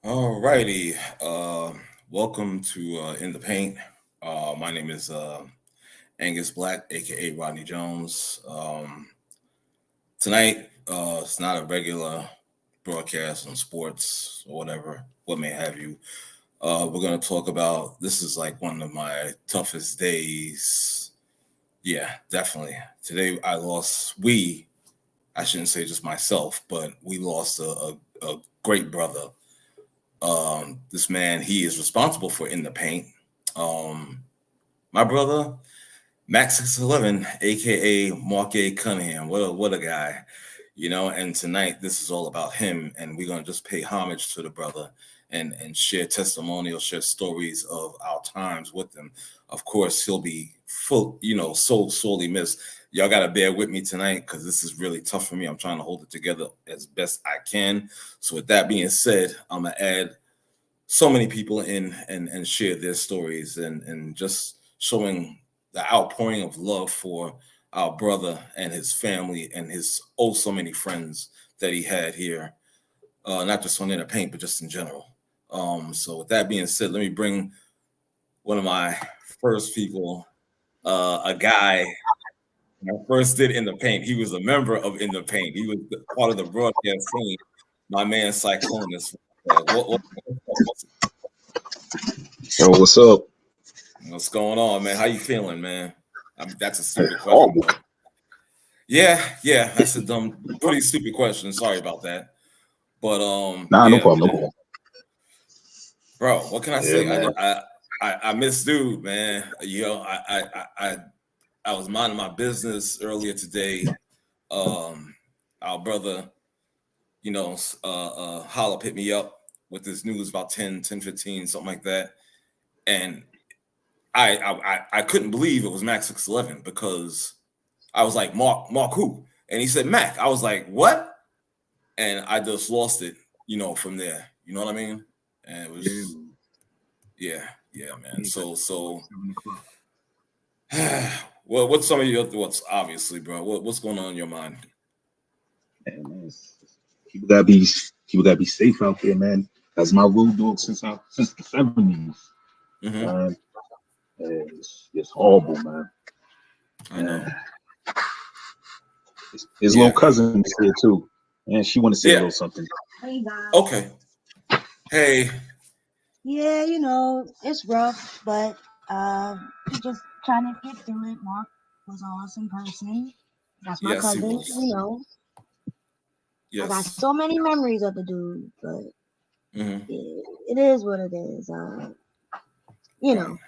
All righty. Welcome to In the Paint. My name is Angus Black, aka Rodney Jones. Tonight, it's not a regular broadcast on sports or whatever, what may have you. We're going to talk about this is like one of my toughest days. Yeah, definitely. Today, I shouldn't say just myself, but we lost a great brother. This man, he is responsible for In the Paint. Um, my brother, MAC611, aka Marque Cunningham. What a guy, and tonight this is all about him, and we're gonna just pay homage to the brother and share testimonials, share stories of our times with him. Of course, he'll be full, so sorely missed. Y'all gotta bear with me tonight because this is really tough for me. I'm trying to hold it together as best I can. So with that being said, I'm gonna add so many people in and share their stories and just showing the outpouring of love for our brother and his family and his oh so many friends that he had here, not just on In the Paint, but just in general. So with that being said, let me bring one of my first people, a guy when I first did In the Paint. He was a member of In the Paint. He was part of the broadcast team. My man Cyclonus. Yo, what's up? What's going on, man? How you feeling, man? That's a stupid question. Horrible. But yeah, that's a pretty stupid question. Sorry about that. But Nah, no yeah, problem, no man. problem. Bro, what can I Yeah, say? man. I miss dude, man. I was minding my business earlier today. Our brother, Holla hit me up with this news about 10:15, something like that, and I couldn't believe it was MAC611 because I was like, Mark who? And he said Mac. I was like, what? And I just lost it, from there. You know what I mean? And it was yeah, man. So well, what's some of your thoughts, obviously, bro? What's going on in your mind? Man, people gotta be safe out there, man. That's my road dog since the 70s. Mm-hmm. It's horrible, man. I know. His little cousin is here too, and she want to say a little something. Hey guys. Okay. Hey. Yeah, it's rough, but we're just trying to get through it. Mark was an awesome person. That's my Yes, he cousin, was. I got Yes. so many memories of the dude, but Mm-hmm. it is what it is. You know.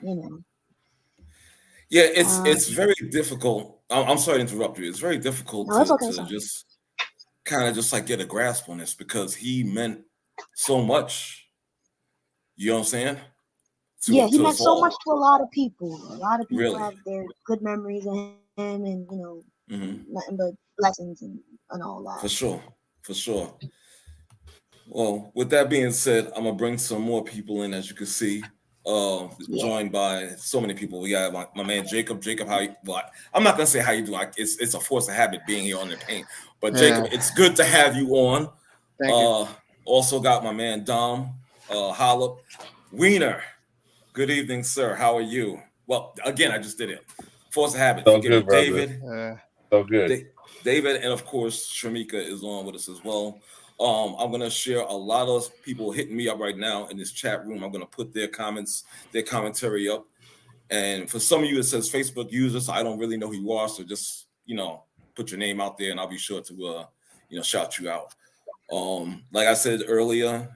Yeah, it's very difficult. I'm sorry to interrupt you. It's very difficult No, it's okay. to just kind of just like get a grasp on this because he meant so much. You know what I'm saying? Yeah, he to meant us so all. much to a lot of people. A lot of people Really. have their good memories of him, and Mm-hmm. nothing but blessings and all that. For sure. Well, with that being said, I'm gonna bring some more people in, as you can see. Joined by so many people. We got my man Jacob. Jacob, how you? Well, I'm not gonna say how you do. It's a force of habit being here on the paint. But Jacob, it's good to have you on. Thank you. Also got my man Dom Hollop Wiener. Good evening, sir. How are you? Well, again, I just did it. Force of habit. So Forgive good, me, brother. David. So good. David, and of course, Shamika is on with us as well. I'm gonna share a lot of people hitting me up right now in this chat room. I'm gonna put their comments, their commentary up. And for some of you, it says Facebook users. So I don't really know who you are, so just put your name out there, and I'll be sure to shout you out. Like I said earlier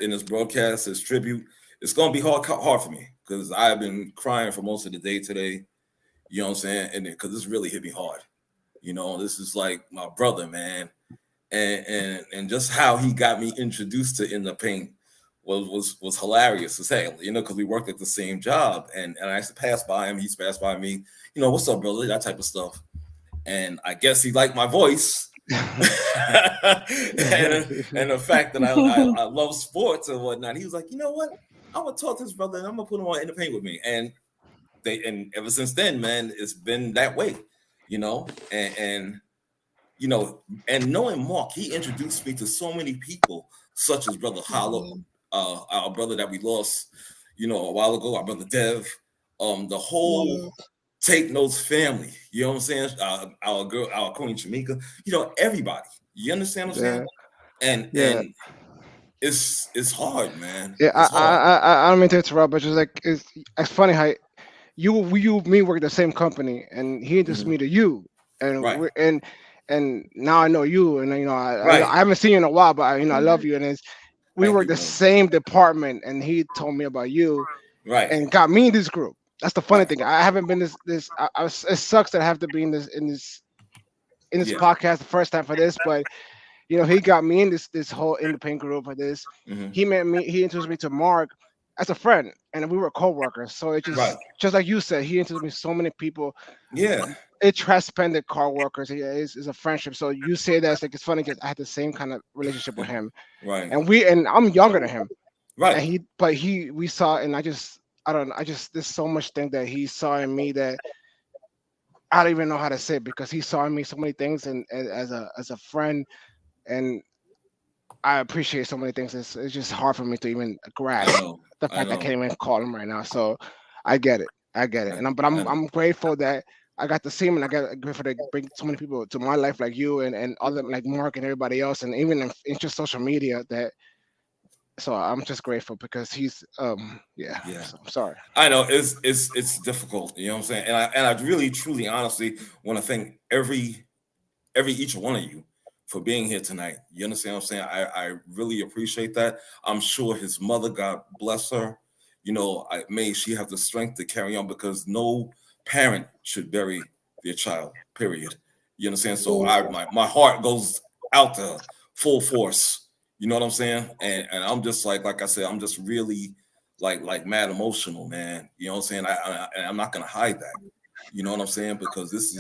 in this broadcast, this tribute, it's gonna be hard for me because I've been crying for most of the day today. You know what I'm saying? And because this really hit me hard. This is like my brother, man, and just how he got me introduced to In the Paint was hilarious as hell. Because we worked at the same job, and I used to pass by him. He's passed by me. What's up, brother? That type of stuff. And I guess he liked my voice, and the fact that I love sports and whatnot. He was like, you know what? I'm gonna talk to this brother, and I'm gonna put him on In the Paint with me. And ever since then, man, it's been that way. And knowing Mark, he introduced me to so many people, such as Brother Hollow, our brother that we lost, you know, a while ago, our brother Dev, the whole Take Notes family, you know what I'm saying? Our girl, our Queen Shamika, you know, everybody. You understand what I'm saying? And it's hard, man. Yeah, It's hard. I don't mean to interrupt, but just like it's funny how me work at the same company, and he introduced me to you, and Right. and now I know you, and you know Right. I haven't seen you in a while, but I love you, and we Thank work you, the man. same department, and he told me about you, Right. and got me in this group. That's the funny Right. thing. I haven't been it sucks that I have to be in this Yeah. podcast the first time for this, but you know, he got me in this whole independent group for this. Mm-hmm. He introduced me to Mark as a friend, and we were co-workers. So it just like you said, he introduced me to so many people. Yeah. It transcended co-workers. It's a friendship. So you say that, it's funny because I had the same kind of relationship with him, Right. and I'm younger than him. Right. And we saw, and there's so much thing that he saw in me that I don't even know how to say it, because he saw in me so many things, and as a friend, and I appreciate so many things. It's just hard for me to even grasp the fact I can't even call him right now. So I get it. But I'm grateful that I got to see him, and I got grateful to bring so many people to my life like you and other like Mark and everybody else, and even in just social media that. So I'm just grateful because he's yeah. So I'm sorry. I know it's difficult, you know what I'm saying? And I really truly honestly want to thank each one of you for being here tonight. You understand what I'm saying? I really appreciate that. I'm sure his mother, God bless her, you know, may she have the strength to carry on, because no parent should bury their child, period. You understand? So my heart goes out to her full force. You know what I'm saying? And I'm just like I said, I'm just really like mad emotional, man. You know what I'm saying? I'm not gonna hide that. You know what I'm saying? Because this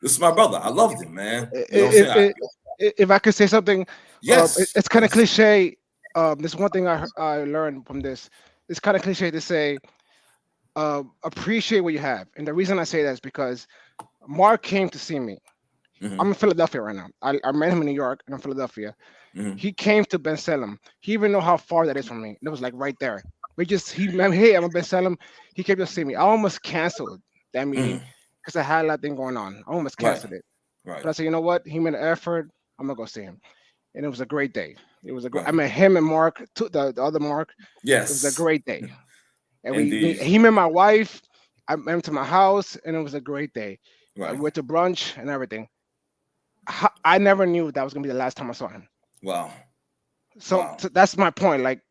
is my brother. I loved him, man. You know what I'm saying? If I could say something, Yes. it's kind of cliche. There's one thing I learned from this. It's kind of cliche to say, appreciate what you have. And the reason I say that is because Mark came to see me. Mm-hmm. I'm in Philadelphia right now. I met him in New York, and I'm in Philadelphia. Mm-hmm. He came to Ben Salem. He even know how far that is from me. It was like right there. He met me, hey, I'm in Ben Salem. He came to see me. I almost canceled that meeting because I had a lot of thing going on. I almost canceled it. Right. But I said, you know what? He made an effort. I'm gonna go see him. And it was a great day. It was a great. Right. I met him and Mark, the other Mark. Yes. It was a great day. And Indeed. he met my wife. I met him to my house, and it was a great day. Right. We went to brunch and everything. I never knew that was gonna be the last time I saw him. Wow. So that's my point. Like,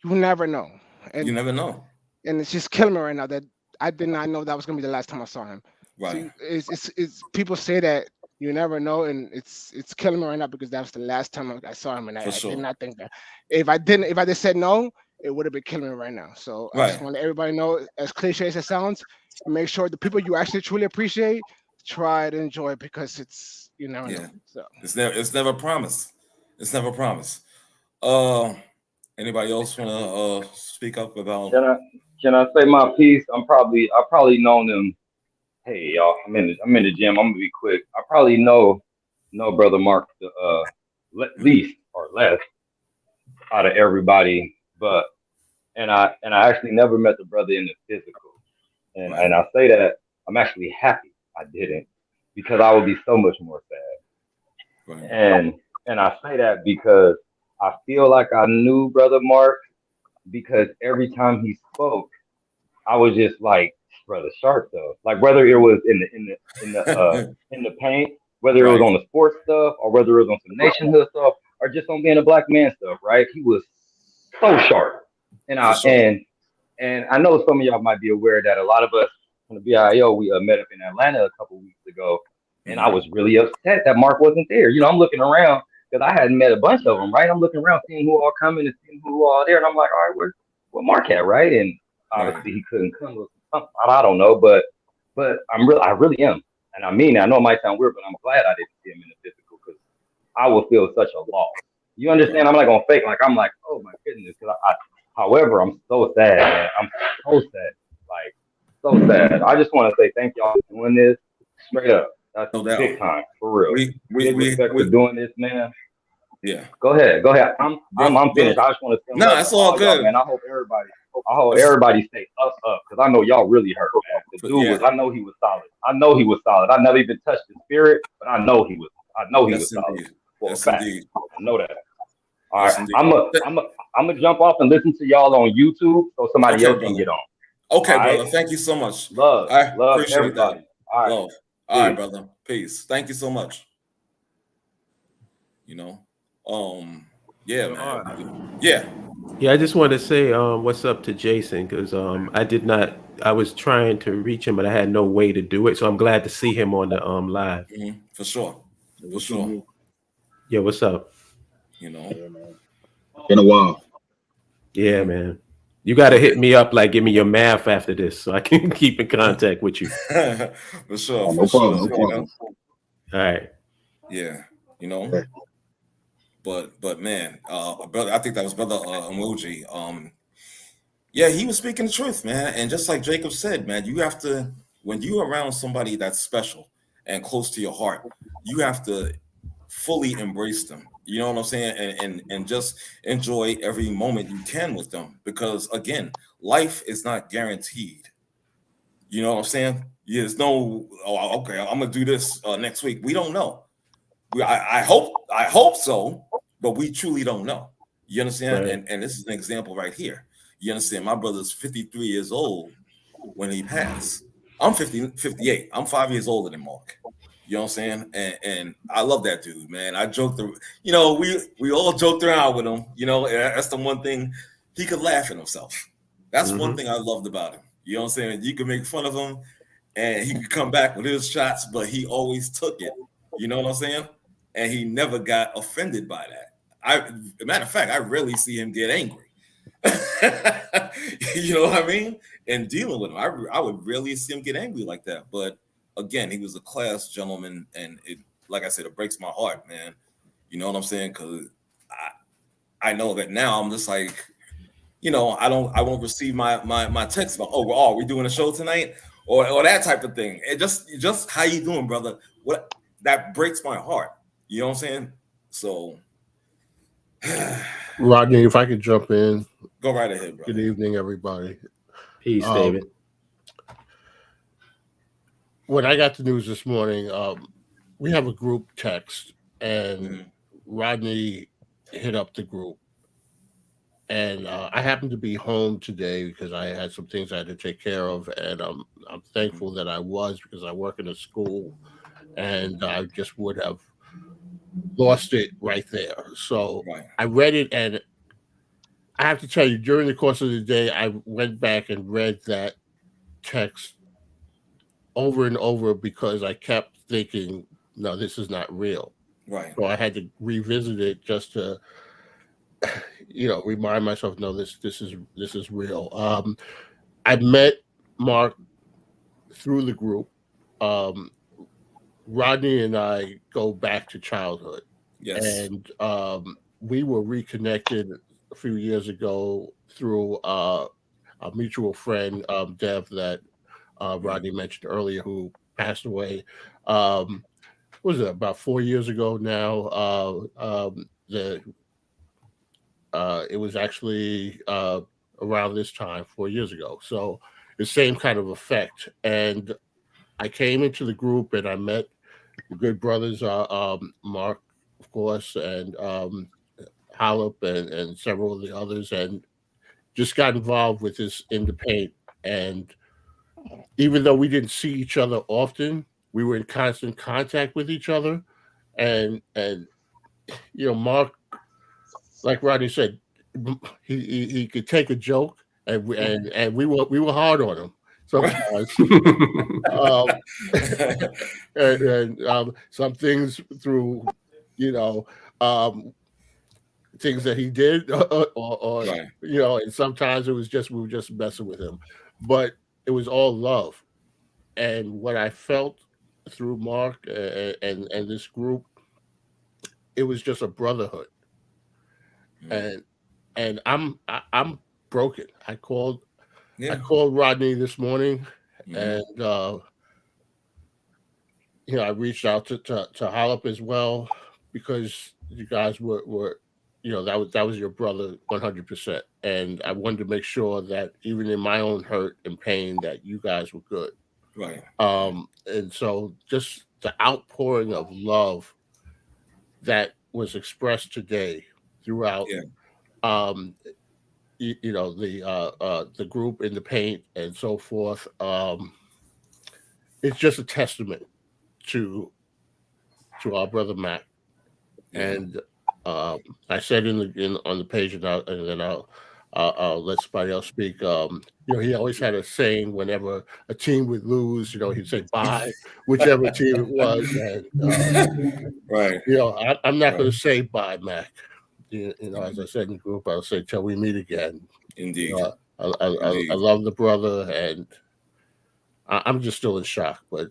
you never know. And you never know. And it's just killing me right now that I did not know that was gonna be the last time I saw him. Right. So it's people say that you never know, and it's killing me right now because that was the last time I saw him, and I did not think that. If I just said no, it would have been killing me right now. So I just want to let everybody know, as cliche as it sounds, make sure the people you actually truly appreciate, try to enjoy it, because it's you never know. So it's never promised. It's never promised. Anybody else want to speak up about? Can I say my piece? I probably known him. Hey y'all, I'm in the gym. I'm gonna be quick. I probably know brother Mark least or less out of everybody, but and I actually never met the brother in the physical, and I say that I'm actually happy I didn't, because I would be so much more sad. Right. And I say that because I feel like I knew brother Mark, because every time he spoke, I was just like, brother sharp though. Like, whether it was in the paint, whether it was on the sports stuff, or whether it was on some nationhood stuff, or just on being a black man stuff, right? He was so sharp. And I know some of y'all might be aware that a lot of us from the BIO, we met up in Atlanta a couple weeks ago, and I was really upset that Mark wasn't there. You know, I'm looking around because I hadn't met a bunch of them, right? I'm looking around, seeing who all coming and seeing who all there, and I'm like, all right, where Mark at, right? And obviously he couldn't come. I don't know, but I really am, and I mean, I know it might sound weird, but I'm glad I didn't see him in the physical, because I would feel such a loss. You understand? I'm not gonna fake like I'm like, oh my goodness. However, I'm so sad, man. I'm so sad, like so sad. I just want to say thank y'all for doing this. Straight up, that's big time for real. We respect for doing this, man. Yeah. Go ahead. I'm finished. I just want to send love Nah, to it's all all y'all, good. man. I hope everybody stay up, because I know y'all really hurt, man. The But dude yeah, was, I know he was solid. I never even touched his spirit, but I know he was yes solid indeed. for a Yes fact. indeed. I know that. All Yes right, indeed. I'm gonna jump off and listen to y'all on YouTube so somebody Okay, else can brother. get on. All Okay, right, brother. Thank you so much. love, I love appreciate that. everybody. All right, Love. All right, peace. brother. Peace. Thank you so much. You know, yeah, Yo, all right. man. Yeah. Yeah, I just want to say what's up to Jason because I did not. I was trying to reach him, but I had no way to do it. So I'm glad to see him on the live. For sure. For What's up, sure. man? Yeah, what's up? You know. Yeah, man. Been a while. Yeah, man. You got to Yeah. hit me up, like give me your math after this, so I can keep in contact with you. For sure. Oh, For no sure. problem. No You know. problem. All right. Yeah. You know. Yeah. But man, brother, I think that was brother Emoji. Yeah, he was speaking the truth, man. And just like Jacob said, man, you have to, when you're around somebody that's special and close to your heart, you have to fully embrace them. You know what I'm saying? And just enjoy every moment you can with them. Because again, life is not guaranteed. You know what I'm saying? There's no, oh, okay, I'm gonna do this next week. We don't know. I hope so, but we truly don't know. You understand? Right. And this is an example right here. You understand? My brother's 53 years old when he passed. I'm 58. I'm 5 years older than Mark. You know what I'm saying? And I love that dude, man. I joked, you know, we all joked around with him. You know, and that's the one thing, he could laugh at himself. That's one Mm-hmm. thing I loved about him. You know what I'm saying? You could make fun of him, and he could come back with his shots, but he always took it. You know what I'm saying? And he never got offended by that. Matter of fact, I rarely see him get angry. You know what I mean? And dealing with him, I would rarely see him get angry like that. But again, he was a class gentleman, and it, like I said, it breaks my heart, man. You know what I'm saying? Because I know that now I'm just like, you know, I won't receive my text about, are we doing a show tonight, or that type of thing. It just how you doing, brother? What that breaks my heart. You know what I'm saying? So Rodney, if I could jump in. go right ahead, Good brother. evening, everybody. Peace, David. When I got the news this morning, we have a group text, and Rodney hit up the group. And I happened to be home today because I had some things I had to take care of, and I'm thankful that I was, because I work in a school, and I just would have lost it right there. So Right. I read it, and I have to tell you, during the course of the day, I went back and read that text over and over because I kept thinking, no, this is not real. Right. So I had to revisit it just to, remind myself, no, this is real. I met Mark through the group. Rodney and I go back to childhood. Yes. And we were reconnected a few years ago through a mutual friend, Dev, that Rodney mentioned earlier, who passed away. What was it, about 4 years ago now? It was actually around this time 4 years ago. So the same kind of effect. And I came into the group and I met the good brothers, Mark, of course, and Hollop and several of the others, and just got involved with this in the paint. And even though we didn't see each other often, we were in constant contact with each other. And Mark, like Rodney said, he could take a joke, and we were hard on him sometimes. and some things through, things that he did, or Right. and sometimes it was just we were just messing with him, but it was all love. And what I felt through Mark and this group, it was just a brotherhood. And I'm broken. I called Rodney this morning, and I reached out to Hollop as well, because you guys were that was your brother 100%, and I wanted to make sure that even in my own hurt and pain that you guys were good. Right. And so just the outpouring of love that was expressed today throughout, Yeah. the group in the paint and so forth. It's just a testament to our brother Mac. Yeah. And I said on the page, and then I'll let somebody else speak. He always had a saying whenever a team would lose, he'd say bye, whichever team it was. And Right. I'm not Right. going to say bye, Mac. As I said in the group, I'll say till we meet again. Indeed. I love the brother, and I'm just still in shock. But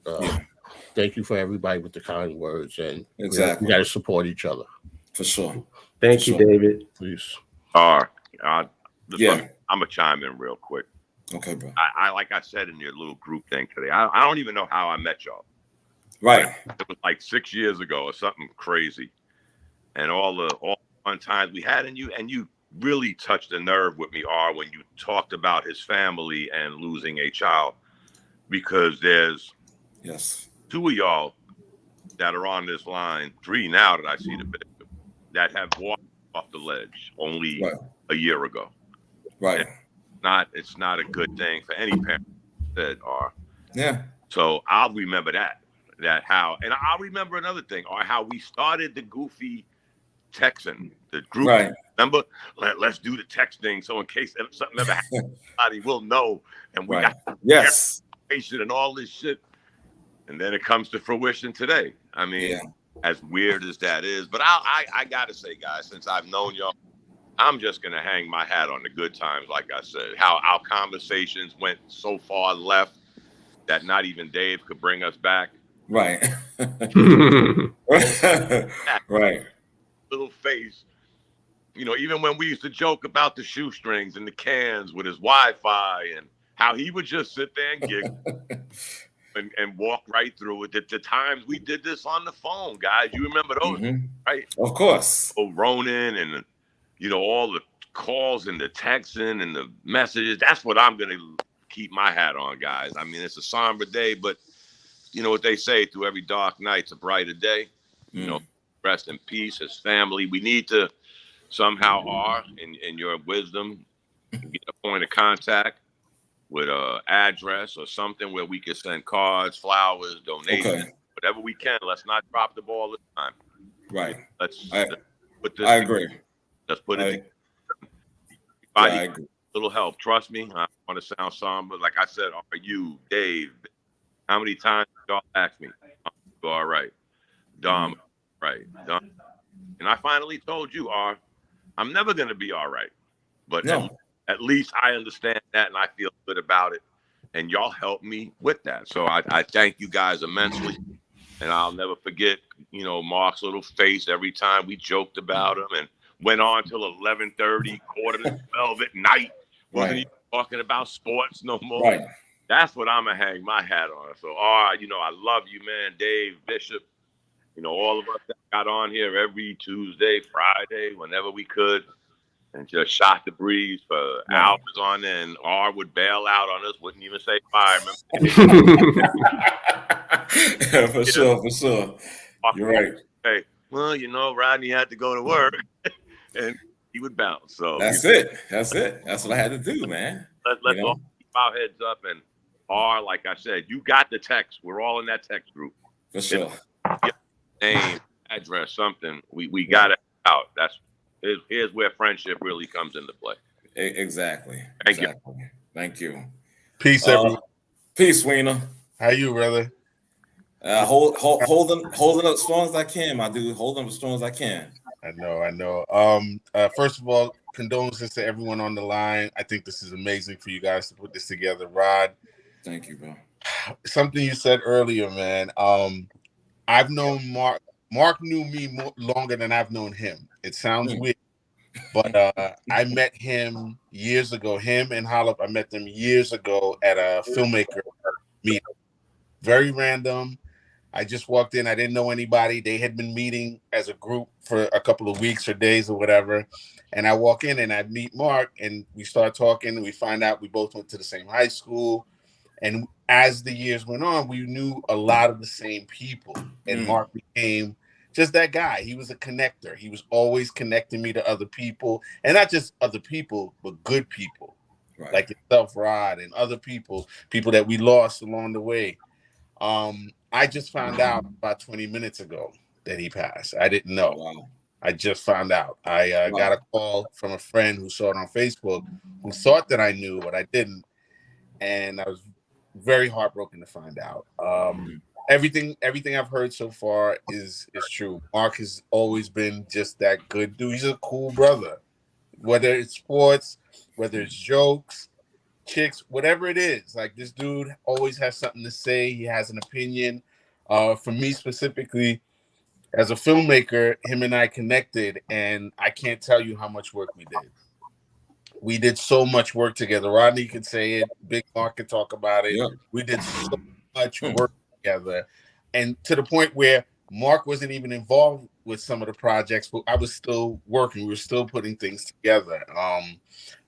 thank you for everybody with the kind words, and Exactly. we got to support each other. For sure. Thank For you, sure. David. Please. Yeah. I'm gonna chime in real quick. Okay, bro. I like I said in your little group thing today, I don't even know how I met y'all. Right. It was like 6 years ago or something crazy, and all the fun times we had, and you really touched a nerve with me, R, when you talked about his family and losing a child, because there's two of y'all that are on this line, 3 now that I see the bishop, that have walked off the ledge only a year ago. Right. It's not a good thing for any parent that are. Yeah. So I'll remember and I'll remember another thing, or how we started the goofy texting, the group. Right. Remember, let's do the texting, so in case something ever happens, somebody will know. And we got information and all this shit. And then it comes to fruition today. I mean, as weird as that is, but I gotta say, guys, since I've known y'all, I'm just gonna hang my hat on the good times. Like I said, how our conversations went so far left that not even Dave could bring us back. Right. Right. Little face. Even when we used to joke about the shoestrings and the cans with his Wi-Fi, and how he would just sit there and giggle and walk right through it. The times we did this on the phone, guys, you remember those, right? Of course. Oh, Ronan, and all the calls and the texting and the messages. That's what I'm gonna keep my hat on, guys. I mean, it's a somber day, but you know what they say: through every dark night's a brighter day. Rest in peace, his family. We need to somehow, in your wisdom, get a point of contact with an address or something where we could send cards, flowers, donations, whatever we can. Let's not drop the ball this time. Right. Let's put this. I agree. Let's put it. I agree. Little help. Trust me. I don't want to sound somber. Like I said, are you, Dave? How many times y'all asked me? You all right? Dom, right? Dom. And I finally told you, I'm never going to be all right. But at least I understand that, and I feel good about it. And y'all helped me with that. So I thank you guys immensely. And I'll never forget, Mark's little face every time we joked about him, and went on till 11:30, quarter to 12 at night. Wasn't even talking about sports no more. Right. That's what I'm going to hang my hat on. So, I love you, man. Dave, Bishop, all of us that got on here every Tuesday, Friday, whenever we could, and just shot the breeze for hours on end. R would bail out on us, wouldn't even say bye. For sure. You're right. Hey, well, Rodney had to go to work, and he would bounce. So That's it. That's what I had to do, man. Let's all keep our heads up. And R, like I said, you got the text. We're all in that text group. For sure. Name, address, something. We got it out. Here's where friendship really comes into play. Exactly. Thank you. Peace, everyone. Peace, Weena. How you, brother? Holding up as strong as I can, my dude. Holding up as strong as I can. I know. First of all, condolences to everyone on the line. I think this is amazing for you guys to put this together, Rod. Thank you, bro. Something you said earlier, man. I've known Mark. Mark knew me longer than I've known him. It sounds weird, but I met him years ago. Him and Hollop, I met them years ago at a filmmaker meeting. Very random. I just walked in. I didn't know anybody. They had been meeting as a group for a couple of weeks or days or whatever. And I walk in and I meet Mark, and we start talking, and we find out we both went to the same high school. And as the years went on, we knew a lot of the same people. And Mark became just that guy. He was a connector. He was always connecting me to other people, and not just other people, but good people, like yourself, Rod, and other people that we lost along the way. I just found out about 20 minutes ago that he passed. I didn't know. Wow. I just found out. I got a call from a friend who saw it on Facebook, who thought that I knew, but I didn't. And I was very heartbroken to find out. Everything I've heard so far is true. Mark has always been just that good dude. He's a cool brother. Whether it's sports, whether it's jokes, chicks, whatever it is, like this dude always has something to say. He has an opinion. For me specifically, as a filmmaker, him and I connected, and I can't tell you how much work we did. We did so much work together. Rodney can say it. Big Mark can talk about it. Yeah. We did so much work together, and to the point where Mark wasn't even involved with some of the projects, but I was still working. We were still putting things together.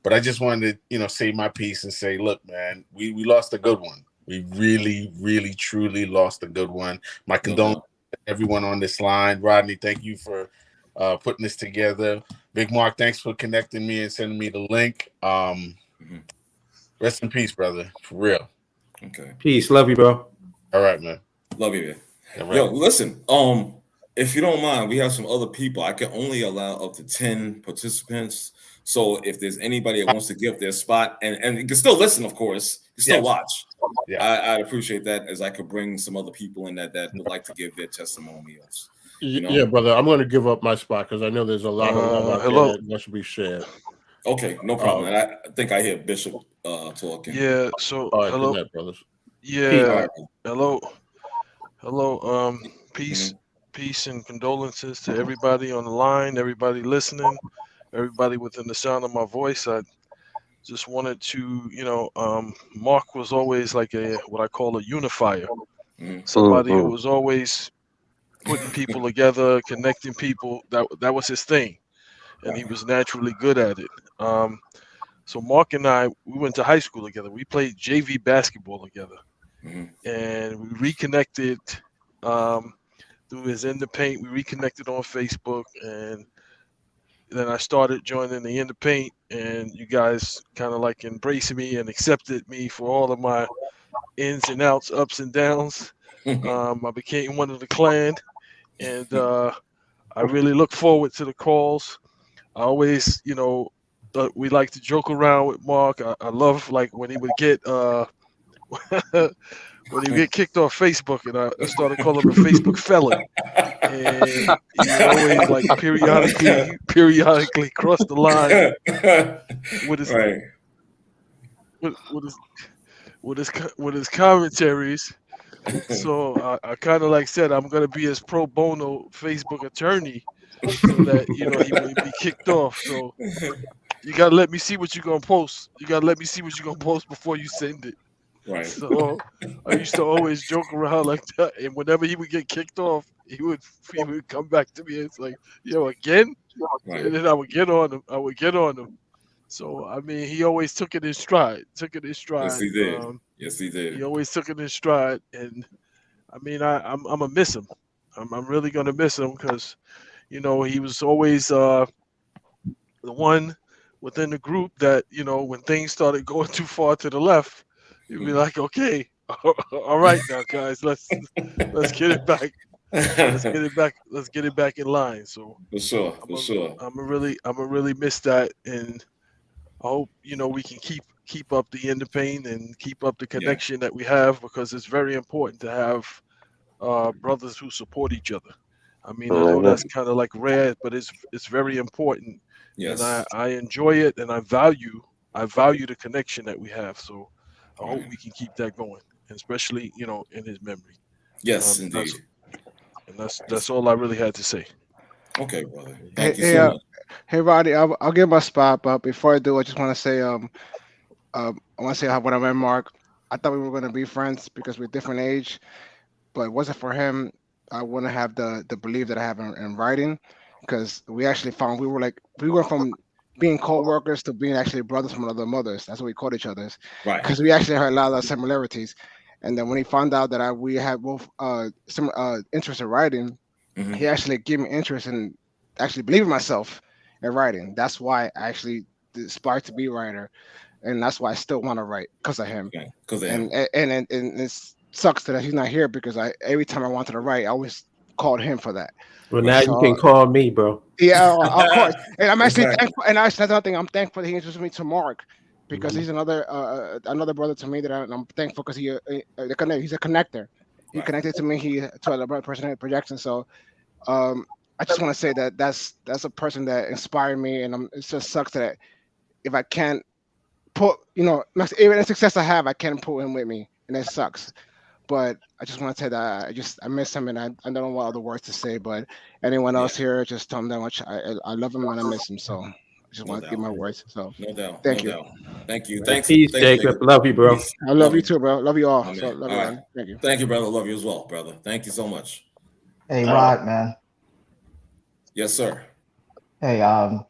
But I just wanted to, say my piece and say, look, man, we lost a good one. We really, really, truly lost a good one. My condolences to everyone on this line. Rodney, thank you for putting this together. Big Mark, thanks for connecting me and sending me the link. Rest in peace, brother. For real. Okay. Peace. Love you, bro. All right, man. Love you, man. Right. Yo, listen. If you don't mind, we have some other people. I can only allow up to 10 participants. So if there's anybody that wants to give their spot, and you can still listen, of course, you can still watch. Yeah. I'd appreciate that, as I could bring some other people in that would like to give their testimonials. Yeah, brother, I'm going to give up my spot because I know there's a lot of love out there that must be shared. Okay, no problem. And I think I hear Bishop talking. Yeah. So all right, hello, good night, brothers. yeah, hello. Peace and condolences to everybody on the line, everybody listening, everybody within the sound of my voice. I just wanted to, Mark was always like what I call a unifier, somebody who was always putting people together, connecting people. That was his thing, and he was naturally good at it. So Mark and I, we went to high school together. We played JV basketball together, and we reconnected through his In the Paint. We reconnected on Facebook, and then I started joining the In the Paint, and you guys kind of like embraced me and accepted me for all of my ins and outs, ups and downs. I became one of the clan, and I really look forward to the calls. I always, we like to joke around with Mark. I love like when he would get when he would get kicked off Facebook, and I started calling him a Facebook felon. And he would always like periodically cross the line with his commentaries. So I kind of like said I'm gonna be his pro bono Facebook attorney, so that he wouldn't be kicked off. So you gotta let me see what you're gonna post. You gotta let me see what you're gonna post before you send it. Right. So I used to always joke around like that, and whenever he would get kicked off, he would come back to me. And it's like, again, and then I would get on him. So I mean, he always took it in stride. Yes, he did. Yes, he did. He always took it in stride, and I mean, I'm gonna miss him. I'm really gonna miss him because, he was always the one within the group that when things started going too far to the left, he'd be like, "Okay, all right now, guys, let's get it back. Let's get it back in line." So for sure. I'm gonna really miss that, and I hope we can keep up the independent and keep up the connection that we have, because it's very important to have brothers who support each other. I mean, I know that's kind of like rare, but it's very important. Yes. And I enjoy it, and I value the connection that we have. So I hope we can keep that going, and especially in his memory. Yes, indeed. That's all I really had to say. Okay, brother. Thank you so much. Hey, Roddy, I'll give my spot, but before I do, I just want to say, I want to say how when I met Mark, I thought we were going to be friends because we're different age, but it wasn't for him, I wouldn't have the belief that I have in writing, because we actually found we went from being co-workers to being actually brothers from another mothers. That's what we called each other, Right. because we actually had a lot of similarities. And then when he found out that we had both some interest in writing, Hmm. he actually gave me interest in actually believing myself in writing. That's why I actually aspired to be a writer, and that's why I still want to write because of him. Okay. Because And it sucks that he's not here, because every time I wanted to write, I always called him for that. Well, now you So can call me, bro. yeah, of course. And I'm actually Exactly. thankful. And that's another thing. I'm thankful that he introduced me to Mark, because Mhm. he's another brother to me that I'm thankful, because he's a connector. He Right. connected to me. He to a person at projection. So I just want to say that that's a person that inspired me, and it just sucks that if I can't put even the success I have, I can't pull him with me, and it sucks. But I just want to say that I miss him, and I don't know what other words to say. But anyone Yeah. else here, just tell him that much I love him and I miss him. So I just No want to give doubt. my words. So No doubt. thank No you. doubt. Thank you. Right. Peace, Jacob. Love you, bro. Peace. I love you too, bro. Love you all. My So man. love All you, right. man. Thank you. Thank you, brother. Love you as well, brother. Thank you so much. Hey, Rod, man. Yes, sir. Hey, I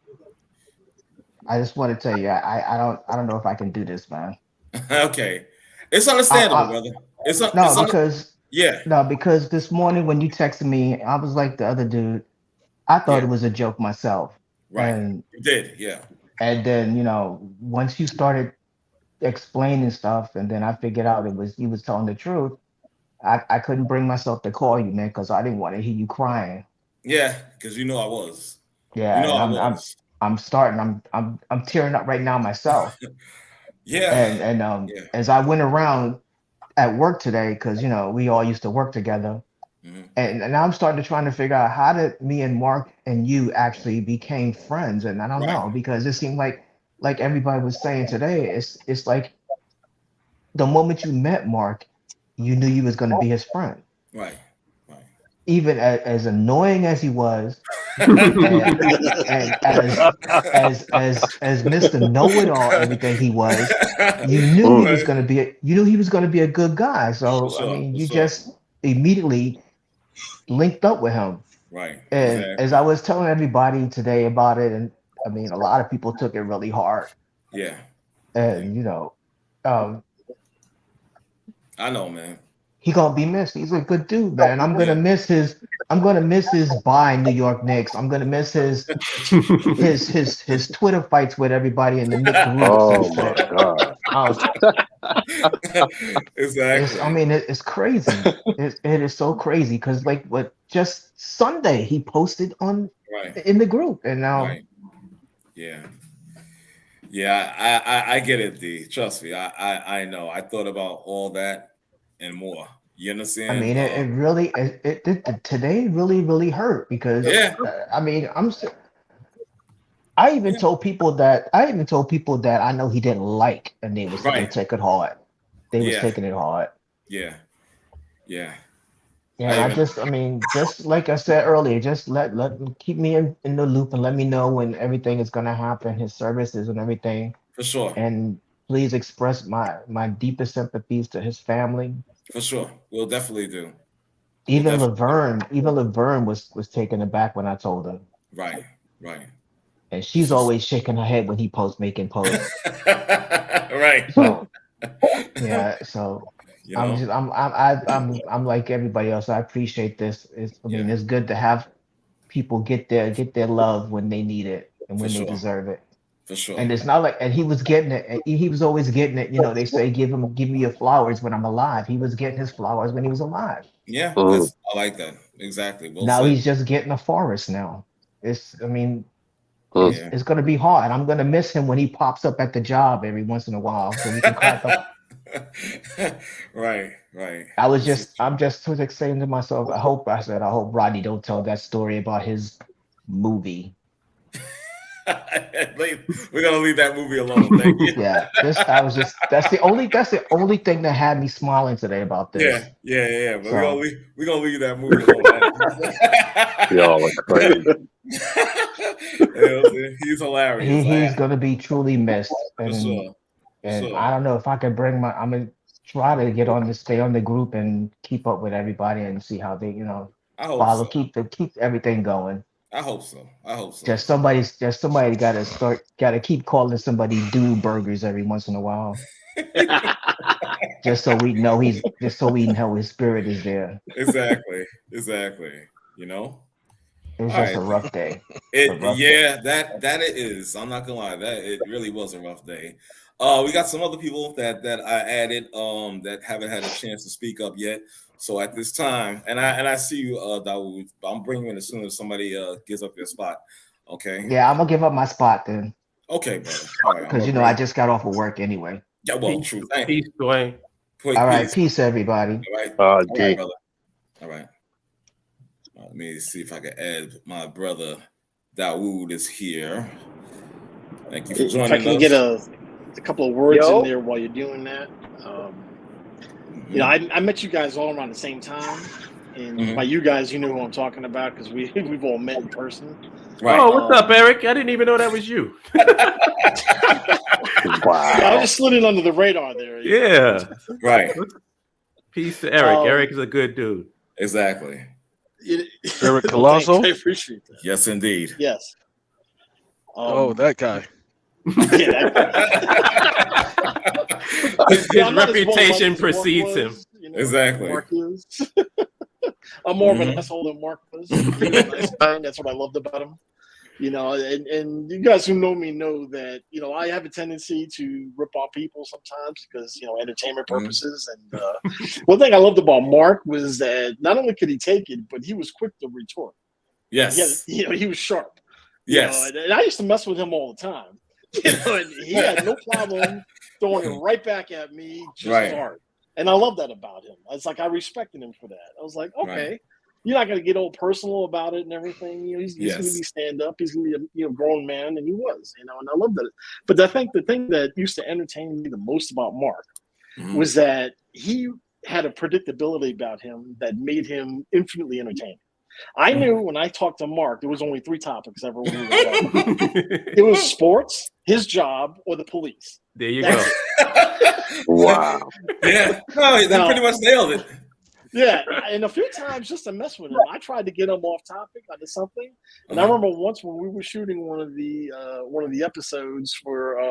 just want to tell you, I don't know if I can do this, man. Okay. It's understandable, I, brother. no, because yeah. this morning when you texted me, I was like the other dude. I thought Yeah. it was a joke myself, Right. You did. Yeah. and then once you started explaining stuff, and then I figured out he was telling the truth. I couldn't bring myself to call you, man, because I didn't want to hear you crying. Yeah. Because you know I was. You Yeah, know and I was. I'm starting. I'm tearing up right now myself. Yeah. And Yeah. as I went around at work today, because we all used to work together, Hmm. and now I'm starting to trying to figure out how did me and Mark and you actually became friends, and I don't Right. know, because it seemed like everybody was saying today, it's like the moment you met Mark, you knew you was going to be his friend, Right. Right. even as annoying as he was, and as Mr. Know-it-all, everything he was, you knew he was Right. going to be a good guy. For So I sure. mean, For you sure. just immediately linked up with him. Right. And as Exactly. I was telling everybody today about it, and I mean, a lot of people took it really hard. Yeah. Yeah. And um, I know, man. he gonna be missed. He's a good dude, man. Yeah. I'm gonna miss his bye New York Knicks. I'm gonna miss his Twitter fights with everybody in the Knick groups and Oh my shit. God. Exactly. It's crazy. It is so crazy, because like what just Sunday he posted Right. in the group, and now Right. Yeah. Yeah. I get it, D. Trust me. I know. I thought about all that and more. You I understand? mean it really today really hurt, because Yeah. I mean I even told people that I know he didn't like, and they Right. took it hard. They was Yeah. taking it hard. Yeah. Yeah. And I even I mean, just like I said earlier, just keep me in the loop and let me know when everything is gonna happen, his services and everything. for sure. And please express my deepest sympathies to his family. For sure. We'll definitely do. We'll Even definitely do. Laverne was taken aback when I told her. Right. Right. And This she's is always shaking her head when he making posts. right. So yeah, so You know? I'm like everybody else. I appreciate this. I mean, Yeah. it's good to have people get their love when they need it and For when they sure. deserve it. For sure. And it's not like, and he was getting it. He was always getting it. They say give me your flowers when I'm alive. He was getting his flowers when he was alive. Yeah. Mm. I like that. Exactly. Well Now said. he's just getting a forest now. I mean, Mm. Yeah. it's gonna be hard. I'm gonna miss him when he pops up at the job every once in a while, so we can crack up. Right. Right. I'm just sort of saying to myself, I hope Rodney don't tell that story about his movie. We're gonna leave that movie alone. Thank you. Yeah, that's the only thing that had me smiling today about this. Yeah. But So we're gonna leave that movie alone. Y'all are crazy. He's hilarious. he's gonna be truly missed, For and sure. For sure. I don't know if I could bring I'm gonna try to get on stay on the group and keep up with everybody and see how they, I hope follow, so. keep everything going. I hope so. I hope so. Just somebody gotta keep calling somebody Dude Burgers every once in a while, just so we know his spirit is there. Exactly. Exactly. You know. It was All just right. a rough day. A rough day. Yeah, that it is. I'm not gonna lie, that it really was a rough day. We got some other people that I added that haven't had a chance to speak up yet. So at this time, and I see you, Dawood, but I'm bringing you in as soon as somebody gives up their spot. Okay. Yeah, I'm gonna give up my spot then, Okay, brother. All right, I'm because gonna I bring. just got off of work anyway. Yeah, well, Peace, true. peace, Dwayne. All right, Peace. peace, everybody. All right. Uh, All right, D. brother. All right. Let me see if I can add my brother Dawood is here. Thank you for If joining I can us. get a couple of words in there while you're doing that. I met you guys all around the same time, and by you guys, you know who I'm talking about because we've all met in person. Right. Oh, what's up, Eric? I didn't even know that was you. Wow. Yeah, I was just sliding under the radar there. Yeah. Right. Peace to Eric. Eric is a good dude. Exactly. Eric Colazo? I appreciate that. Yes, indeed. Yes. That guy. Yeah, that guy. His reputation precedes him. Exactly. Mark is. I'm more of an asshole than Mark was. He was a nice guy, and that's what I loved about him. And you guys who know me know that, I have a tendency to rip off people sometimes because, entertainment purposes. And one thing I loved about Mark was that not only could he take it, but he was quick to retort. Yes. He was sharp. Yes. And I used to mess with him all the time. And he had no problem throwing it right back at me just as hard. And I love that about him. It's like I respected him for that. I was like, okay. Right. You're not going to get all personal about it and everything. He's going to be stand up. He's going to be a grown man, and he was, and I loved it. But I think the thing that used to entertain me the most about Mark was that he had a predictability about him that made him infinitely entertaining. I knew when I talked to Mark, there was only 3 topics ever. It was sports, his job, or the police. There you go. Wow. Yeah. No, they pretty much nailed it. Yeah, and a few times just to mess with him, I tried to get him off topic onto something. And I remember once when we were shooting one of the episodes for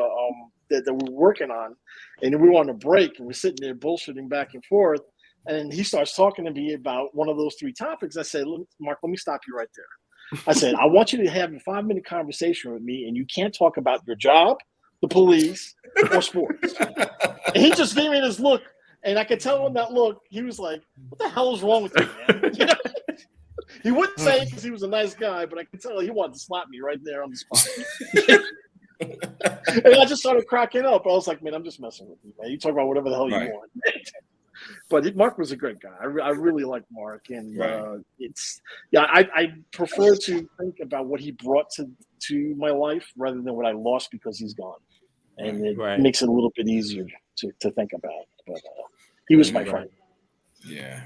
that we were working on, and we were on a break, and we're sitting there bullshitting back and forth, and he starts talking to me about one of those 3 topics. I said, Mark, let me stop you right there. I said, I want you to have a 5-minute conversation with me, and you can't talk about your job, the police, or sports. And he just gave me this look. And I could tell in that look, he was like, what the hell is wrong with you, man? He wouldn't say it because he was a nice guy, but I could tell he wanted to slap me right there on the spot. And I just started cracking up. I was like, man, I'm just messing with you, man. You talk about whatever the hell you want. But Mark was a great guy. I really like Mark. And I prefer to think about what he brought to my life rather than what I lost because he's gone. And it makes it a little bit easier to think about. But he was my friend. Yeah.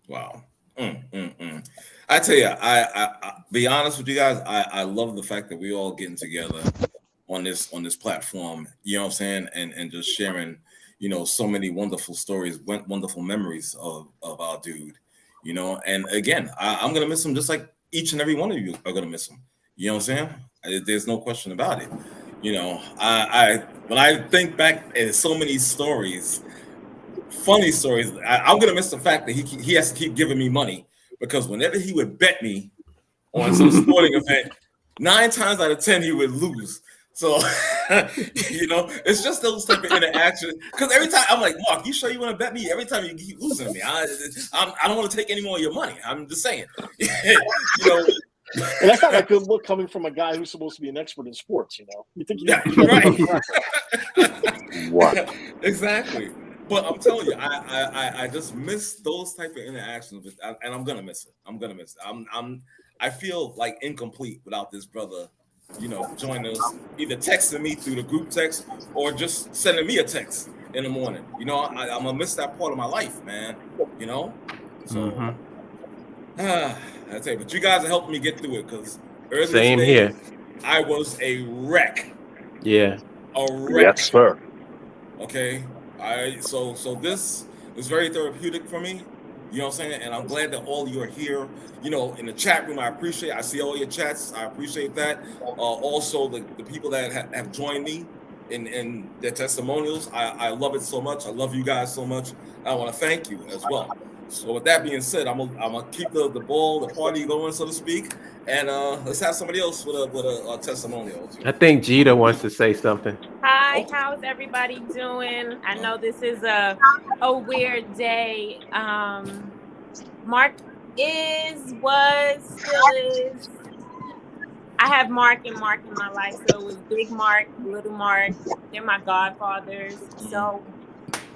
Wow. I tell you, I be honest with you guys. I love the fact that we all getting together on this platform. You know what I'm saying, and just sharing, so many wonderful stories, wonderful memories of our dude. And again, I'm gonna miss him just like each and every one of you are gonna miss him. You know what I'm saying? There's no question about it. I when I think back at so many stories, funny stories, I'm gonna miss the fact that he has to keep giving me money because whenever he would bet me on some sporting event, 9 times out of 10 he would lose. So it's just those type of interactions. Because every time I'm like, Mark, you sure you want to bet me? Every time you keep losing to me, I don't want to take any more of your money. I'm just saying, And that's not a good look coming from a guy who's supposed to be an expert in sports, You think What? Exactly. But I'm telling you, I just miss those type of interactions, and I'm gonna miss it. I feel like incomplete without this brother, joining us, either texting me through the group text or just sending me a text in the morning. I'm gonna miss that part of my life, man. So. I tell you, but you guys are helping me get through it because earlier Same today, here. I was a wreck. Yeah. A wreck. Yes, sir. Okay. So this is very therapeutic for me. You know what I'm saying? And I'm glad that all of you are here. You know, in the chat room, I see all your chats. I appreciate that. Also, the people that have joined me in their testimonials. I love it so much. I love you guys so much. I want to thank you as well. So with that being said, I'm gonna keep the party going, so to speak. And let's have somebody else with a testimonial. I think Jeter wants to say something. Hi, how's everybody doing? I know this is a weird day. Mark still is. I have Mark and Mark in my life, so it was Big Mark, Little Mark. They're my godfathers. So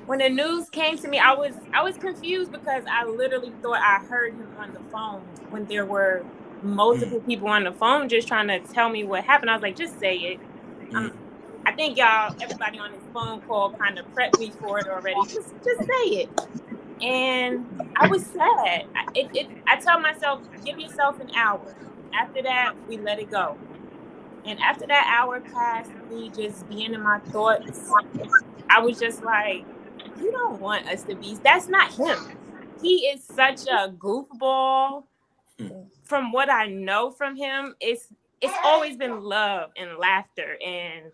when the news came to me, I was confused because I literally thought I heard him on the phone when there were multiple people on the phone just trying to tell me what happened. I was like, just say it. I think everybody on this phone call kind of prepped me for it already. Just say it. And I was sad. I tell myself, give yourself an hour. After that, we let it go. And after that hour passed, me just being in my thoughts, I was just like, you don't want us to be. That's not him. He is such a goofball. From what I know from him, it's always been love and laughter and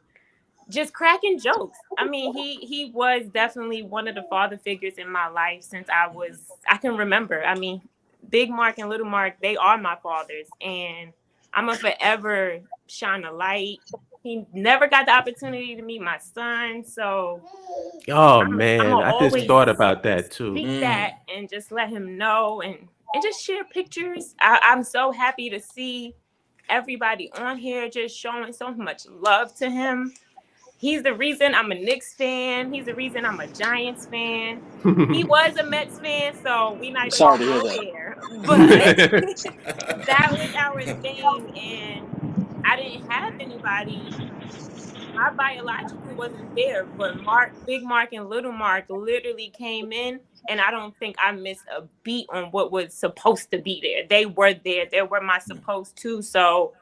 just cracking jokes. I mean, he was definitely one of the father figures in my life since I can remember. I mean, Big Mark and Little Mark, they are my fathers, and I'm gonna forever shine a light. He never got the opportunity to meet my son, so man, I just thought about that too. Speak that and just let him know and just share pictures. I'm so happy to see everybody on here just showing so much love to him. He's the reason I'm a Knicks fan. He's the reason I'm a Giants fan. He was a Mets fan, so we not even Sorry to go hear that. there. But that was our thing, and I didn't have anybody. My biological wasn't there, but Big Mark and Little Mark literally came in, and I don't think I missed a beat on what was supposed to be there. They were there. They were my supposed to. So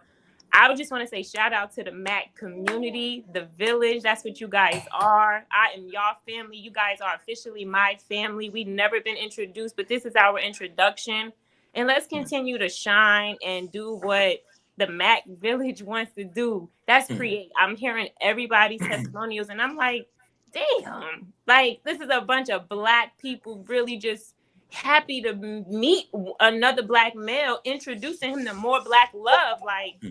I would just want to say shout out to the MAC community, the village. That's what you guys are. I am y'all family. You guys are officially my family. We've never been introduced, but this is our introduction. And let's continue to shine and do what the MAC village wants to do. That's create. I'm hearing everybody's testimonials, and I'm like, damn, like this is a bunch of Black people really just happy to meet another Black male, introducing him to more Black love. Like,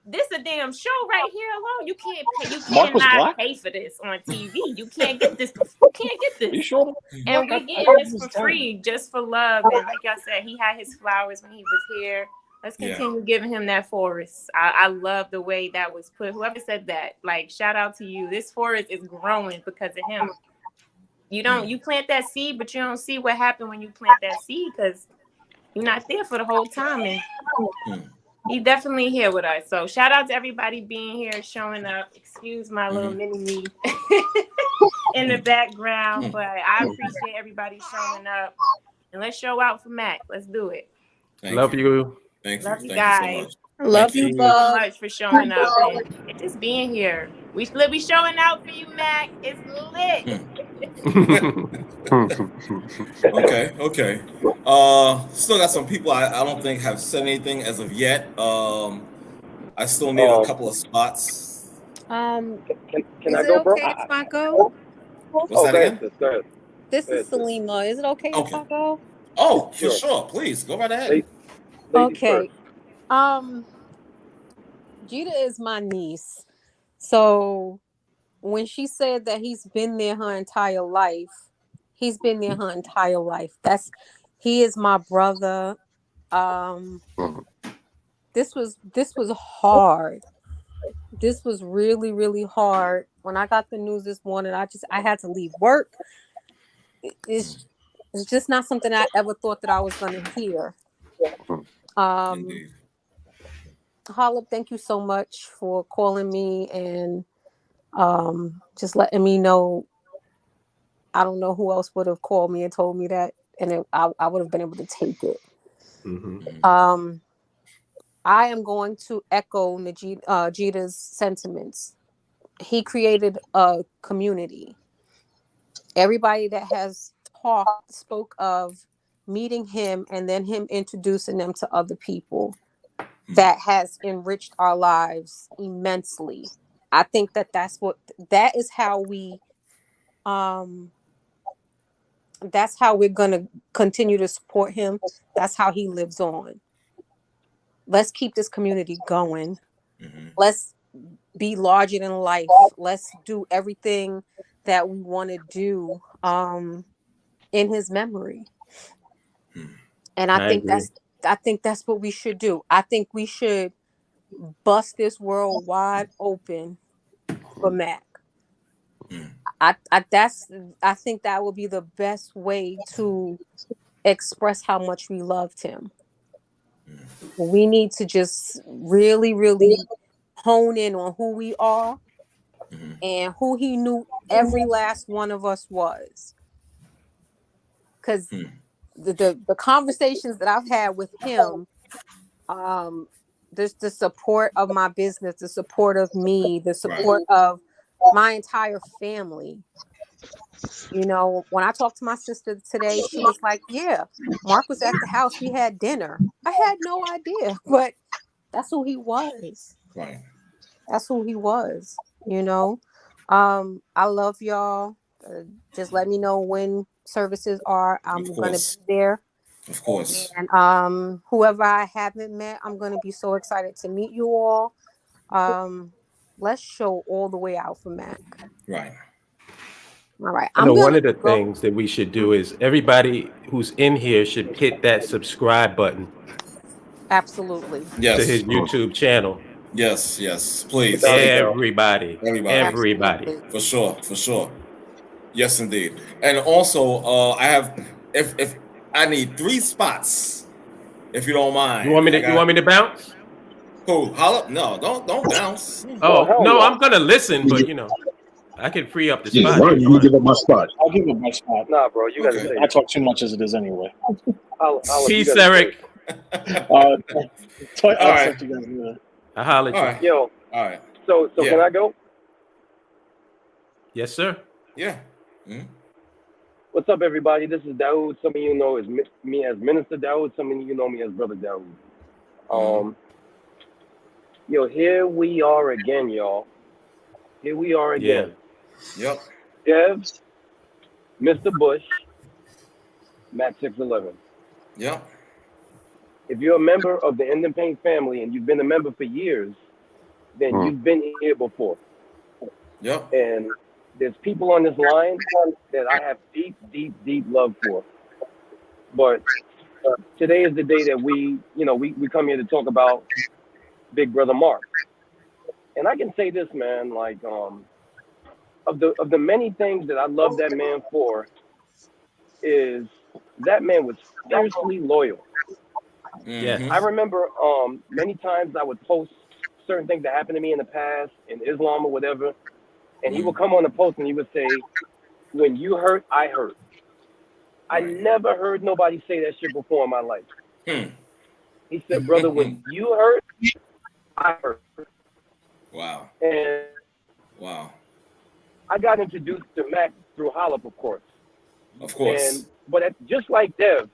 this a damn show right here alone. You can't pay. You cannot pay for this on TV. You can't get this. You can't get this. You sure? And we're getting this for free, just for love. And like y'all said, he had his flowers when he was here. Let's continue giving him that forest. I love the way that was put. Whoever said that, like, shout out to you. This forest is growing because of him. You plant that seed, but you don't see what happened when you plant that seed because you're not there for the whole time. And he definitely here with us. So shout out to everybody being here, showing up. Excuse my little mini me in the background, but I appreciate everybody showing up. And let's show out for Mac. Let's do it. Love you. Thank you. Love you Thank guys. you so much. Love you, Thank you so Bub. much for showing up and just being here. We showing out for you, Mac. It's lit. Okay. Still got some people I don't think have said anything as of yet. I still need a couple of spots. Can Is I it go, bro? okay if I go? What's that again? Go ahead. This is Salima. Is it okay if I go? Oh, for sure. Please go right ahead. Okay. Gita is my niece. So when she said that he's been there her entire life, he's been there her entire life. He is my brother. This was hard. This was really, really hard. When I got the news this morning, I had to leave work. It's just not something I ever thought that I was going to hear. Harlop, thank you so much for calling me and just letting me know. I don't know who else would have called me and told me that, and I would have been able to take it. I am going to echo Jita's sentiments. He created a community. everybody that has spoke of meeting him and then him introducing them to other people. That has enriched our lives immensely. I think that that is how that's how we're going to continue to support him. That's how he lives on. Let's keep this community going. Let's be larger than life. Let's do everything that we want to do in his memory. And I think that's what we should do. I think we should bust this world wide open for Mac. I think that would be the best way to express how much we loved him. We need to just really, really hone in on who we are and who he knew every last one of us was. Because the conversations that I've had with him, there's the support of my business, the support of me, the support of my entire family. You know, when I talked to my sister today, she was like, yeah, Mark was at the house. We had dinner. I had no idea, but that's who he was. Right. That's who he was, you know. I love y'all. Just let me know when services are. I'm going to be there. Of course. And whoever I haven't met, I'm going to be so excited to meet you all. Let's show all the way out for Mac. Right. All right. One of the things that we should do is everybody who's in here should hit that subscribe button. Absolutely. Yes. To his YouTube channel. Yes, yes, please. Everybody. For sure. Yes, indeed. And also, I have if I need 3 spots, if you don't mind. You want me to bounce? Who? Holla? No, don't bounce. Oh no, I'm gonna listen, but you know, I can free up the spot. Let me give up my spot. I'll give up my spot. Nah, bro, you gotta say I talk too much as it is anyway. Peace, Eric. All right. I holler at you. Yo. All right. So can I go? Yes, sir. Yeah. What's up, everybody? This is Daoud. Some of you know me as Minister Daoud. Some of you know me as Brother Daoud. Yo, here we are again, y'all. Here we are again. Yeah. Dev, Mr. Bush, MAC611. Yep. If you're a member of the Independent family and you've been a member for years, then you've been here before. Yep. And there's people on this line that I have deep, deep, deep love for. But today is the day that we come here to talk about Big Brother Mark. And I can say this, man, like of the many things that I love that man for is that man was fiercely loyal. Yes. I remember many times I would post certain things that happened to me in the past in Islam or whatever, and he would come on the post and he would say, "When you hurt, I hurt." I never heard nobody say that shit before in my life. He said, "Brother, when you hurt, I hurt." Wow. And I got introduced to Mac through Hollop, of course. Of course. Just like Dev,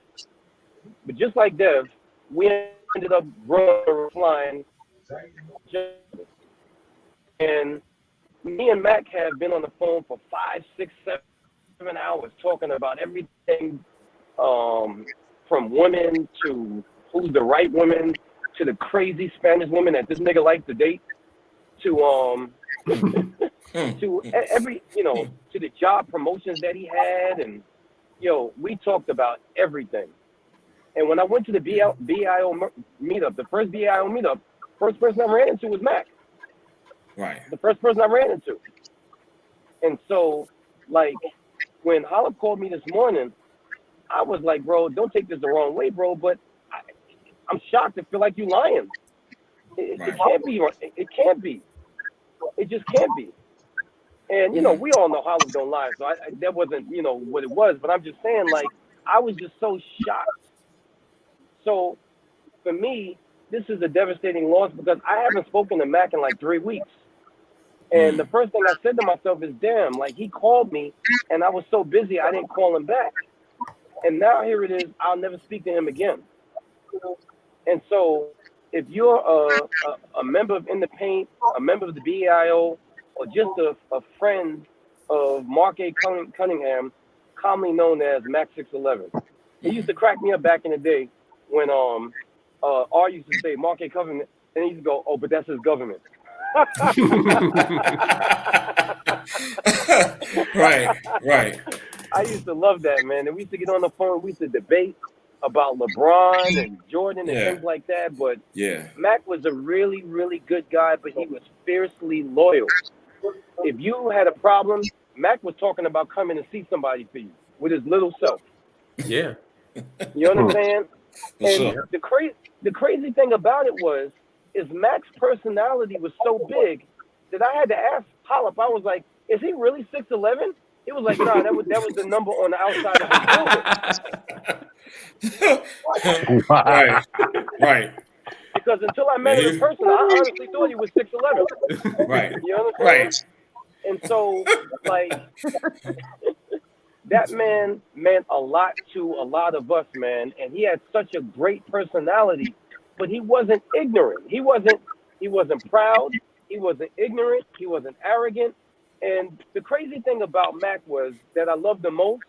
we ended up growing, flying. And me and Mac have been on the phone for 5, 6, 7 hours talking about everything, from women to who's the right woman to the crazy Spanish woman that this nigga likes to date, to to every, to the job promotions that he had, and we talked about everything. And when I went to the BIO meetup, the first BIO meetup, first person I ran into was Mac. Right. The first person I ran into. And so, like, when Hollop called me this morning, I was like, bro, don't take this the wrong way, bro, but I'm shocked to feel like you lying. It can't be. It can't be. It just can't be. And, we all know Hollop don't lie, so that wasn't, what it was, but I'm just saying, like, I was just so shocked. So, for me, this is a devastating loss because I haven't spoken to Mac in like 3 weeks. And the first thing I said to myself is, damn, like he called me and I was so busy I didn't call him back. And now here it is, I'll never speak to him again. And so if you're a member of In the Paint, a member of the BAIO, or just a friend of Marque Cunningham, commonly known as MAC611, it used to crack me up back in the day when R used to say Marque Covenant, and he used to go, oh, but that's his government. Right. I used to love that, man. And we used to get on the phone, we used to debate about LeBron and Jordan and things like that. But Mac was a really, really good guy, but he was fiercely loyal. If you had a problem, Mac was talking about coming to see somebody for you with his little self. Yeah. You know what I'm saying? And sure. the crazy thing about it is Mac's personality was so big that I had to ask Hollop. I was like, is he really 6'11"? He was like, nah, that was the number on the outside of his building. Right. Because until I met him in person, I honestly thought he was 6'11". Right. You know what I'm saying? And so, like, that man meant a lot to a lot of us, man. And he had such a great personality, but he wasn't ignorant. He wasn't proud. He wasn't ignorant. He wasn't arrogant. And the crazy thing about Mac was that I loved the most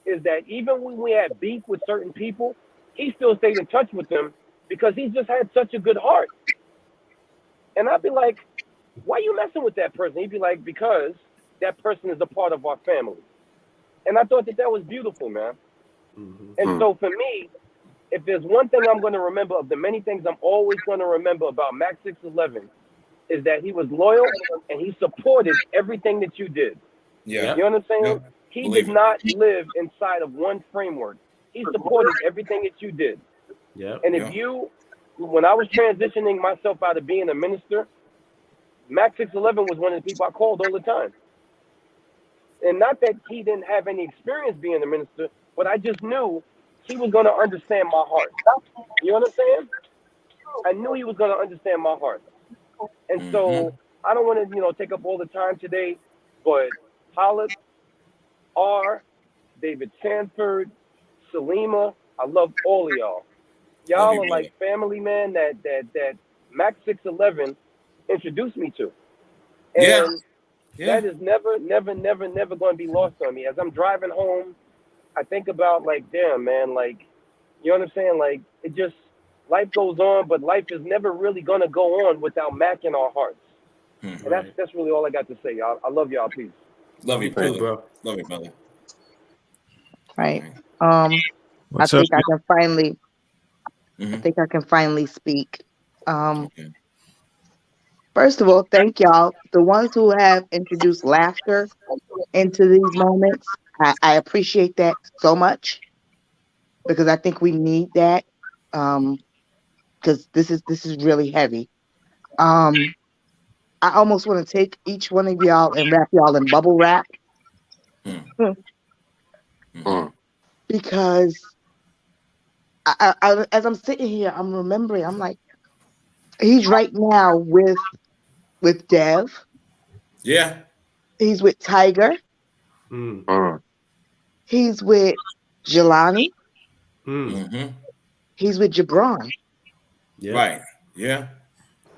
is that even when we had beef with certain people, he still stayed in touch with them because he just had such a good heart. And I'd be like, why are you messing with that person? He'd be like, because that person is a part of our family. And I thought that was beautiful, man. And so for me, if there's one thing I'm going to remember of the many things I'm always going to remember about MAC611 is that he was loyal and he supported everything that you did. Yeah. You know what I'm saying? Yeah. He did not live inside of one framework. He supported everything that you did. Yeah. And if when I was transitioning myself out of being a minister, MAC611 was one of the people I called all the time. And not that he didn't have any experience being a minister, but I just knew he was going to understand my heart. You know what I'm saying? I knew he was going to understand my heart. And so I don't want to, take up all the time today, but Hollip, R, David Sanford, Salima, I love all of y'all. Y'all are like family, man, that MAC611 introduced me to. And that is never going to be lost on me. As I'm driving home, I think about like, damn, man, like, you know what I'm saying? Like, it just, life goes on, but life is never really going to go on without Mac in our hearts. And that's really all I got to say, y'all. I love y'all. Peace. Love you, brother. Bro. Love you, brother. Right. I think I can finally. I think I can finally speak. First of all, thank y'all, the ones who have introduced laughter into these moments. I appreciate that so much because I think we need that. Because this is really heavy. I almost want to take each one of y'all and wrap y'all in bubble wrap. Because I, as I'm sitting here, I'm remembering, I'm like, he's right now with Dev. Yeah. He's with Tiger. He's with Jelani. He's with Jabron. Yeah. Right. Yeah.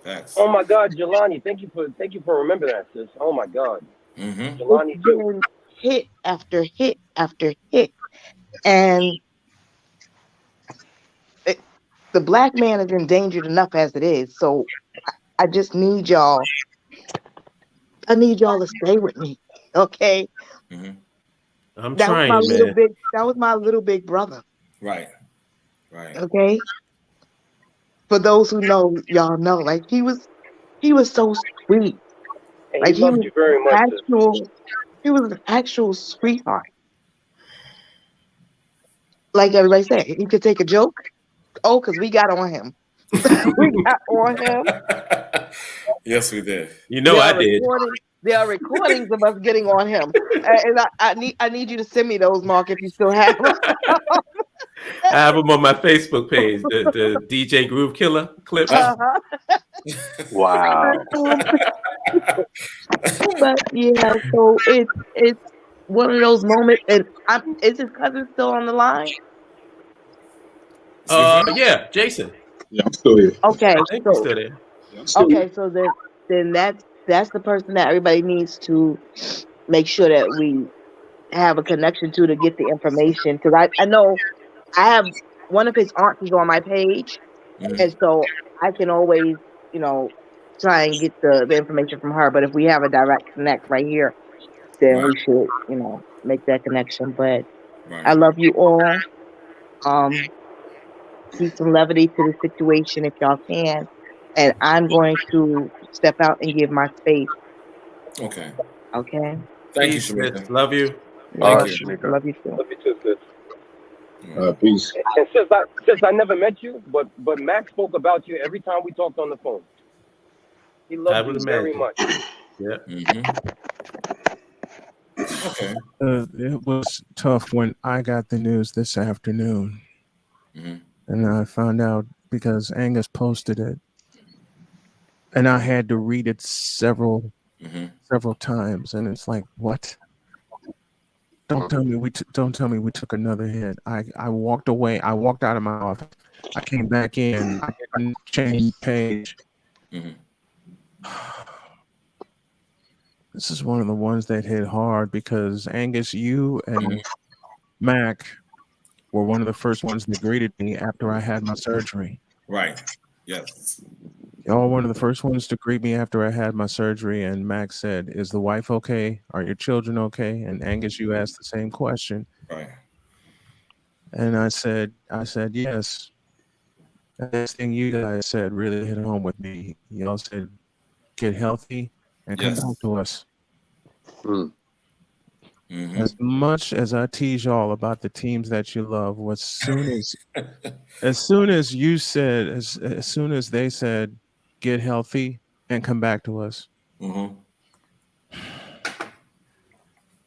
Facts. Oh my God, Jelani, thank you for remembering that, sis. Oh my God. Jelani too. Hit after hit after hit. And the black man is endangered enough as it is. So I just need y'all. I need y'all to stay with me. Okay. I'm that trying, was my man. That was my little big brother. Right. Okay. For those who know, y'all know, like he was so sweet. And like he loved you very much. He was an actual sweetheart. Like everybody said, he could take a joke. Oh, because we got on him. We got on him. Yes, we did. You know I did. There are recordings of us getting on him, and I need you to send me those, Mark, if you still have them. I have them on my Facebook page, the DJ Groove Killer clips. Wow. But yeah, so it's one of those moments. And is his cousin still on the line? Yeah, Jason. Yeah, I'm still here. Okay, I think he's so still there. Yeah, I'm still here. okay, so then that's the person that everybody needs to make sure that we have a connection to get the information. Because I know I have one of his aunts is on my page, and so I can always, you know, try and get the information from her. But if we have a direct connect right here, then we should, make that connection. But I love you all. Um, keep some levity to the situation if y'all can. And I'm going to step out and give my space. Okay. Okay. Thank you, Peace, sis. Shamika. Love you. All Thank right, you. Shamika. Love you too. Love you too, sis. Peace. And since I never met you, but Max spoke about you every time we talked on the phone. He I loved would you very imagine. much. Yeah. Okay. It was tough when I got the news this afternoon. And I found out because Angus posted it. And I had to read it several times. And it's like, what? Don't tell me we took another hit. I walked away. I walked out of my office. I came back in. I didn't change page. This is one of the ones that hit hard because Angus, you and Mac were one of the first ones that greeted me after I had my surgery. Right. Yes. Y'all one of the first ones to greet me after I had my surgery, and Max said, "Is the wife okay? Are your children okay?" And Angus, you asked the same question. Right. And I said, yes. The next thing you guys said really hit home with me. Y'all said, get healthy and come back to us. As much as I tease y'all about the teams that you love, as soon as you said, as soon as they said, get healthy and come back to us,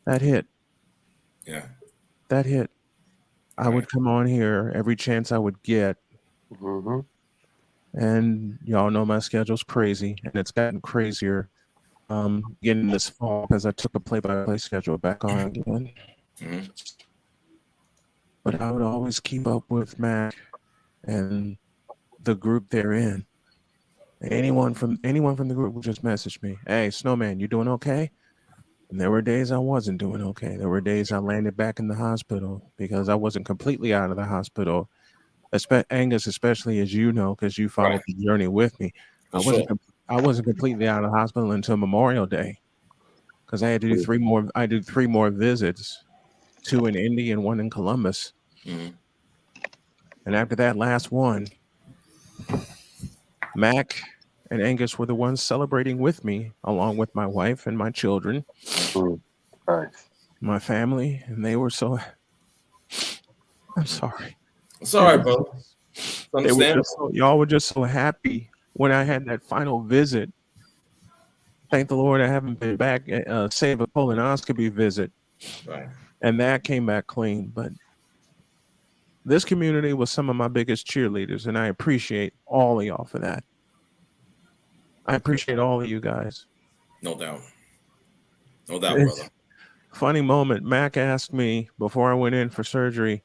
that hit. Yeah. That hit. I would come on here every chance I would get. And y'all know my schedule's crazy, and it's gotten crazier getting this fall because I took a play-by-play schedule back on again. But I would always keep up with Mac and the group they're in. Anyone from the group would just message me, "Hey, Snowman, you doing okay?" And there were days I wasn't doing okay. There were days I landed back in the hospital because I wasn't completely out of the hospital. Angus, especially as you know, because you followed the journey with me. I wasn't completely out of the hospital until Memorial Day because I had to do three more. I did 3 more visits, 2 in Indy and 1 in Columbus. And after that last one, Mac and Angus were the ones celebrating with me, along with my wife and my children, my family, and they were so. I'm sorry. It's all right, bro. Y'all were just so happy when I had that final visit. Thank the Lord I haven't been back, save a colonoscopy visit. Right. And that came back clean. But this community was some of my biggest cheerleaders, and I appreciate all of y'all for that. I appreciate all of you guys. No doubt. No doubt, brother. Funny moment. Mac asked me before I went in for surgery.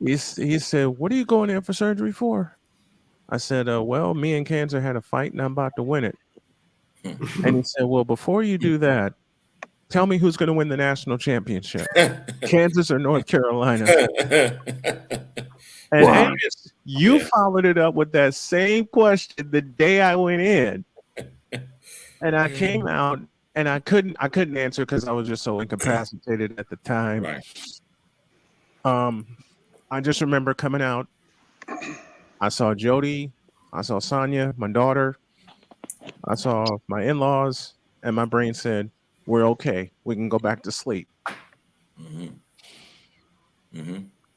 He said, "What are you going in for surgery for?" I said, "Well, me and Cancer had a fight, and I'm about to win it." And he said, "Well, before you do that, tell me who's going to win the national championship, Kansas or North Carolina?" And Angus, you followed it up with that same question the day I went in, and I came out and I couldn't answer because I was just so incapacitated at the time. Right. I just remember coming out. I saw Jody, I saw Sonia, my daughter, I saw my in-laws, and my brain said, "We're okay. We can go back to sleep."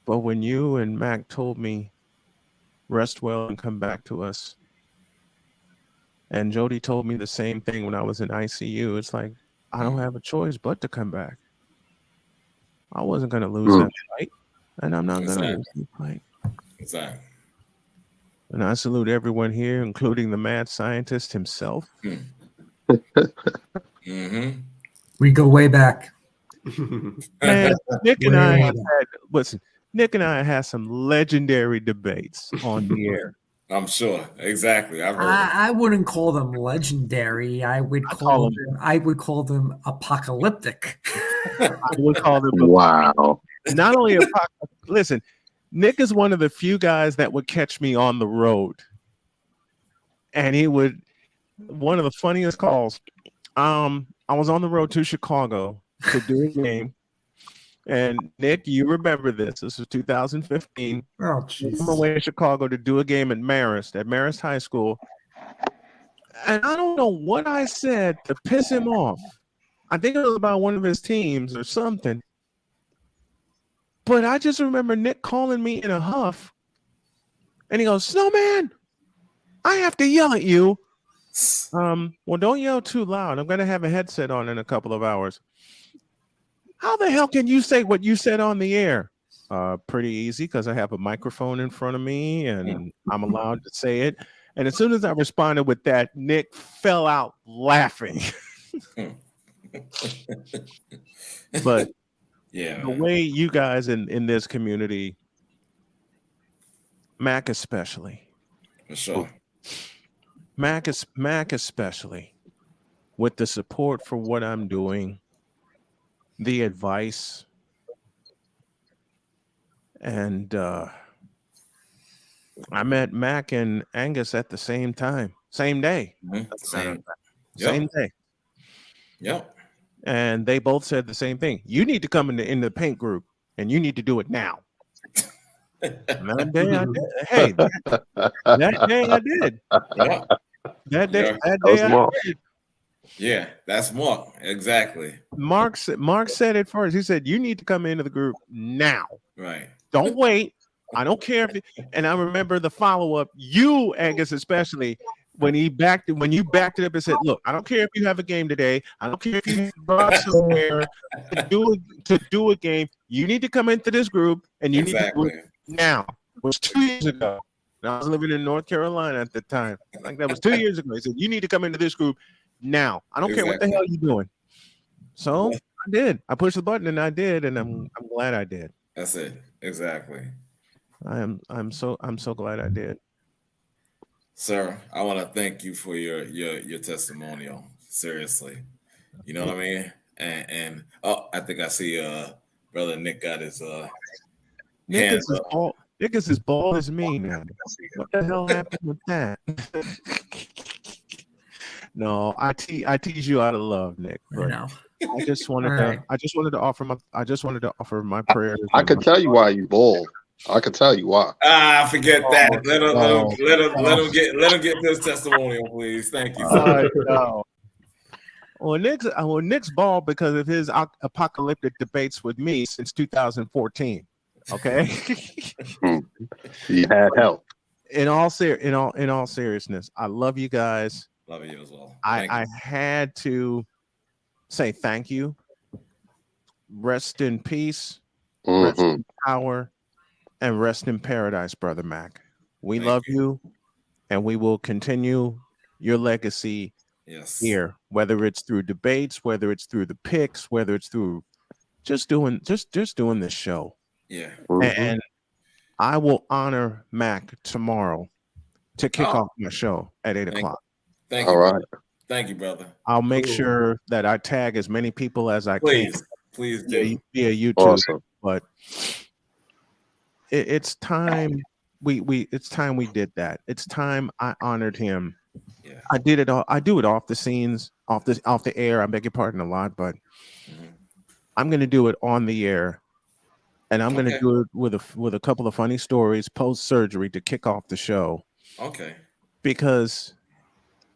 But when you and Mac told me, "Rest well and come back to us," and Jody told me the same thing when I was in ICU, it's like, I don't have a choice but to come back. I wasn't going to lose that fight, and I'm not going to lose the fight. Exactly. And I salute everyone here, including the mad scientist himself. Mm-hmm. We go way back. Man, Nick and Way I back. Nick and I had some legendary debates on the air. I'm sure. Exactly. I've heard. I wouldn't call them legendary. I would call them apocalyptic. I would call them Wow. not only listen, Nick is one of the few guys that would catch me on the road. And he would one of the funniest calls. I was on the road to Chicago to do a game. And Nick, you remember this. This was 2015. Oh, jeez. I'm away in Chicago to do a game at Marist High School. And I don't know what I said to piss him off. I think it was about one of his teams or something. But I just remember Nick calling me in a huff. And he goes, Snowman, I have to yell at you. Well, don't yell too loud. I'm going to have a headset on in a couple of hours. How the hell can you say what you said on the air? Pretty easy, because I have a microphone in front of me and I'm allowed to say it. And as soon as I responded with that, Nick fell out laughing. But yeah, the way you guys in this community, Mac especially, for sure. Mac especially, with the support for what I'm doing, the advice, and I met Mac and Angus at the same time, same day. Same day. Yep. And they both said the same thing. You need to come in the paint group, and you need to do it now. That day I did. Hey, that day I did. Yeah. That day I did. Yeah, that's Mark. Exactly. Mark said it first. He said, you need to come into the group now. Right. Don't wait. I don't care if and I remember the follow-up, you, Angus, especially, when you backed it up and said, look, I don't care if you have a game today. I don't care if you go out somewhere to do a game. You need to come into this group and you need to do it now. It was 2 years ago. And I was living in North Carolina at the time. Like that was 2 years ago. He said, you need to come into this group now. I don't care what the hell you're doing. So I did. I pushed the button and I did, and I'm glad I did. That's it. Exactly. I'm so glad I did. Sir, I want to thank you for your testimonial. Seriously. You know what I mean? And I think I see brother Nick got his Nick hands up. Nick is as bald as me now. What the hell happened with that? No, I tease you out of love, Nick. But I just wanted to offer my prayers. I could tell you why you bald. I could tell you why. Forget that. Let him get this testimonial, please. Thank you. No. Well, Nick's bald because of his apocalyptic debates with me since 2014. Okay. He had help. In all seriousness, I love you guys. Love you as well. I had to say thank you. Rest in peace, rest in power, and rest in paradise, Brother Mac. We love you, and we will continue your legacy here, whether it's through debates, whether it's through the picks, whether it's through just doing this show. Yeah. And I will honor Mac tomorrow to kick off my show at 8 o'clock. Thank you. All right. Thank you, brother. I'll make sure that I tag as many people as I can. Please do. Via YouTube. Awesome. But it's time it's time we did that. It's time I honored him. Yeah. I did it all. I do it off the scenes, off the air. I beg your pardon a lot, but I'm going to do it on the air. And I'm going to do it with a couple of funny stories post surgery to kick off the show. Okay. Because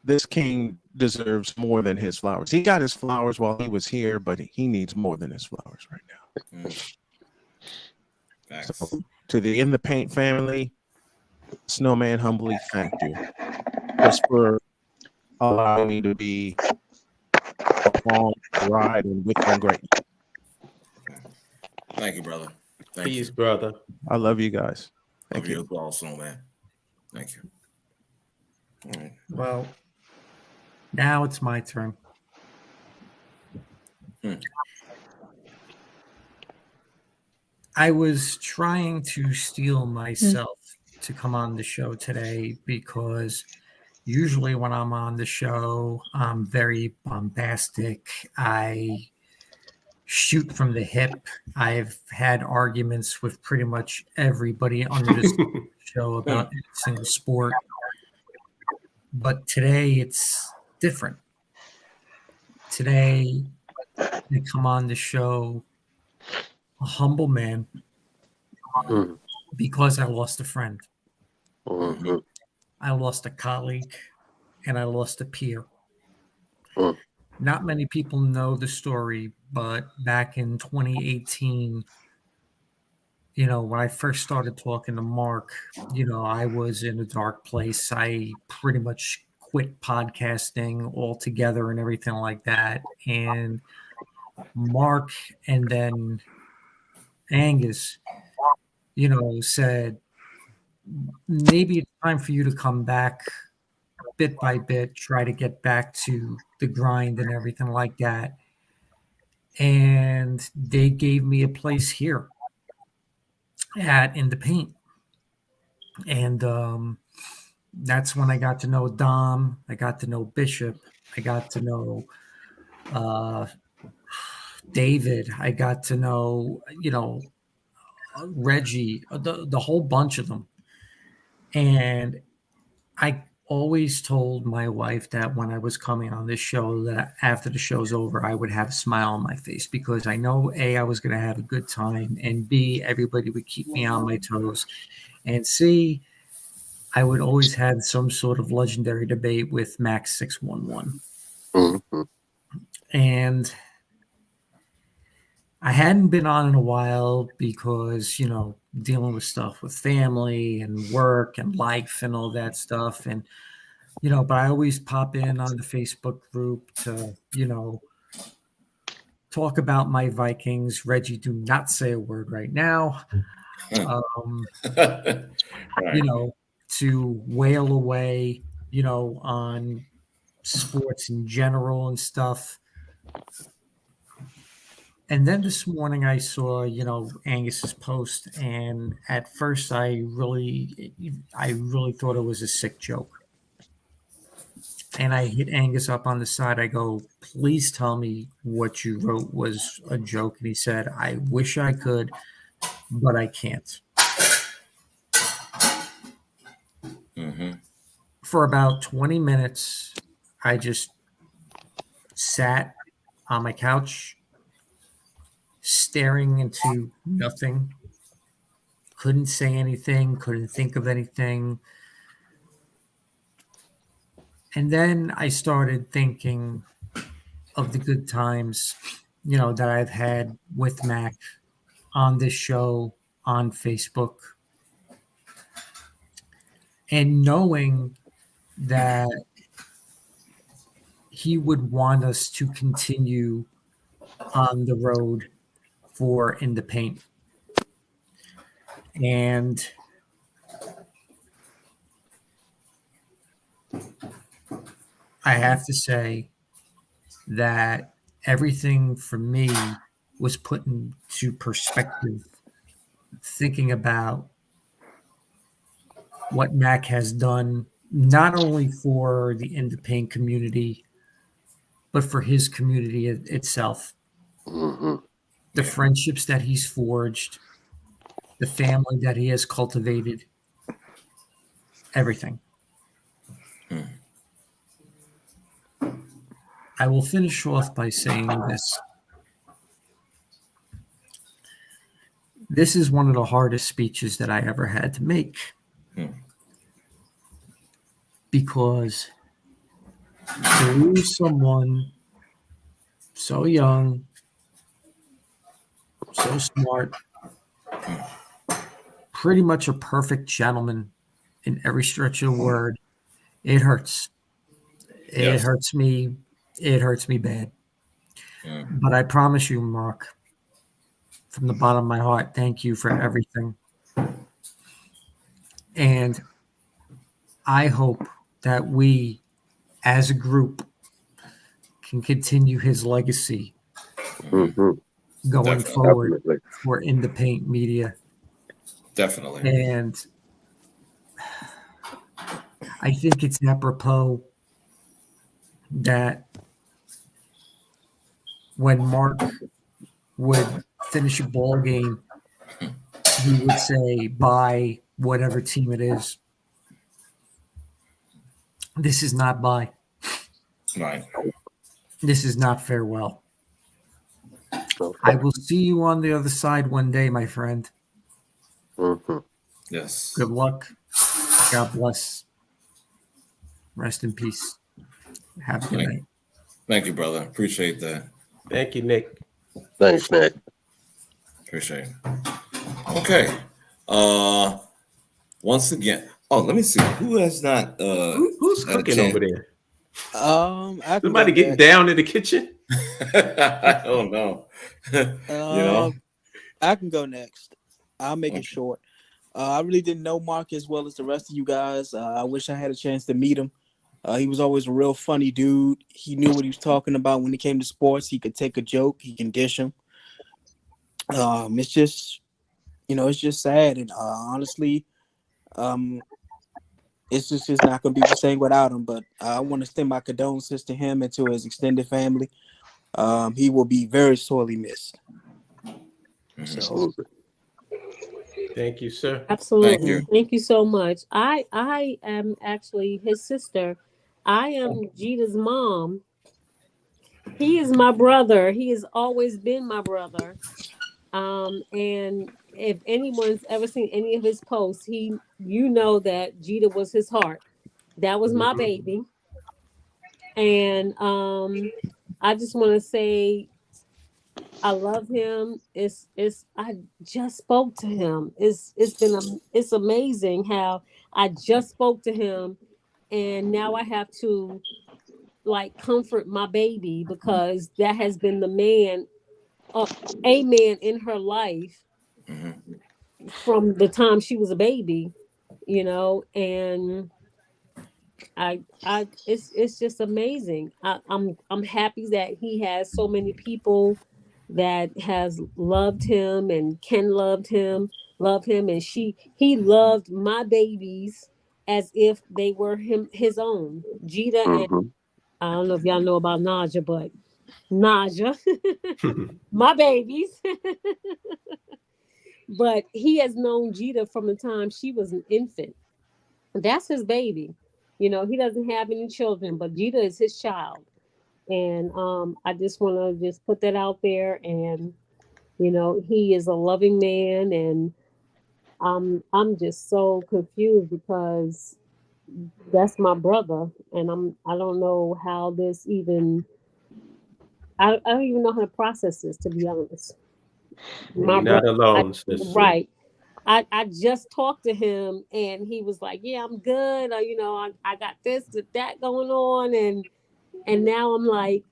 this king deserves more than his flowers. He got his flowers while he was here, but he needs more than his flowers right now. So, to the In the Paint family, Snowman humbly thank you just for allowing me to be along the ride and with them great. Thank you, brother. Peace, brother. I love you guys. Thank you. As well, Snowman. Thank you. All right. Well, now it's my turn. I was trying to steel myself to come on the show today because usually when I'm on the show, I'm very bombastic. I shoot from the hip. I've had arguments with pretty much everybody under this show about every single sport. But today it's different. Today I come on the show a humble man because I lost a friend. I lost a colleague and I lost a peer. Not many people know the story, but back in 2018, when I first started talking to Mark, I was in a dark place. I pretty much quit podcasting altogether and everything like that. And Mark and then Angus, said, maybe it's time for you to come back bit by bit, try to get back to the grind and everything like that. And they gave me a place here in the paint. And that's when I got to know Dom. I got to know Bishop. I got to know David. I got to know, Reggie, the whole bunch of them. And I always told my wife that when I was coming on this show, that after the show's over, I would have a smile on my face because I know A, I was going to have a good time, and B, everybody would keep me on my toes, and C, I would always have some sort of legendary debate with MAC611. And I hadn't been on in a while because, dealing with stuff with family and work and life and all that stuff. And, but I always pop in on the Facebook group to, talk about my Vikings. Reggie, do not say a word right now. To wail away, on sports in general and stuff. And then this morning I saw, Angus's post, and at first I really thought it was a sick joke. And I hit Angus up on the side. I go, please tell me what you wrote was a joke. And he said, I wish I could, but I can't. For about 20 minutes, I just sat on my couch, staring into nothing. Couldn't say anything, couldn't think of anything. And then I started thinking of the good times, that I've had with Mac on this show, on Facebook. And knowing that he would want us to continue on the road for In the Paint. And I have to say that everything for me was put into perspective, thinking about what Mac has done, not only for the In the Paint community, but for his community itself. The friendships that he's forged, the family that he has cultivated, everything. I will finish off by saying this. This is one of the hardest speeches that I ever had to make. Because to lose someone so young, so smart, pretty much a perfect gentleman in every stretch of the word, it hurts. It hurts me. It hurts me bad. But I promise you, Mark, from the bottom of my heart, thank you for everything. And I hope that we, as a group, can continue his legacy going Definitely. forward Definitely. for In the Paint Media. Definitely. And I think it's apropos that when Mark would finish a ball game, he would say, "Bye, whatever team it is." This is not bye. Right. This is not farewell. Okay. I will see you on the other side one day, my friend. Yes. Good luck. God bless. Rest in peace. Have a good night. Thank you, brother. Appreciate that. Thank you, Nick. Thanks, Nick. Appreciate it. Okay. Once again. Oh, let me see. Who has not Who's had a cooking over chance? there? I can Somebody go getting next. down in the kitchen? I don't know. I can go next. I'll make it short. I really didn't know Mark as well as the rest of you guys. I wish I had a chance to meet him. He was always a real funny dude. He knew what he was talking about when it came to sports. He could take a joke. He can dish them. It's just, it's just sad. And honestly, it's just not going to be the same without him. But I want to extend my condolences to him and to his extended family. He will be very sorely missed. So, Thank you, sir. Absolutely. Thank you so much. I am actually his sister. I am Jita's mom. He is my brother. He has always been my brother. And if anyone's ever seen any of his posts, you know that Jita was his heart. That was my baby. And I just want to say I love him. I just spoke to him. It's amazing how I just spoke to him, and now I have to like comfort my baby because that has been the man, a man in her life from the time she was a baby, and it's just amazing. I'm happy that he has so many people that has loved him and Ken love him, and he loved my babies as if they were his own. Jita and I don't know if y'all know about Naja, but Naja, my babies. But he has known Jita from the time she was an infant. That's his baby. He doesn't have any children, but Jita is his child. And I just want to just put that out there. And he is a loving man, and I'm just so confused because that's my brother, and I don't know how this even. I don't even know how to process this, to be honest. You're not alone, sister. Right. I just talked to him and he was like, "Yeah, I'm good. I got this, that going on," and now I'm like,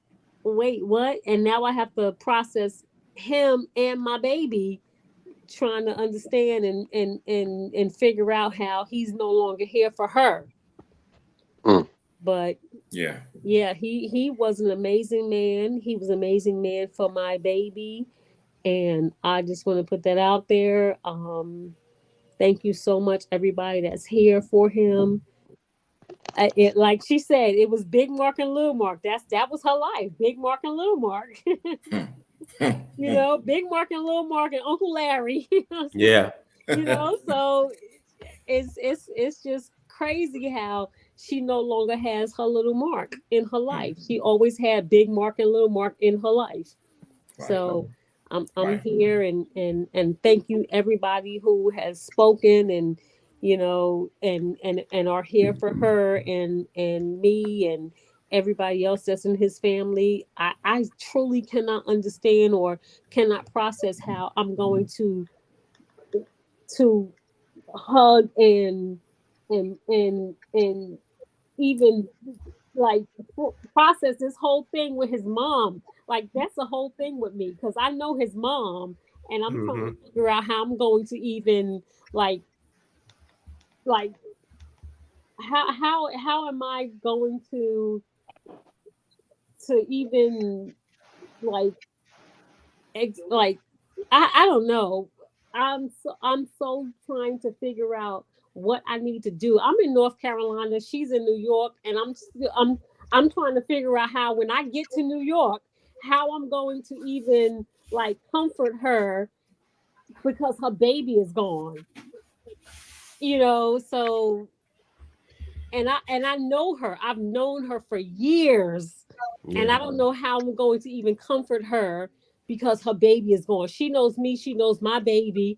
"Wait, what?" And now I have to process him and my baby, trying to understand and figure out how he's no longer here for her. But yeah, he was an amazing man. He was an amazing man for my baby, and I just want to put that out there. Thank you so much, everybody that's here for him. Like she said, it was Big Mark and Little Mark. That was her life. Big Mark and Little Mark. Big Mark and Little Mark and Uncle Larry. Yeah. So it's just crazy how she no longer has her little Mark in her life. She always had Big Mark and Little Mark in her life. So I'm here and thank you everybody who has spoken and and are here for her and me and everybody else that's in his family. I truly cannot understand or cannot process how I'm going to hug and even like process this whole thing with his mom. Like that's the whole thing with me because I know his mom, and I'm trying to figure out how I'm going to even like how am I going to even like like I don't know. I'm so trying to figure out what I need to do. I'm in North Carolina, she's in New York, and I'm trying to figure out how when I get to New York, how I'm going to even like comfort her because her baby is gone. So and I know her. I've known her for years. And Yeah. I don't know how I'm going to even comfort her because her baby is gone. She knows me, she knows my baby,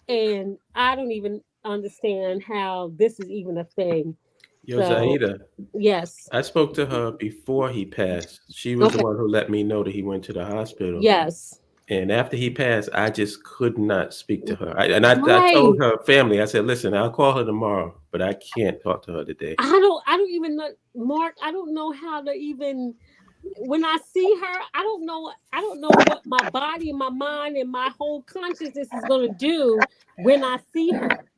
and I don't even understand how this is even a thing. Yo, So, Zaida, yes. I spoke to her before he passed. She was the Okay. one who let me know that he went to the hospital. Yes. And after he passed, I just could not speak to her. I told Right. her family, I said, listen, I'll call her tomorrow, but I can't talk to her today. I don't even know, Mark, I don't know how to even when I see her, I don't know what my body, my mind, and my whole consciousness is gonna do when I see her.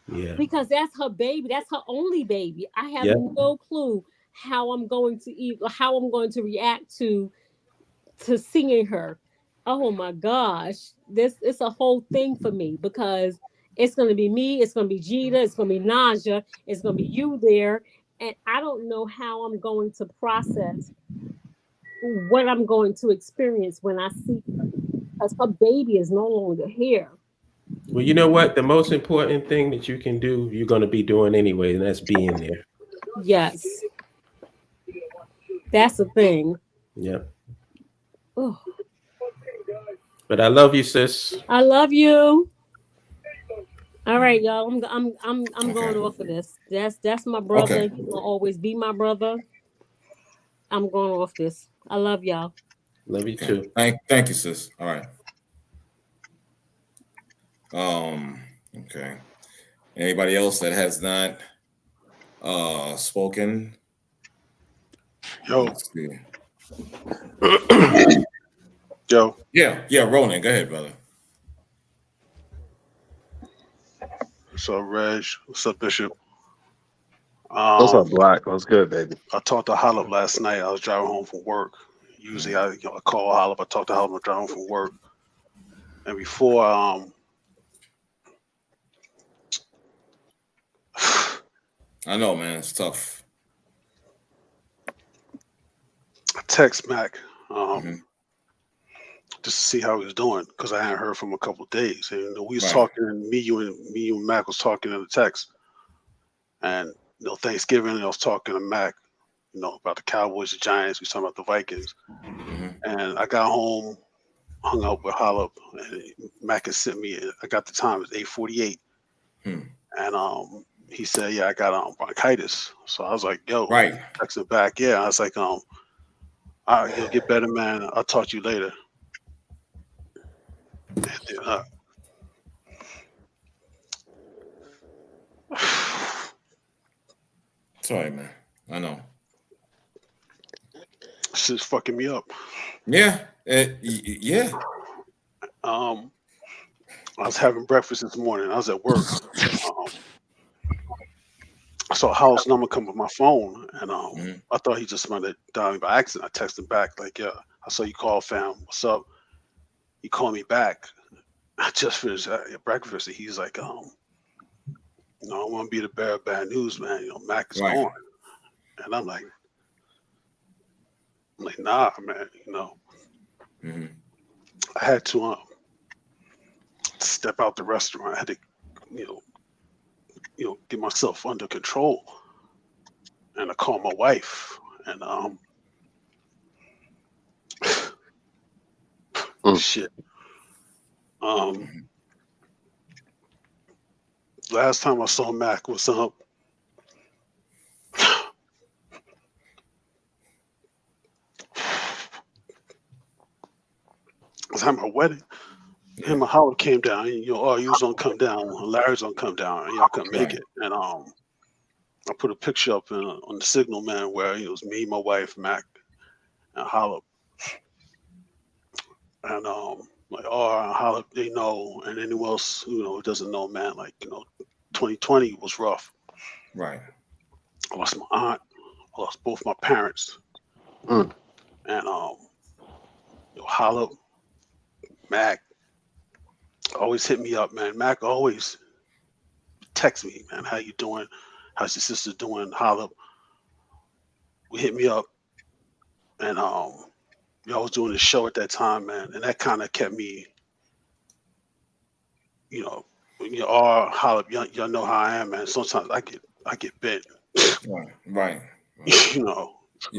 Yeah. Because that's her baby, that's her only baby. I have Yep. no clue how I'm going to eat or how I'm going to react to seeing her. Oh my gosh. This it's a whole thing for me because it's gonna be me, it's gonna be Gita, it's gonna be Naja, it's gonna be you there. And I don't know how I'm going to process what I'm going to experience when I see her because her baby is no longer here. Well, you know what? The most important thing that you can do, you're going to be doing anyway, and that's being there. Yes, that's the thing. Yep. Oh, But I love you, sis. I love you. All right, y'all. I'm Okay. going off of this. That's my brother. Okay. He will always be my brother. I'm going off this. I love y'all. Love you Okay. too. Thank you, sis. All right. Okay. Anybody else that has not spoken? Yo, Let's see. yo, Yeah, Ronan, go ahead, brother. what's up, Reg? What's up, Bishop? What's up, Um, Black? What's good, baby? I talked to Holub last night. I was driving home from work. Usually, I call Holub. I talk to Holub. I'm driving home from work, and before I know, man, it's tough. I text Mac Mm-hmm. just to see how he was doing because I hadn't heard from him a couple of days. And we was Right. talking, and me, you, and Mac was talking in the text, and Thanksgiving, I was talking to Mac, about the Cowboys, the Giants. We was talking about the Vikings, Mm-hmm. and I got home, hung up with Holub, and Mac had sent me. I got the time. It was 8:48, Hmm. and he said, "Yeah, I got bronchitis." So I was like, "Yo," Right. texting back, "Yeah." I was like, "All right, you'll get better, man. I'll talk to you later." And then, Sorry, man. I know. shit's fucking me up. Yeah. Yeah. I was having breakfast this morning. I was at work. I saw a house number come up my phone, and Mm-hmm. I thought he just might have dialed me by accident. I texted him back like, "Yeah, I saw you call, fam. What's up?" He called me back. I just finished breakfast, and he's like, I want to be the bearer of bad news, man. Mac is Right. gone, and I'm like, nah, man. Mm-hmm. I had to step out the restaurant. I had to, get myself under control, and I called my wife, and shit. Last time I saw Mac was at my wedding. Him and Howard came down. And, you was gonna come down. Larry's gonna come down, and y'all couldn't make Right. it. And I put a picture up on the Signal, man, where it was me, my wife, Mac, and Hollop. And Hollop, they know, and anyone else who doesn't know, man, 2020 was rough. Right. I lost my aunt. I lost both my parents. And Hollop, Mac always hit me up, man. Mac always text me, man. How you doing? How's your sister doing? Holla. We hit me up, and y'all was doing the show at that time, man, and that kind of kept me, when you all holla, y'all know how I am, man. Sometimes I get bent, Right. Yeah.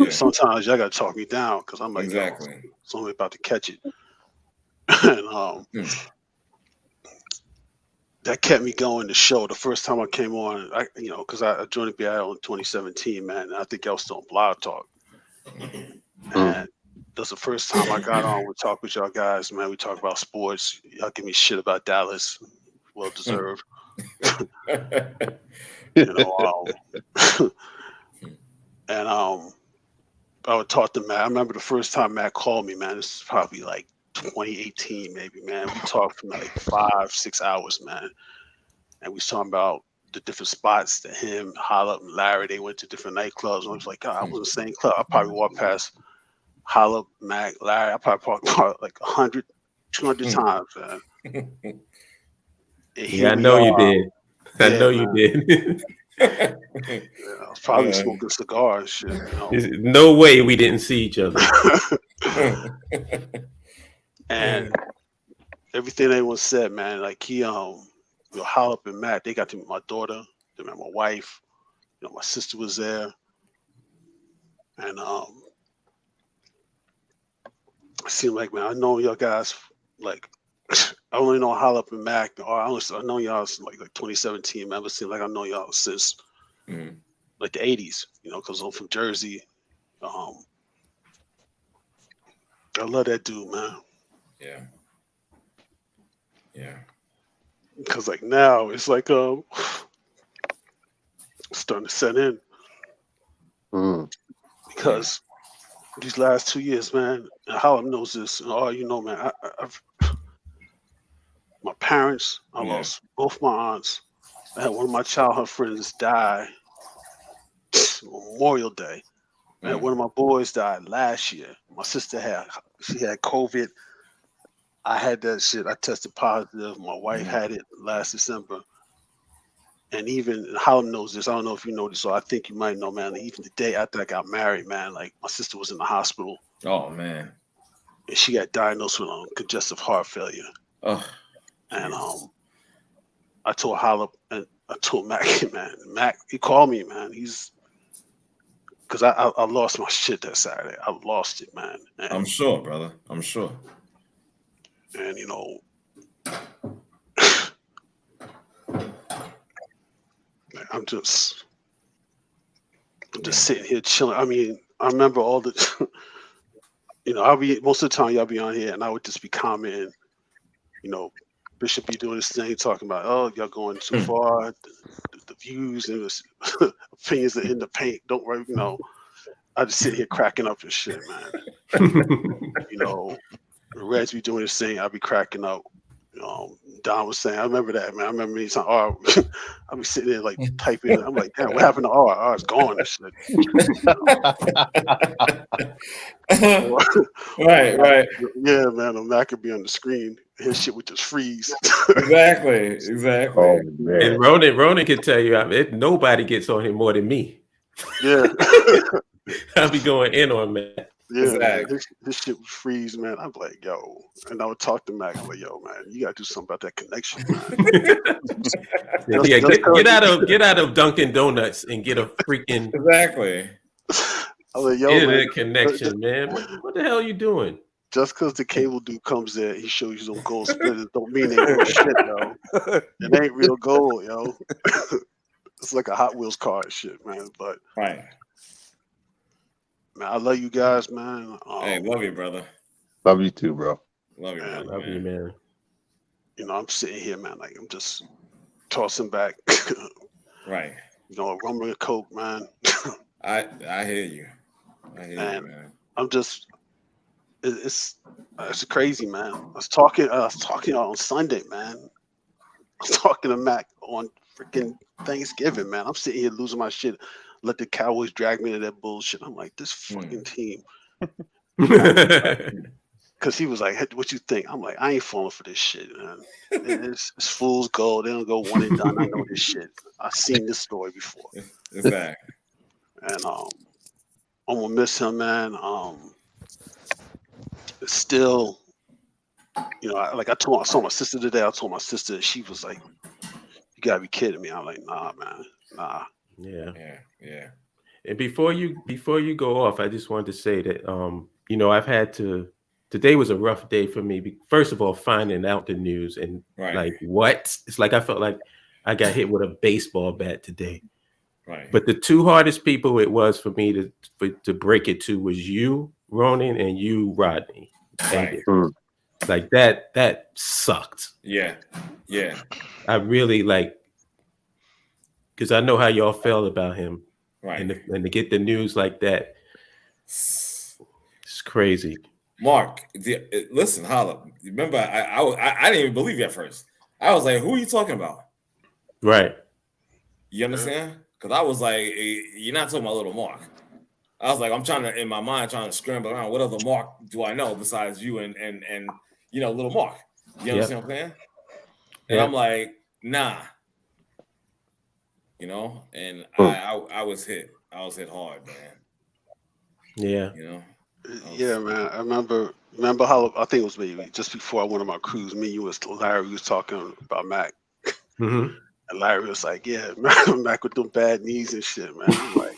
Sometimes y'all gotta talk me down because I'm like, exactly. So I'm about to catch it, and that kept me going. The show, the first time I came on, because I joined the BIL in 2017, man. And I think y'all still on Blog Talk, and that's the first time I got on. We talk with y'all guys, man. We talk about sports. Y'all give me shit about Dallas, well deserved. And I would talk to Matt. I remember the first time Matt called me, man. This is probably like 2018, maybe, man. We talked for like 5-6 hours, man. And we was talking about the different spots that him, Holla, and Larry, they went to different nightclubs. And I was like, God, I was in the same club. I probably walked past Holla, Mac, Larry. I probably walked like 100, 200 times, man. Yeah, I know you did. I know you did. I was probably smoking cigars, shit. No way we didn't see each other. And everything everyone said, man, like he, Holla up and Matt, they got to meet my daughter, they met my wife, my sister was there, and it seemed like, man, I know y'all guys, like, I only know Holla up and Mac, or I know y'all since like 2017, man. It seemed like I know y'all since like the 80s, because I'm from Jersey. I love that dude, man. Yeah. Because like now it's like starting to set in. Because these last 2 years, man, and Holla knows this, man, I've my parents, I lost both my aunts. I had one of my childhood friends die Memorial Day. I had one of my boys died last year. My sister had COVID. I had that shit. I tested positive. My wife had it last December. And even Holla knows this. I don't know if you know this, so I think you might know, man. Even the day after I got married, man, like my sister was in the hospital. Oh man. And she got diagnosed with congestive heart failure. Oh. And I told Holla and I told Mac, man. Mac, he called me, man. Because I lost my shit that Saturday. I lost it, man. And, I'm sure, brother. I'm sure. And I'm just sitting here chilling. I mean, I remember all the, I'll be most of the time y'all be on here, and I would just be commenting. Bishop be doing this thing, talking about, oh, y'all going too far. The views and the opinions are in the paint. Don't worry, I just sit here cracking up and shit, man. Reds be doing this thing, I'll be cracking up. Don was saying, I remember that, man. I remember me saying, I'll be sitting there like typing. I'm like, damn, what happened to R? R's gone and shit. Right. Yeah, man. The Mac could be on the screen. His shit would just freeze. Exactly. Oh, and Ronan can tell you, nobody gets on him more than me. Yeah. I'll be going in on Mac. Yeah, exactly. This shit would freeze, man. I'm like, yo. And I would talk to Mac. I'm like, yo, man, you gotta do something about that connection, man. Get out of Dunkin' Donuts and get a freaking exactly. I'm like, yo, internet man, connection, man. What the hell are you doing? Just because the cable dude comes there, he shows you some gold splitters, don't mean they real shit, yo. It ain't real gold, yo. It's like a Hot Wheels car and shit, man. But right. Man, I love you guys, man. Hey, love you, brother. Love you too, bro. Love you, brother. Love you, man. I'm sitting here, man, like I'm just tossing back. Right. A rum and a Coke, man. I hear you. I hear you, man. I'm just it's crazy, man. I was talking on Sunday, man. I was talking to Mac on freaking Thanksgiving, man. I'm sitting here losing my shit. Let the Cowboys drag me into that bullshit. I'm like, this fucking team. Because he was like, "Hey, what you think?" I'm like, I ain't falling for this shit, man. It's fool's gold. They don't go one and done. I know this shit. I've seen this story before. Exactly. And I'm gonna miss him, man. Still, you know, I saw my sister today. I told my sister, she was like, "You gotta be kidding me." I'm like, "Nah, man, nah." Yeah. Yeah. And before you go off, I just wanted to say that you know, I've had to. Today was a rough day for me. First of all, finding out the news and Right. like what? It's like I felt like I got hit with a baseball bat today. Right. But the two hardest people it was for me to break it to was you, Ronan, and you, Rodney. Right. Like that sucked. Yeah. I really like, because I know how y'all felt about him. Right. And to get the news like that, it's crazy. Mark, listen, holla. Remember, I didn't even believe you at first. I was like, "Who are you talking about?" Right. You understand? Because I was like, "You're not talking about little Mark." I was like, I'm trying to, in my mind, trying to scramble around. What other Mark do I know besides you and you know, little Mark? You understand what I'm saying? And I'm like, nah. You know, and I was hit. I was hit hard, man. Yeah. You know. Yeah, man. I remember how I think it was maybe just before I went on my cruise. Me, you was Larry was talking about Mac, Mm-hmm. and Larry was like, "Yeah, Mac with them bad knees and shit, man." I'm like,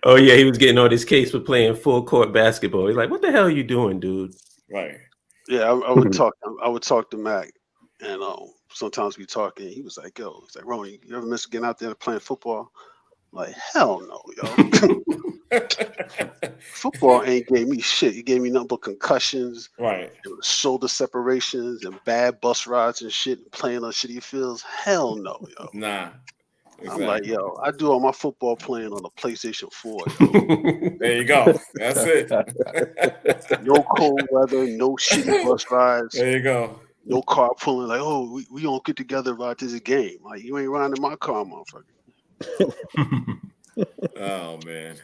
oh yeah, he was getting on his case for playing full court basketball. He's like, "What the hell are you doing, dude?" Right. Yeah, I would talk to Mac, and sometimes we talking. He was like, "Yo," he's like, "Ronnie, you ever miss getting out there playing football?" I'm like, hell no, yo. Football ain't gave me shit. It gave me nothing but concussions, right? Shoulder separations and bad bus rides and shit. And playing on shitty fields. Hell no, yo. Nah. I'm like, yo, I do all my football playing on a PlayStation 4. Yo. There you go. That's it. No cold weather, no shitty bus rides. There you go. No car pulling like, oh, we don't get together about this game. Like, you ain't riding in my car, motherfucker. Oh man.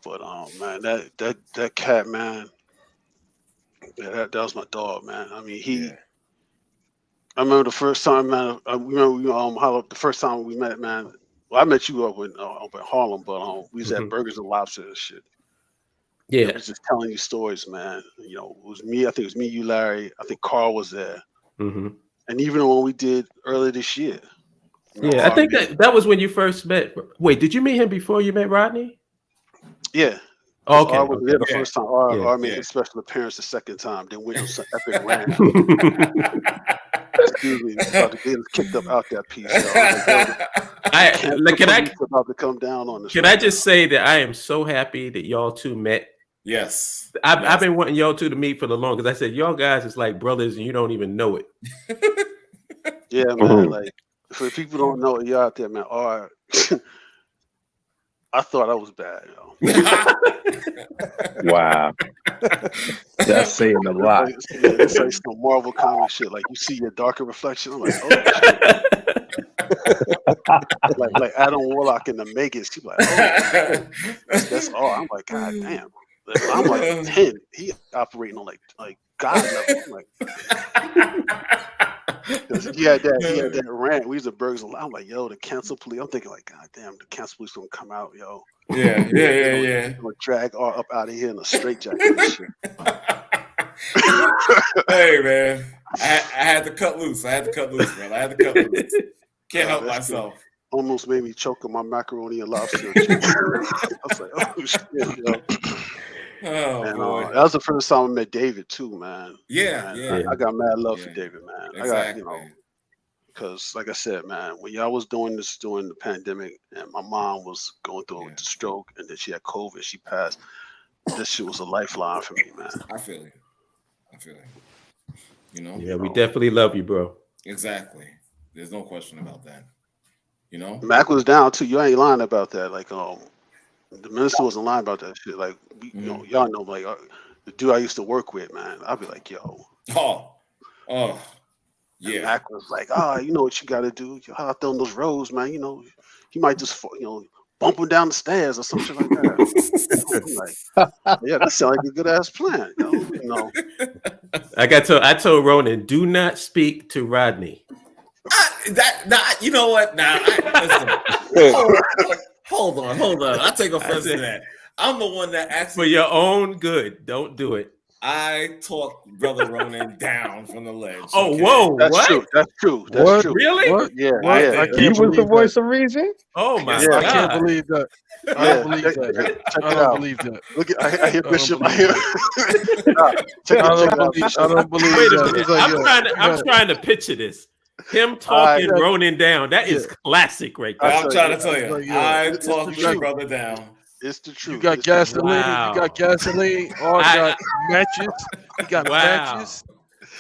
But man, that cat, man, yeah, that was my dog, man. I mean, I remember the first time, man. I remember how the first time we met, man. Well, I met you up in Harlem, but we was at Burgers and Lobster and shit. Yeah. I was just telling you stories, man. You know, it was me. I think it was me, you, Larry. I think Carl was there. Mm-hmm. And even when we did earlier this year. Yeah, I think that was when you first met. Wait, did you meet him before you met Rodney? Yeah. Okay. I was there the first time. R made his special appearance the second time. Then went on some epic rant. Excuse me, about to get us kicked up out that piece. Can I about to come down on this? Can I just say that I am so happy that y'all two met. Yes. I've been wanting y'all two to meet for the longest. I said y'all guys is like brothers and you don't even know it. Yeah, man. Like for people don't know it, y'all out there, man. R, I thought I was bad, yo. Wow. That's saying a lot. It's like some Marvel comic shit. Like you see your darker reflection. I'm like, oh shit. like Adam Warlock in the Megas. She's like, oh, that's all. I'm like, God damn. I'm like 10. He operating on like God level. I'm like, he had that rant. We was at Burgers. I'm like, yo, the cancel police. I'm thinking like, God damn, the cancel police gonna come out, yo. Yeah. Gonna drag R up out of here in a straitjacket and shit. Hey man, I had to cut loose. Man. I had to cut loose. Can't help myself. Almost made me choke on my macaroni and lobster. I was like, oh shit, yo. Oh and boy. That was the first time I met David too, man. Yeah. I got mad love for David, man. Exactly. I got, because like I said, man, when y'all was doing this during the pandemic, and my mom was going through the stroke, and then she had COVID, she passed. This shit was a lifeline for me, man. I feel you. You know. Yeah, we definitely love you, bro. Exactly. There's no question about that. You know. Mac was down too. You ain't lying about that. Like the minister wasn't lying about that shit. Like you know, y'all know, like the dude I used to work with, man. I'd be like, yo. Oh. Yeah. And Mac was like, you know what you got to do. You're out there on those roads, man. You know, he might just, bump him down the stairs or some shit like that. I'm like, yeah, that sounds like a good ass plan. You know. I told Ronan, do not speak to Rodney. You know what? Hold on. I take offense to that. I'm the one that actually, for your own good, don't do it. I talked Brother Ronan down from the ledge. Oh, okay? whoa! That's what? true. That's true. That's What? true. Really? What? Yeah. What? Yeah. I He can't was the believe voice that. of reason. Oh my Yeah, I God! can't believe that. I don't believe that. Check I it don't out. believe that. Look at I hear I don't Bishop. I believe hear. that. Check I it don't out, believe. Bishop. I don't believe Wait a that. minute. It's like, I'm trying to picture this. Him All right. talking Ronan down. That is classic right there. I'm trying to tell you. Like, I It's talked the your truth. brother down. It's the truth. You got It's the truth. gasoline. You got gasoline. Or got matches. He got matches,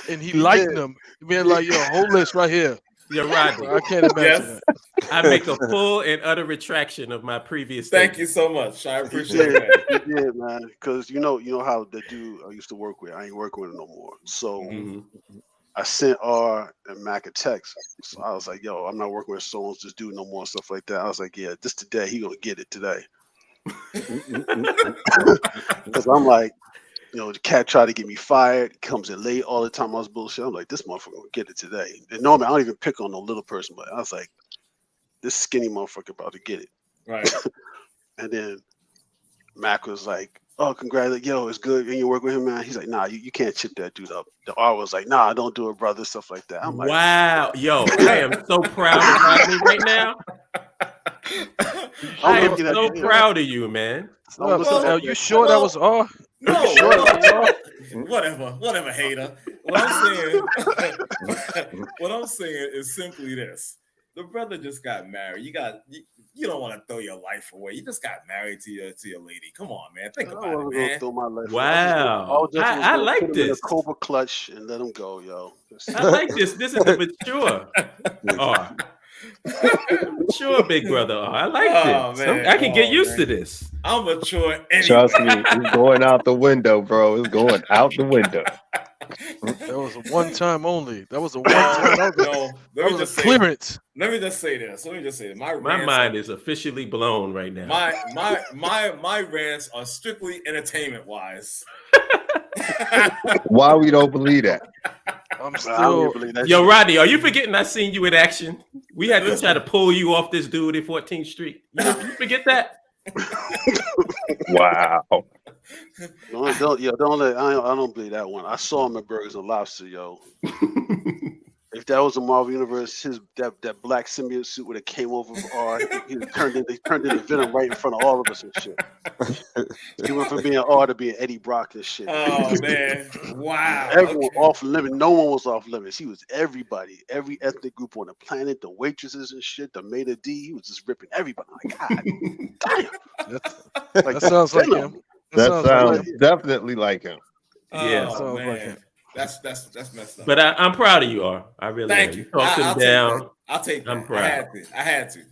and he lighting them. Being like, yo, whole list right here. You're Rodney. I can't imagine that. I make a full and utter retraction of my previous Thank statement. you so much. I You appreciate did, that. you did, man. Because you know how the dude I used to work with. I ain't working with him no more. So I sent R and Mac a text. So I was like, "Yo, I'm not working with so this dude no more," and stuff like that. I was like, "Yeah, this today. He gonna get it today." Because I'm like, you know, the cat tried to get me fired. Comes in late all the time. I was bullshit. I'm like, this motherfucker gonna get it today. And normally I don't even pick on no little person, but I was like, this skinny motherfucker about to get it. Right. And then Mac was like, "Oh, congratulations, yo, it's good. And you work with him, man." He's like, "Nah, you can't chip that dude up." The R was like, "Nah, don't do it, brother." Stuff like that. I'm like, wow, yo, I am so proud of Rodney right now. I am so proud of you, man. Are you sure that was R? No, whatever, hater. What I'm saying is simply this: the brother just got married. You don't want to throw your life away. You just got married to your lady. Come on, man. Think about it, man. Throw my life Wow, I like this. A Cobra clutch and let him go, yo. I like this. This is the mature. Mature big brother. I like this. Man. I can get used to this. I'm mature anyway. Trust me, it's going out the window, bro. It's going out the window. That was a one time only. That was a one time. That was a clearance. Let me just say this. My mind is officially blown right now. My rants are strictly entertainment wise. Why we don't believe that? I'm still. Yo, Rodney, are you forgetting I seen you in action? We had to try to pull you off this dude at 14th Street. You forget that? Wow. I don't believe that one. I saw him at Burgers and Lobster, yo. If that was a Marvel Universe, that black symbiote suit would have came over R. He turned into Venom right in front of all of us and shit. He went from being R to being Eddie Brock and shit. Oh man! Wow. Everyone off limits. No one was off limits. He was everybody, every ethnic group on the planet, the waitresses and shit, the maitre d'. He was just ripping everybody. Like, God damn. That sounds like him. That sounds definitely like him. Yeah, oh, man. Like him. That's messed up. But I'm proud of you, R. I really am. You. Talked him down. I'll take that. I'm proud. I had to.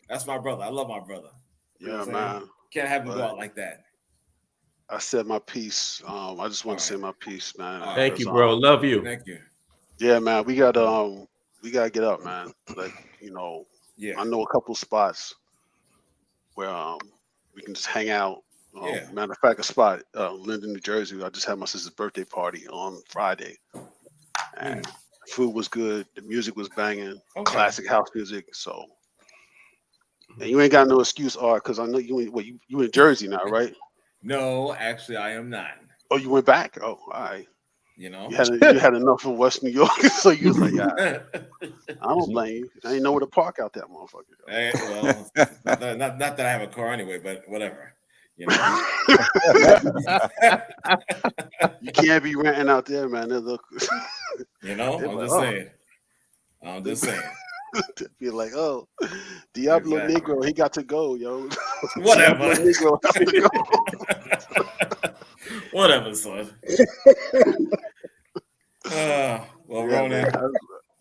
That's my brother. I love my brother. Yeah, man. Can't have him go out like that. I said my piece. I just want to say my piece, man. Thank you, bro. Love you. Thank you. Yeah, man. We gotta get up, man. Like, you know, I know a couple spots where we can just hang out. Matter of fact, a spot, Linden, New Jersey. I just had my sister's birthday party on Friday, and food was good. The music was banging, classic house music. So, and you ain't got no excuse, R, because I know you in Jersey now, right? No, actually, I am not. Oh, you went back? Oh, all right. You know, you had enough in West New York, so you was like, I don't blame you. I ain't know where to park out that motherfucker. Hey, well, not that I have a car anyway, but whatever. You know, you can't be renting out there, man. Look, you know, I'm just saying. Be like, oh, Diablo Negro, he got to go, yo. Whatever. Negro got to go. Whatever, son. Well, Ronan. Man,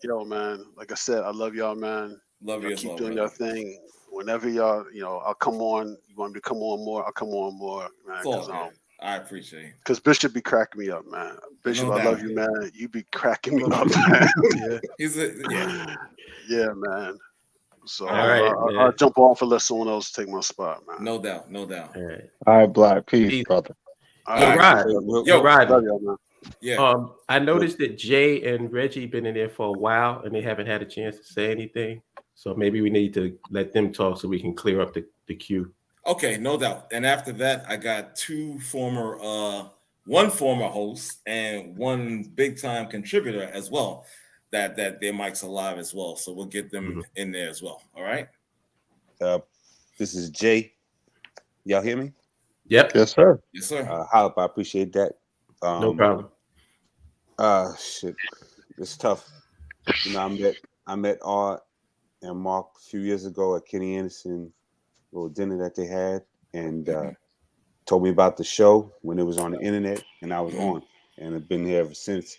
yo, man. Like I said, I love y'all, man. Love you. Keep doing your thing. Whenever y'all, I'll come on. You want me to come on more? I'll come on more, man. I appreciate it. Because Bishop be cracking me up, man. Bishop, I love you, man. You be cracking me up, man. Yeah. Yeah, man. So All right, I'll jump off and let someone else take my spot, man. No doubt, no doubt. All right. All right, Black. Peace, brother. All Yo, right, Rod. Yo, Rod. love y'all, man. Yeah. I noticed that Jay and Reggie been in there for a while and they haven't had a chance to say anything. So maybe we need to let them talk so we can clear up the queue. Okay, no doubt. And after that, I got one former host and one big time contributor as well. That their mics are live as well. So we'll get them in there as well. All right. This is Jay. Y'all hear me? Yep. Yes, sir. Yes, sir. Hop, I appreciate that. No problem. Shit, it's tough. You know, I met Art and Mark a few years ago at Kenny Anderson little dinner that they had, and told me about the show when it was on the internet, and I was on, and I've been here ever since.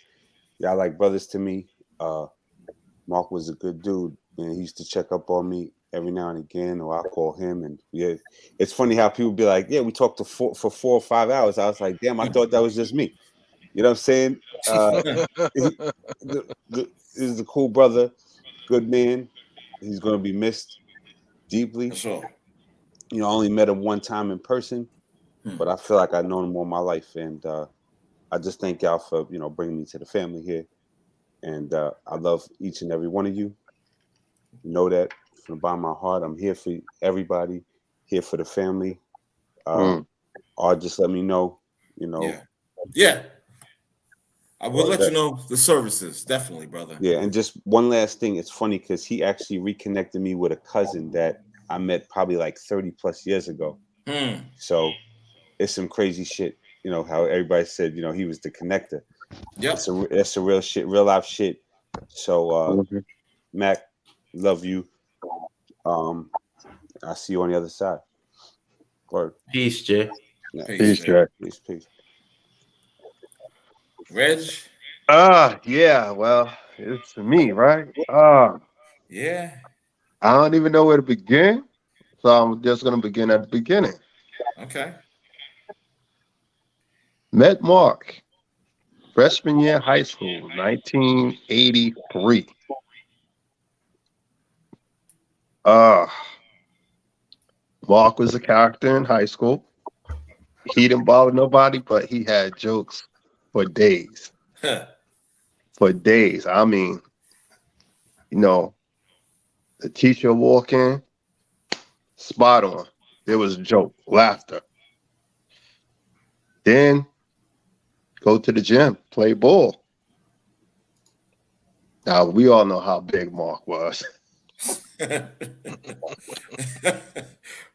Y'all like brothers to me. Mark was a good dude, and he used to check up on me every now and again, or I'll call him. And yeah, it's funny how people be like, yeah, we talked for 4 or 5 hours. I was like, damn, I thought that was just me. You know what I'm saying? He's a cool brother, good man. He's going to be missed deeply. For sure. You know, I only met him one time in person, but I feel like I've known him all my life. And I just thank y'all for, bringing me to the family here. And I love each and every one of you. Know that from the bottom of my heart, I'm here for everybody, here for the family. Or just let me know, Yeah. I will let you know the services, definitely, brother. Yeah, and just one last thing. It's funny because he actually reconnected me with a cousin that I met probably like 30 plus years ago. So it's some crazy shit. You know, how everybody said, he was the connector. Yeah. That's a real shit, real life shit. So Mac, love you. I'll see you on the other side. Word. Peace, Jay. Yeah. Peace, Jay. Peace. Reg? Yeah, well, it's me, right? Yeah. I don't even know where to begin. So I'm just gonna begin at the beginning. Okay. Met Mark, freshman year high school, 1983. Mark was a character in high school. He didn't bother nobody, but he had jokes for days. For days. I mean, the teacher walk in, spot on. There was a joke, laughter. Then go to the gym, play ball. Now we all know how big Mark was.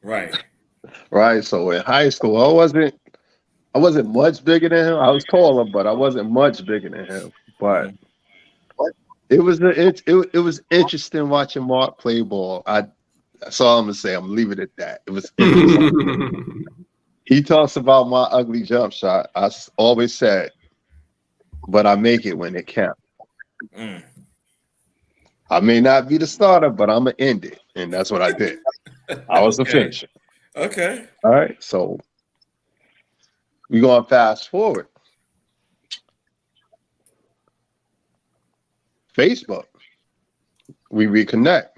Right. Right. So in high school, I wasn't much bigger than him. I was taller, but I wasn't much bigger than him. But it was interesting watching Mark play ball. That's all I'm gonna say. I'm gonna leave it at that. It was interesting. He talks about my ugly jump shot. I always said, but I make it when it counts. I may not be the starter, but I'm gonna end it, and that's what I did. I was the finisher. Okay. All right, so we're gonna fast forward. Facebook, we reconnect.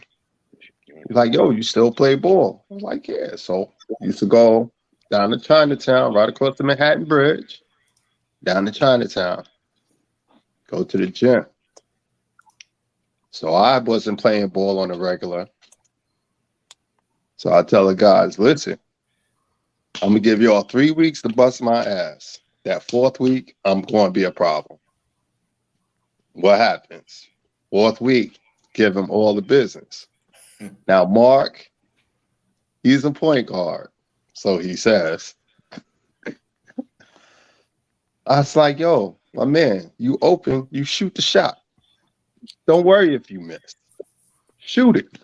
He's like, yo, you still play ball? I was like, yeah. So I used to go down to Chinatown, right across the Manhattan Bridge, down to Chinatown, go to the gym. So I wasn't playing ball on a regular. So I tell the guys, listen, I'm gonna give y'all 3 weeks to bust my ass. That 4th week, I'm going to be a problem. What happens? 4th week, give him all the business. Now, Mark, he's a point guard. So he says, I was like, yo, my man, you open, you shoot the shot. Don't worry if you miss. Shoot it.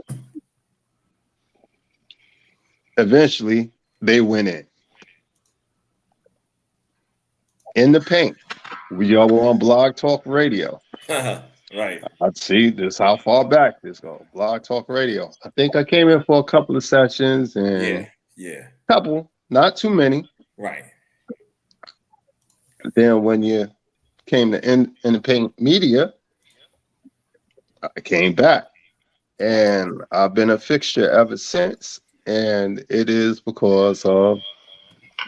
Eventually, they went in the paint. We all were on Blog Talk Radio. Right. I'd see this how far back this goes. Blog Talk Radio. I think I came in for a couple of sessions and couple, not too many. Right. Then when you came to Independent Media, I came back. and I've been a fixture ever since. And it is because of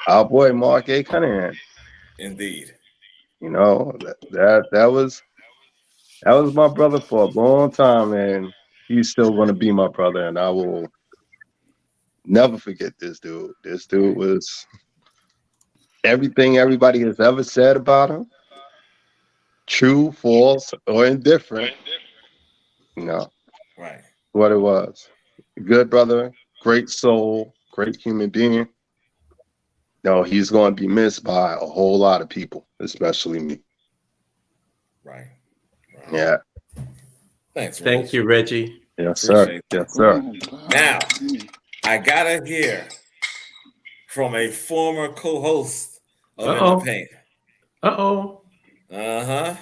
our boy Mark A. Cunningham. Indeed. You know, that was my brother for a long time, and he's still going to be my brother, and I will never forget this dude. This dude was everything everybody has ever said about him, true, false, or indifferent. No, Right. what it was. Good brother, great soul, great human being. No, he's going to be missed by a whole lot of people, especially me. Right. Yeah. Thanks, Reg. Thank you, Reggie. Yes, sir. Appreciate that. Yes, sir. Now, I gotta hear from a former co-host of In the Paint. Uh-oh. Uh-huh.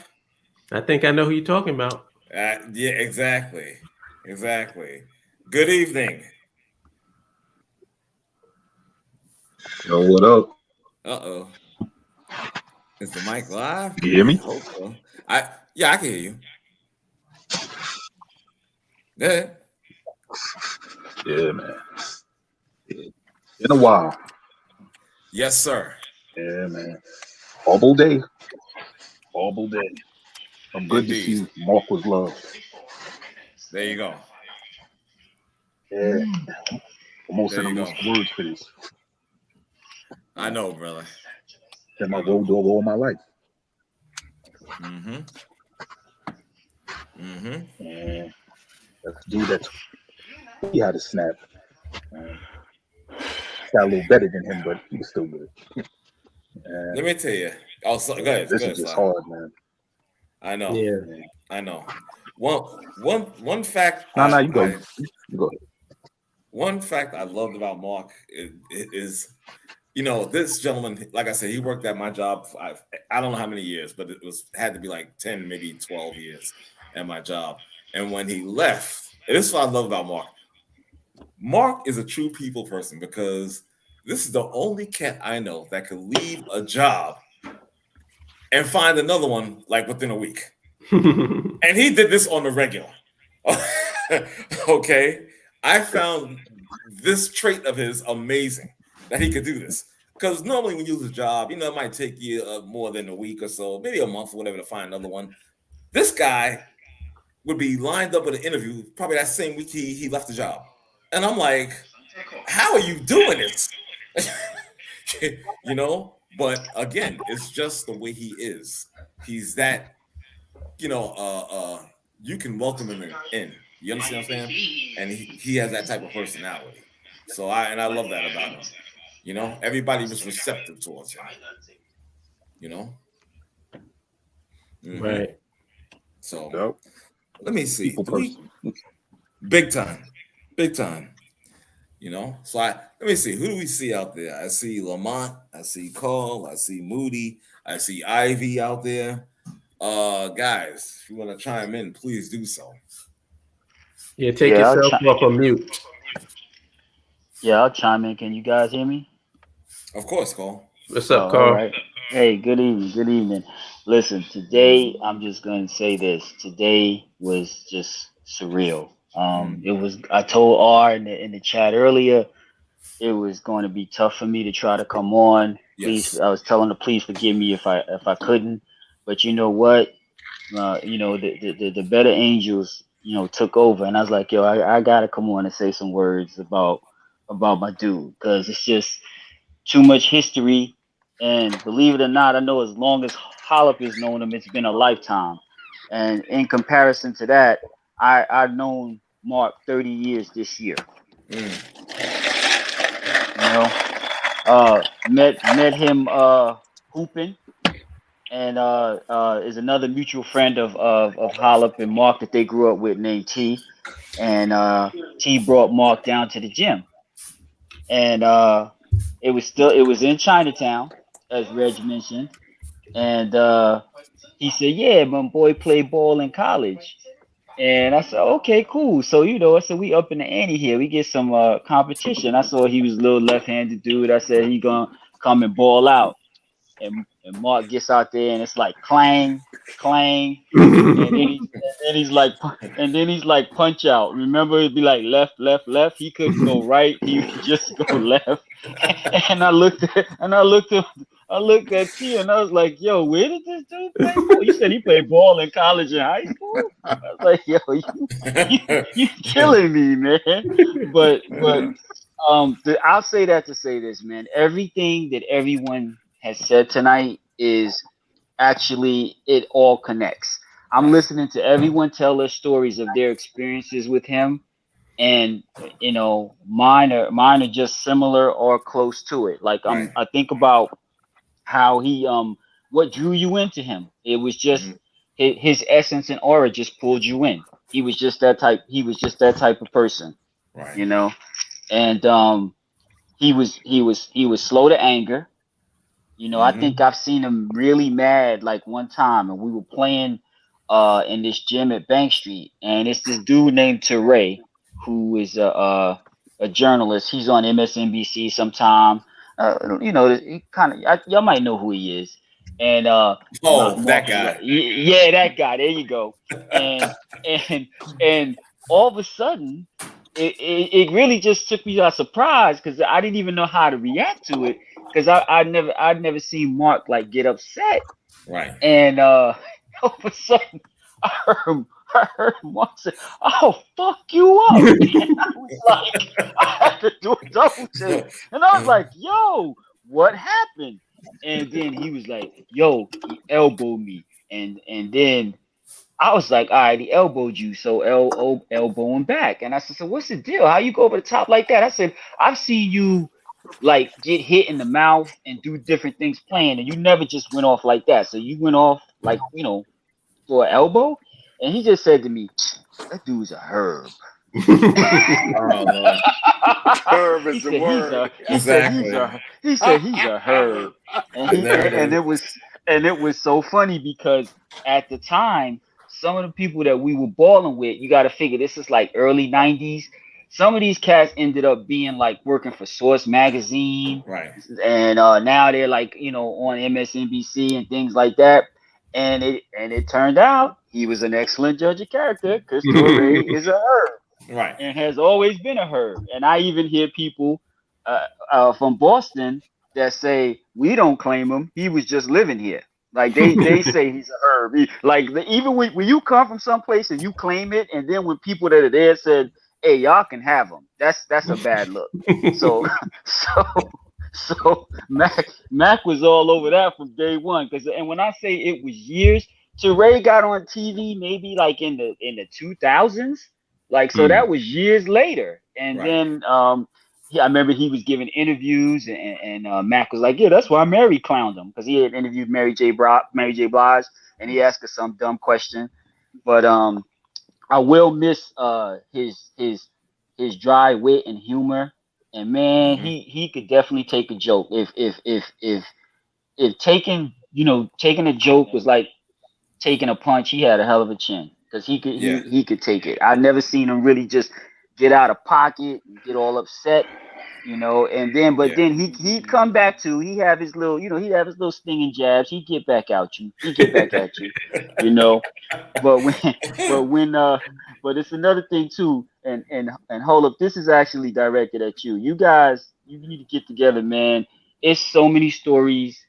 I think I know who you're talking about. Yeah, exactly. Exactly. Good evening. Yo, what up? Uh-oh. Is the mic live? You hear me? I hope so. Yeah, I can hear you. Go ahead. Yeah, man. In a while. Yes, sir. Yeah, man. Horrible day. Horrible day. I'm good to Indeed. see Mark was loved. There you go. Yeah. Almost There said you the go. most words for this. I know, brother. Been my road dog all my life. Mm-hmm. Mm-hmm. And that's the dude that's he had a snap. Got a little better than him, but he was still good. Let me tell you. Oh, so, go ahead. This Go is ahead, just Sly. hard, man. I know. Yeah. I know. One fact. No, you go. You go ahead. One fact I loved about Mark is, you know, this gentleman. Like I said, he worked at my job. I don't know how many years, but it had to be like 10, maybe 12 years at my job. And when he left, and this is what I love about Mark. Mark is a true people person because this is the only cat I know that could leave a job and find another one like within a week. And he did this on the regular. Okay. I found this trait of his amazing that he could do this. Because normally when you lose a job, you know, it might take you more than a week or so, maybe a month or whatever to find another one. This guy would be lined up with an interview probably that same week he left the job. And I'm like, how are you doing this? You know, but again, it's just the way he is. He's that, you know, you can welcome him in. You understand what I'm saying? And he has that type of personality. So I love that about him. You know, everybody was receptive towards him. You know? Mm-hmm. Right. So let me see. Big time. Big time. You know, so let me see. Who do we see out there? I see Lamont. I see Cole. I see Moody. I see Ivy out there. Guys, if you want to chime in, please do so. Yeah, take yourself off of mute. Yeah, I'll chime in. Can you guys hear me? Of course, Cole. What's up, Carl? All right. Hey, good evening. Good evening. Listen, today I'm just going to say this. Today was just surreal. It was. I told R in the chat earlier, it was going to be tough for me to try to come on. Please, I was telling her, please forgive me if I couldn't. But you know what? You know, the better angels, you know, took over, and I was like, yo, I gotta come on and say some words about my dude, because it's just too much history. And believe it or not, I know as long as Hollop has known him, it's been a lifetime. And in comparison to that, I've known Mark 30 years this year. You know, met him hooping, and is another mutual friend of Hollop and Mark that they grew up with named T. And T brought Mark down to the gym, and it was in Chinatown, as Reg mentioned, and he said, yeah, my boy played ball in college. And I said, okay, cool. So, you know, I said, we up in the ante here. We get some competition. I saw he was a little left-handed dude. I said, he gonna come and ball out. and Mark gets out there and it's like clang, clang, and then he's like punch out. Remember, it'd be like left, left, left. He couldn't go right. He could just go left. And I looked at you and I was like, yo, where did this dude play ball? You said he played ball in college and high school. I was like, yo, you killing me, man. But I'll say that to say this, man. Everything that everyone has said tonight is actually, it all connects. I'm listening to everyone tell their stories of their experiences with him, and you know, mine are just similar or close to it. Like I think about how he what drew you into him. It was just his essence and aura just pulled you in. He was just that type. He was just that type of person, you know. And he was slow to anger. You know, I think I've seen him really mad like one time, and we were playing in this gym at Bank Street, and it's this dude named Teray, who is a journalist. He's on MSNBC sometime. You know, he kind of, y'all might know who he is. And that guy. like, yeah, that guy. There you go. And all of a sudden, it really just took me by surprise because I didn't even know how to react to it because I'd never seen Mark like get upset. Right. And all of a sudden, I heard Mark say, "Oh, fuck you up." And I was like, I had to do a double take. And I was like, yo, what happened? And then he was like, yo, he elbowed me. And then I was like, all right, he elbowed you, so elbow him back. And I said, so what's the deal? How you go over the top like that? I said, I've seen you like get hit in the mouth and do different things playing, and you never just went off like that. So you went off like, you know, for an elbow. And he just said to me, that dude's a herb. Oh, Lord. Herb is the word. He said he's a herb. And it was so funny because at the time, some of the people that we were balling with, you got to figure this is like early 90s. Some of these cats ended up being like working for Source Magazine. Right. And now they're like, you know, on MSNBC and things like that. And it turned out he was an excellent judge of character because Torrey is a herb. Right. And has always been a herb. And I even hear people from Boston that say, we don't claim him. He was just living here. Like they say he's a herb. Even when you come from someplace and you claim it, and then when people that are there said, hey, y'all can have him, that's a bad look. So Mac was all over that from day one. And when I say it was years, Teray got on TV maybe like in the 2000s. Like, so that was years later. And then I remember he was giving interviews and Mac was like, yeah, that's why Mary clowned him. Because he had interviewed Mary J. Blige and he asked her some dumb question. But I will miss his dry wit and humor. And man, he could definitely take a joke. If taking a joke was like taking a punch, he had a hell of a chin. Because he could take it. I've never seen him really just get out of pocket and get all upset, you know. And then, then he'd come back to. He have his little, he'd have his little stinging jabs. He'd get back at you. You know. But it's another thing too. And hold up, this is actually directed at you. You guys, you need to get together, man. It's so many stories.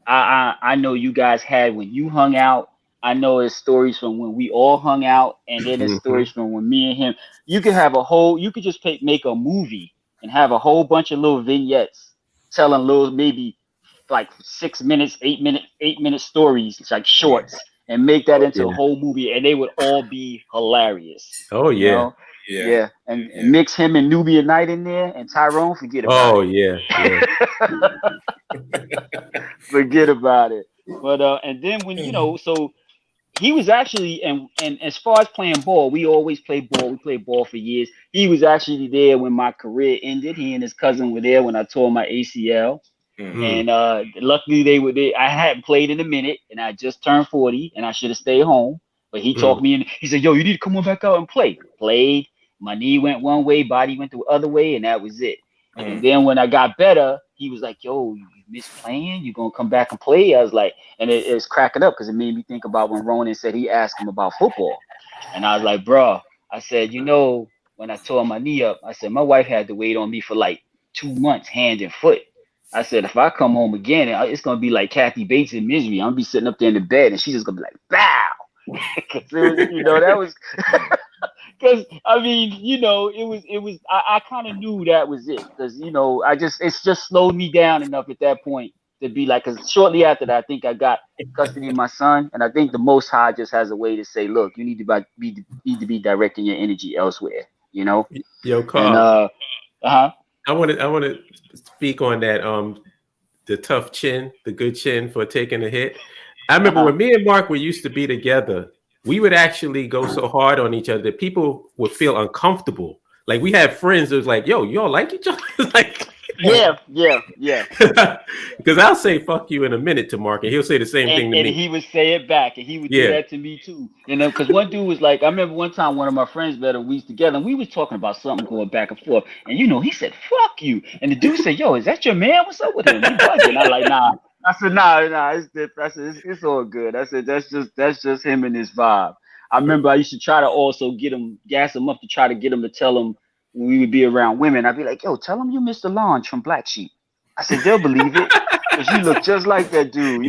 I know you guys had when you hung out. I know it's stories from when we all hung out, and then it's stories from when me and him. You could just make a movie and have a whole bunch of little vignettes telling little, maybe like 6 minutes, 8 minute stories, like shorts, and make that into a whole movie, and they would all be hilarious. Oh yeah. You know? Yeah. And mix him and Nubia Knight in there, and Tyrone, forget about it. Oh yeah. Forget about it. But and then when so he was actually, and as far as playing ball, we always played ball. We played ball for years. He was actually there when my career ended. He and his cousin were there when I tore my ACL. And luckily they were there. I hadn't played in a minute, and I just turned 40, and I should have stayed home. But he talked me in. He said, "Yo, you need to come on back out and play." Played. My knee went one way, body went the other way, and that was it. And then when I got better, he was like, "Yo, you miss playing? You gonna come back and play? I was like, and it's cracking up because it made me think about when Ronan said he asked him about football, and I was like, bro, I said, when I tore my knee up, I said my wife had to wait on me for like 2 months, hand and foot. I said, if I come home again, it's gonna be like Kathy Bates in Misery. I'm gonna be sitting up there in the bed, and she's just gonna be like, bow. Cause it was, that was, because I mean, it was. I kind of knew that was it, because it's just slowed me down enough at that point to be like, because shortly after that, I think I got custody of my son, and I think the Most High just has a way to say, look, you need to be directing your energy elsewhere, Yo, And Carl. uh-huh. I want to speak on that. The tough chin, the good chin for taking a hit. I remember when me and Mark used to be together, we would actually go so hard on each other that people would feel uncomfortable. Like we had friends that was like, yo, y'all like each other? Like, yeah. Because I'll say fuck you in a minute to Mark, and he'll say the same thing to And me. he would say it back, and he would do that to me too. Because one dude was like, I remember one time one of my friends met him, we was together, and we was talking about something going back and forth, and he said, fuck you. And the dude said, yo, is that your man? What's up with him? He bugging. I like, nah. I said, nah, it's different. I said, it's all good. I said, that's just him and his vibe. I remember I used to try to also gas him up to try to get him to tell him when we would be around women. I'd be like, yo, tell him you Mr. Launch from Black Sheep. I said, they'll believe it. Because you look just like that dude,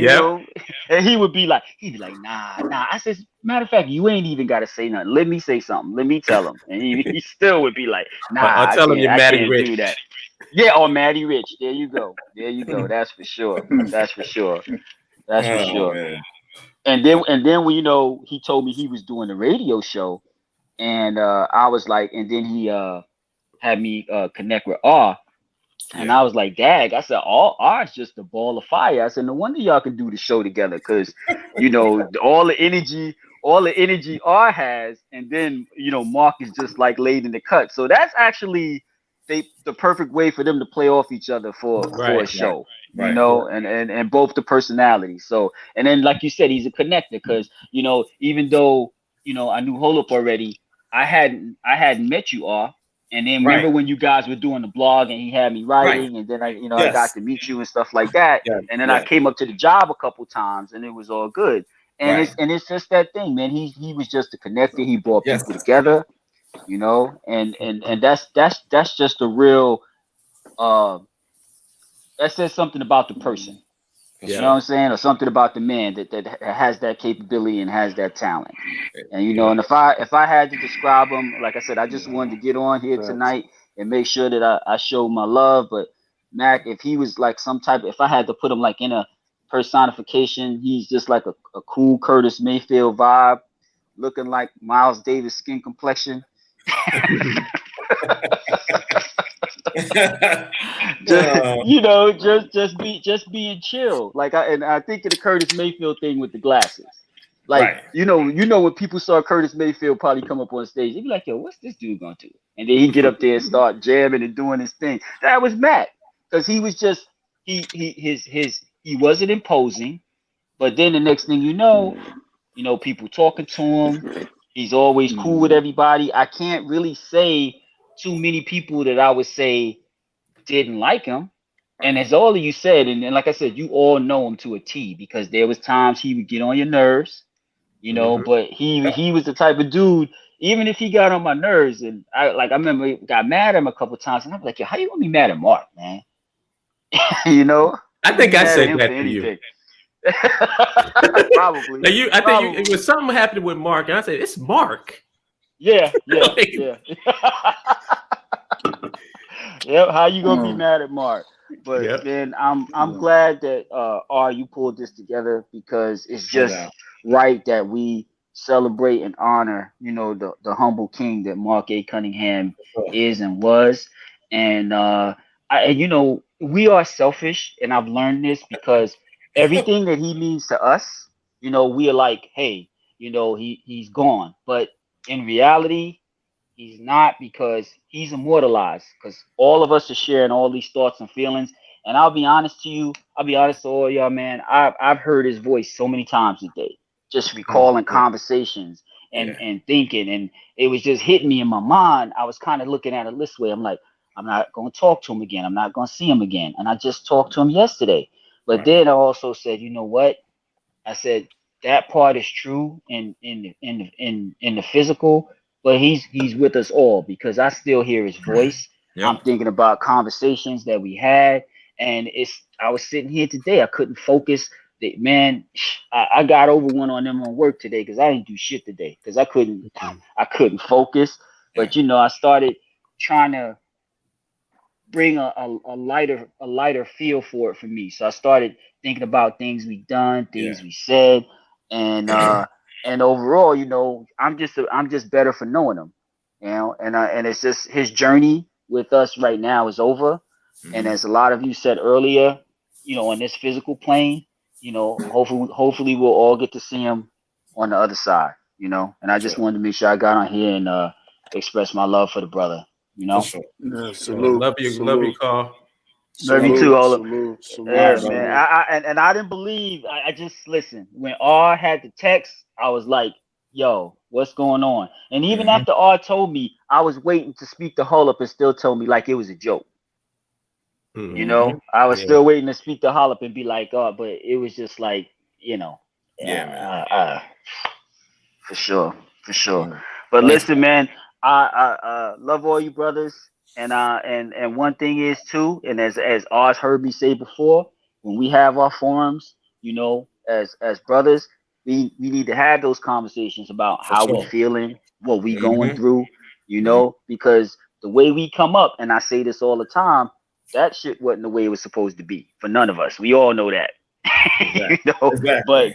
And he would be like, nah. I said, matter of fact, you ain't even got to say nothing. Let me say something. Let me tell him. And he still would be like, nah, I'll tell him you're I Matty can't Rich. do that. Yeah, or Matty Rich. There you go. That's for sure. That's for sure. Man. And then when he told me he was doing a radio show, and I was like, and then he had me connect with R. And I was like, dag, I said, ours just a ball of fire. I said, no wonder y'all can do the show together, because, all the energy R has, and then, Mark is just like laid in the cut. So that's actually the perfect way for them to play off each other for a show, and both the personalities. So, and then, like you said, he's a connector, because, even though, I knew Holop already, I hadn't met you, R. And then remember when you guys were doing the blog and he had me writing, and then I got to meet you and stuff like that. And then I came up to the job a couple times, and it was all good. And it's just that thing, man. He was just a connector. He brought people together, and that's just a real that says something about the person. You know what I'm saying? Or something about the man that has that capability and has that talent. And and if I had to describe him, like I said, I just wanted to get on here tonight and make sure that I show my love. But Mac, if he was like if I had to put him like in a personification, he's just like a cool Curtis Mayfield vibe, looking like Miles Davis skin complexion. just being chill. Like I think of the Curtis Mayfield thing with the glasses. Like when people saw Curtis Mayfield probably come up on stage, they'd be like, yo, what's this dude gonna do? And then he'd get up there and start jamming and doing his thing. That was Matt. Because he was just he wasn't imposing, but then the next thing people talking to him. He's always cool with everybody. I can't really say too many people that I would say didn't like him. And as all of you said, and like I said, you all know him to a T, because there was times he would get on your nerves, but he was the type of dude, even if he got on my nerves, and I remember I got mad at him a couple times, and I'm like, yo, how you gonna be mad at Mark, man? I think I said that to you. Probably. Like I think it was something happening with Mark, and I said, it's Mark. Yeah. Yep. How you gonna be mad at Mark? But man, I'm glad that you pulled this together, because it's just right that we celebrate and honor, the humble king that Mark A. Cunningham is and was. And we are selfish, and I've learned this, because everything that he means to us, we are like, hey, he's gone. But in reality, he's not, because he's immortalized, because all of us are sharing all these thoughts and feelings. And I'll be honest to all y'all, man. I've heard his voice so many times a day, just recalling conversations and thinking, and it was just hitting me in my mind. I was kind of looking at it this way. I'm like, I'm not going to talk to him again. I'm not going to see him again. And I just talked to him yesterday. But Right. then I also said, you know what? I said that part is true in the physical, but he's with us all because I still hear his voice. Yep. I'm thinking about conversations that we had, and I was sitting here today. I couldn't focus. Man, I got over one on them on work today because I didn't do shit today because I couldn't focus. But you know, I started trying to bring a lighter feel for it for me. So I started thinking about things we done, things we said, and overall, you know, I'm just better for knowing him, you know, and it's just his journey with us right now is over. And as a lot of you said earlier, you know, on this physical plane, you know, hopefully we'll all get to see him on the other side, you know. And I just wanted to make sure I got on here and express my love for the brother, you know. Yeah, salute. Love you, Carl. Love you too, all of Salute, yeah, salute. man. And I didn't believe. I just listen. When R had the text, I was like, "Yo, what's going on?" And even after R told me, I was waiting to speak to Hollup and still told me like it was a joke. You know, I was still waiting to speak to Hollup and be like, "Oh," but it was just like, you know, man. for sure. But listen, man, I love all you brothers, and one thing is too, and as Oz heard me say before, when we have our forums, you know, as brothers, we need to have those conversations about how we feeling, what we going through, you know, because the way we come up, and I say this all the time, that shit wasn't the way it was supposed to be for none of us. We all know that, you know. Exactly.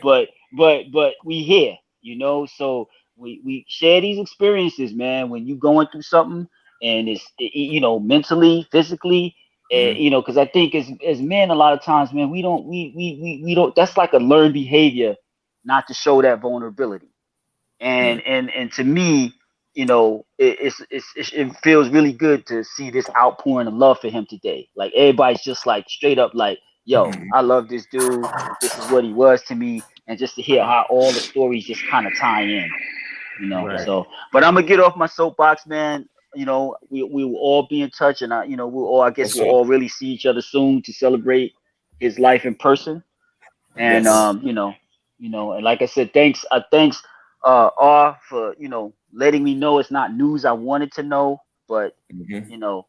But we here, you know, so we share these experiences, man. When you going through something and you know, mentally, physically, you know, because I think as men, a lot of times, man, we don't. That's like a learned behavior, not to show that vulnerability. And to me, you know, it feels really good to see this outpouring of love for him today. Like everybody's just like straight up like, yo, I love this dude. This is what he was to me, and just to hear how all the stories just kind of tie in, you know. Right. So, but I'm gonna get off my soapbox, man. You know, we will all be in touch, and you know, I guess we'll all really see each other soon to celebrate his life in person. And you know, and like I said, thanks R for, you know, letting me know it's not news I wanted to know, but you know,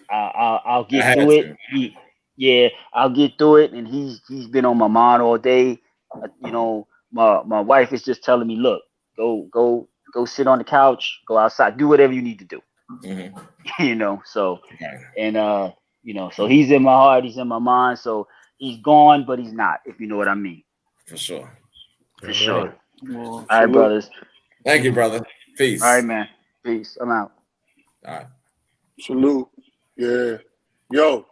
I'll get through it. I'll get through it, and he's been on my mind all day. You know, my wife is just telling me, look, go sit on the couch, go outside, do whatever you need to do. You know, so and you know, so he's in my heart, he's in my mind, so he's gone, but he's not, if you know what I mean. For sure. For sure. Well, All right, brothers. Thank you, brother. Peace. All right, man. Peace. I'm out. All right. Salute. Yeah. Yo.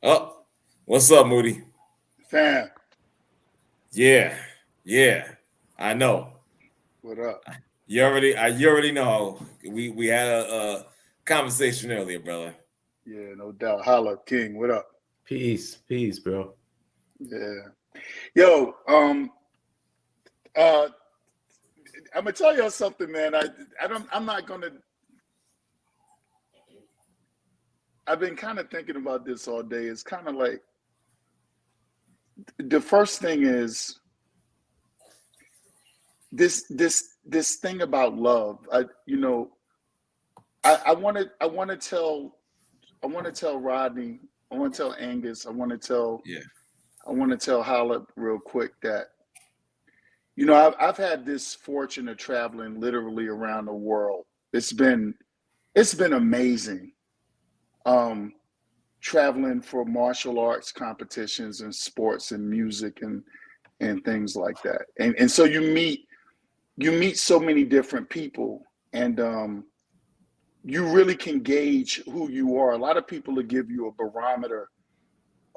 Oh, what's up, Moody? Fam. Yeah. I know. What up? You already know. We had a conversation earlier, brother. Yeah, no doubt. Holla, King. What up? Peace, bro. Yeah. Yo, I'm gonna tell y'all something, man. I've been kind of thinking about this all day. It's kind of like the first thing is this thing about love. I want to tell Rodney, I want to tell Angus, I want to tell Holla real quick that, you know, I've had this fortune of traveling literally around the world. It's been amazing. Traveling for martial arts competitions and sports and music and things like that. And so you meet so many different people, and you really can gauge who you are. A lot of people will give you a barometer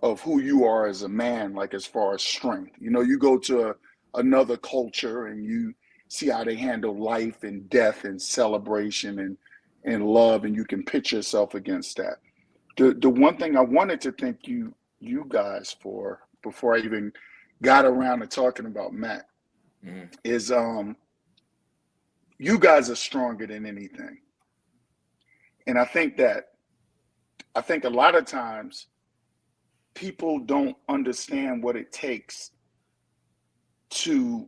of who you are as a man, like as far as strength. You know, you go to another culture and you see how they handle life and death and celebration and love, and you can pitch yourself against that. The one thing I wanted to thank you guys for before I even got around to talking about Mac is you guys are stronger than anything. And I think that I think a lot of times people don't understand what it takes to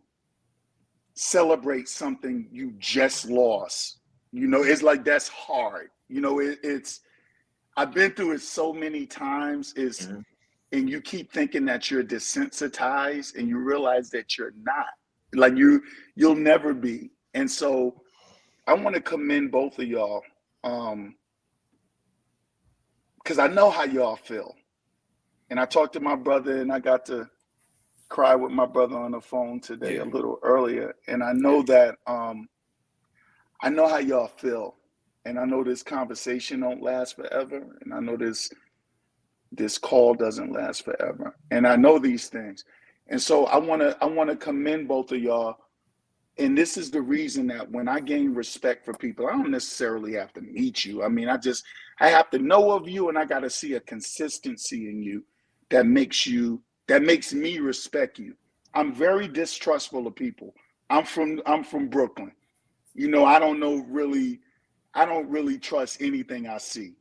celebrate something you just lost. You know, it's like that's hard. You know, it's I've been through it so many times. And you keep thinking that you're desensitized, and you realize that you're not. Like you'll never be. And so I want to commend both of y'all, because I know how y'all feel. And I talked to my brother, and I got to cry with my brother on the phone today a little earlier. And I know that I know how y'all feel. And I know this conversation don't last forever. And I know this call doesn't last forever. And I know these things. And so I wanna commend both of y'all. And this is the reason that when I gain respect for people, I don't necessarily have to meet you. I mean, I have to know of you, and I got to see a consistency in you that makes me respect you. I'm very distrustful of people. I'm from Brooklyn. You know, I don't really trust anything I see.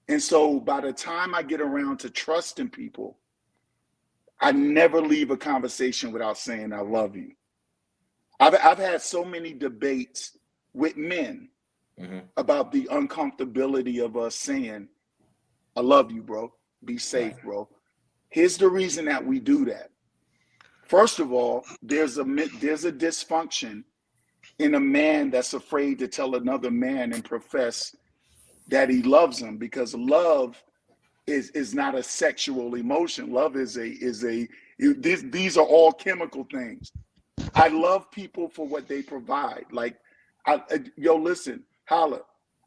And so by the time I get around to trusting people, I never leave a conversation without saying I love you. I've had so many debates with men about the uncomfortability of us saying, I love you, bro. Be safe, bro. Here's the reason that we do that. First of all, there's a dysfunction in a man that's afraid to tell another man and profess that he loves him, because love is not a sexual emotion. Love these are all chemical things. I love people for what they provide. Like, listen, Holla,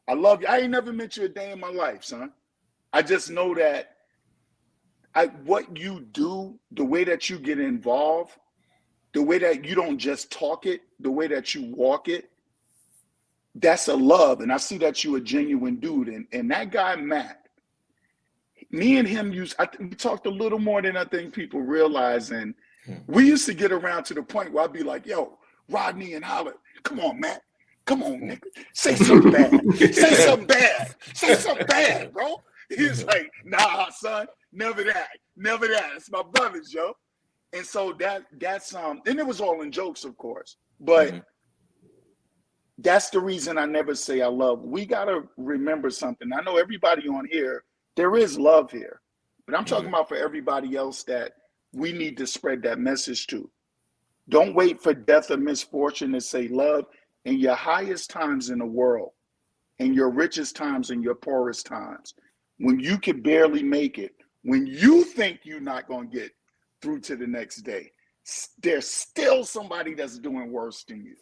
I love you. I ain't never met you a day in my life, son. I just know that what you do, the way that you get involved, the way that you don't just talk it, the way that you walk it, that's a love. And I see that you a genuine dude. And that guy, Mac, me and him we talked a little more than I think people realize. And we used to get around to the point where I'd be like, yo, Rodney and Holler, come on, Mac. Come on, nigga. Say something bad. Say something bad. Say something bad, bro. He's like, nah, son, never that. Never that. It's my brothers, yo. And so that's and it was all in jokes, of course. But that's the reason I never say I love. We gotta remember something. I know everybody on here, there is love here. But I'm talking about for everybody else that we need to spread that message to. Don't wait for death or misfortune to say love. In your highest times in the world, in your richest times, in your poorest times, when you can barely make it, when you think you're not going to get through to the next day, there's still somebody that's doing worse than you.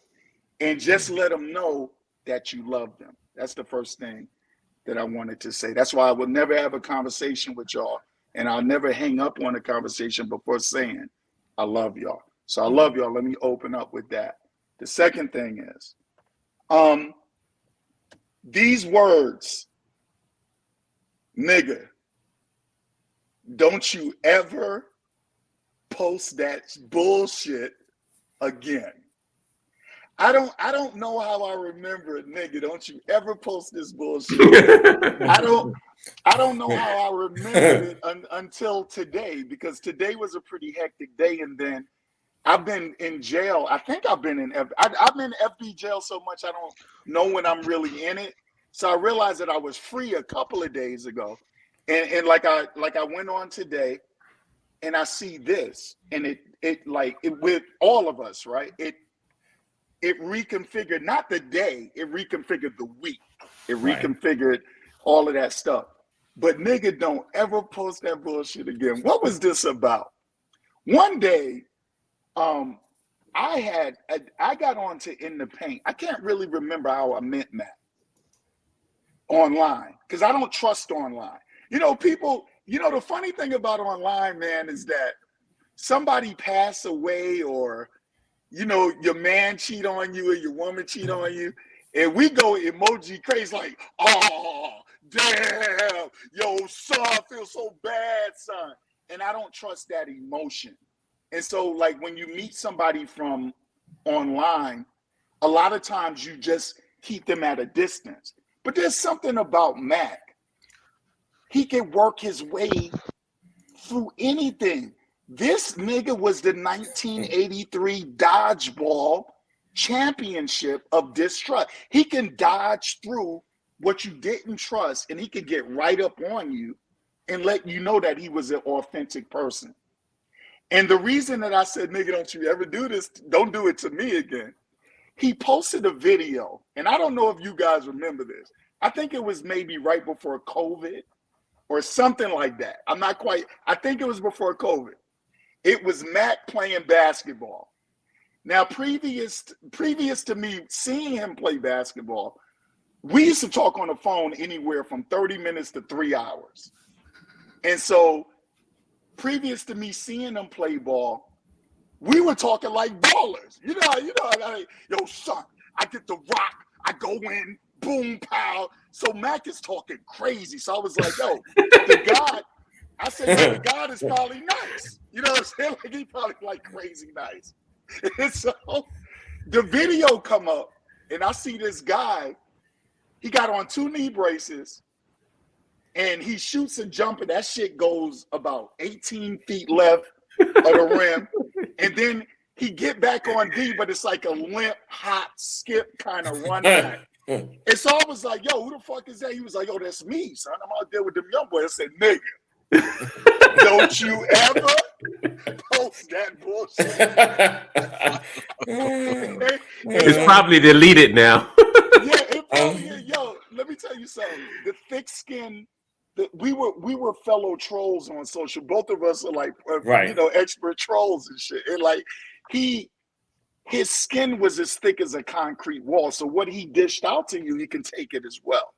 And just let them know that you love them. That's the first thing that I wanted to say. That's why I will never have a conversation with y'all, and I'll never hang up on a conversation before saying, I love y'all. So I love y'all. Let me open up with that. The second thing is, these words, nigga, don't you ever post that bullshit again. I don't know how I remember it, nigga. Don't you ever post this bullshit. I don't know how I remembered it until today, because today was a pretty hectic day, and then I've been in jail. I think I've been in FB jail so much I don't know when I'm really in it. So I realized that I was free a couple of days ago, and like I went on today, and I see this, and it with all of us, right? It reconfigured not the day, it reconfigured the week, it reconfigured all of that stuff. But nigga, don't ever post that bullshit again. What was this about? One day, I got onto In the Paint. I can't really remember how I met Matt online, because I don't trust online. You know, people, the funny thing about online, man, is that somebody pass away, or, your man cheat on you or your woman cheat on you, and we go emoji crazy like, oh, damn, yo, son, I feel so bad, son. And I don't trust that emotion. And so, like, when you meet somebody from online, a lot of times you just keep them at a distance. But there's something about Mac he can work his way through anything. This nigga was the 1983 dodgeball championship of distrust. He can dodge through what you didn't trust, and he can get right up on you and let you know that he was an authentic person. And the reason that I said, nigga, don't you ever do this, don't do it to me again. He posted a video, and I don't know if you guys remember this. I think it was maybe right before COVID or something like that. I'm not quite, I think it was before COVID. It was Mac playing basketball. Now, previous to me seeing him play basketball, we used to talk on the phone anywhere from 30 minutes to 3 hours. And so previous to me seeing him play ball, we were talking like ballers. You know, yo, son, I get the rock, I go in, boom, pow. So Mac is talking crazy. So I was like, yo, the God, I said, yo, the God is probably nice. You know what I'm saying? Like, he probably like crazy nice. And so the video come up, and I see this guy, he got on 2 knee braces, and he shoots a jumper. That shit goes about 18 feet left of the rim. And then he get back on D, but it's like a limp, hop, skip kind of run back. And so I was like, yo, who the fuck is that? He was like, yo, that's me, son. I'm out there with them young boys. I said, nigga, don't you ever post that bullshit. It's probably deleted now. Yeah, it probably is. Yo, let me tell you something. The thick skin, we were fellow trolls on social. Both of us are like, you know, expert trolls and shit. And like, his skin was as thick as a concrete wall. So what he dished out to you, he can take it as well.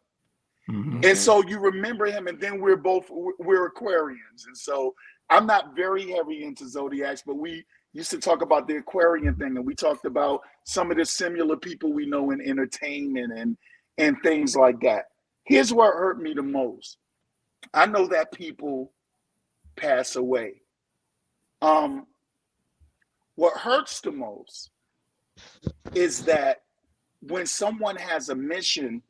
Mm-hmm. And so you remember him, and then we're Aquarians. And so I'm not very heavy into zodiacs, but we used to talk about the Aquarian thing, and we talked about some of the similar people we know in entertainment and things like that. Here's what hurt me the most. I know that people pass away. What hurts the most is that when someone has a mission,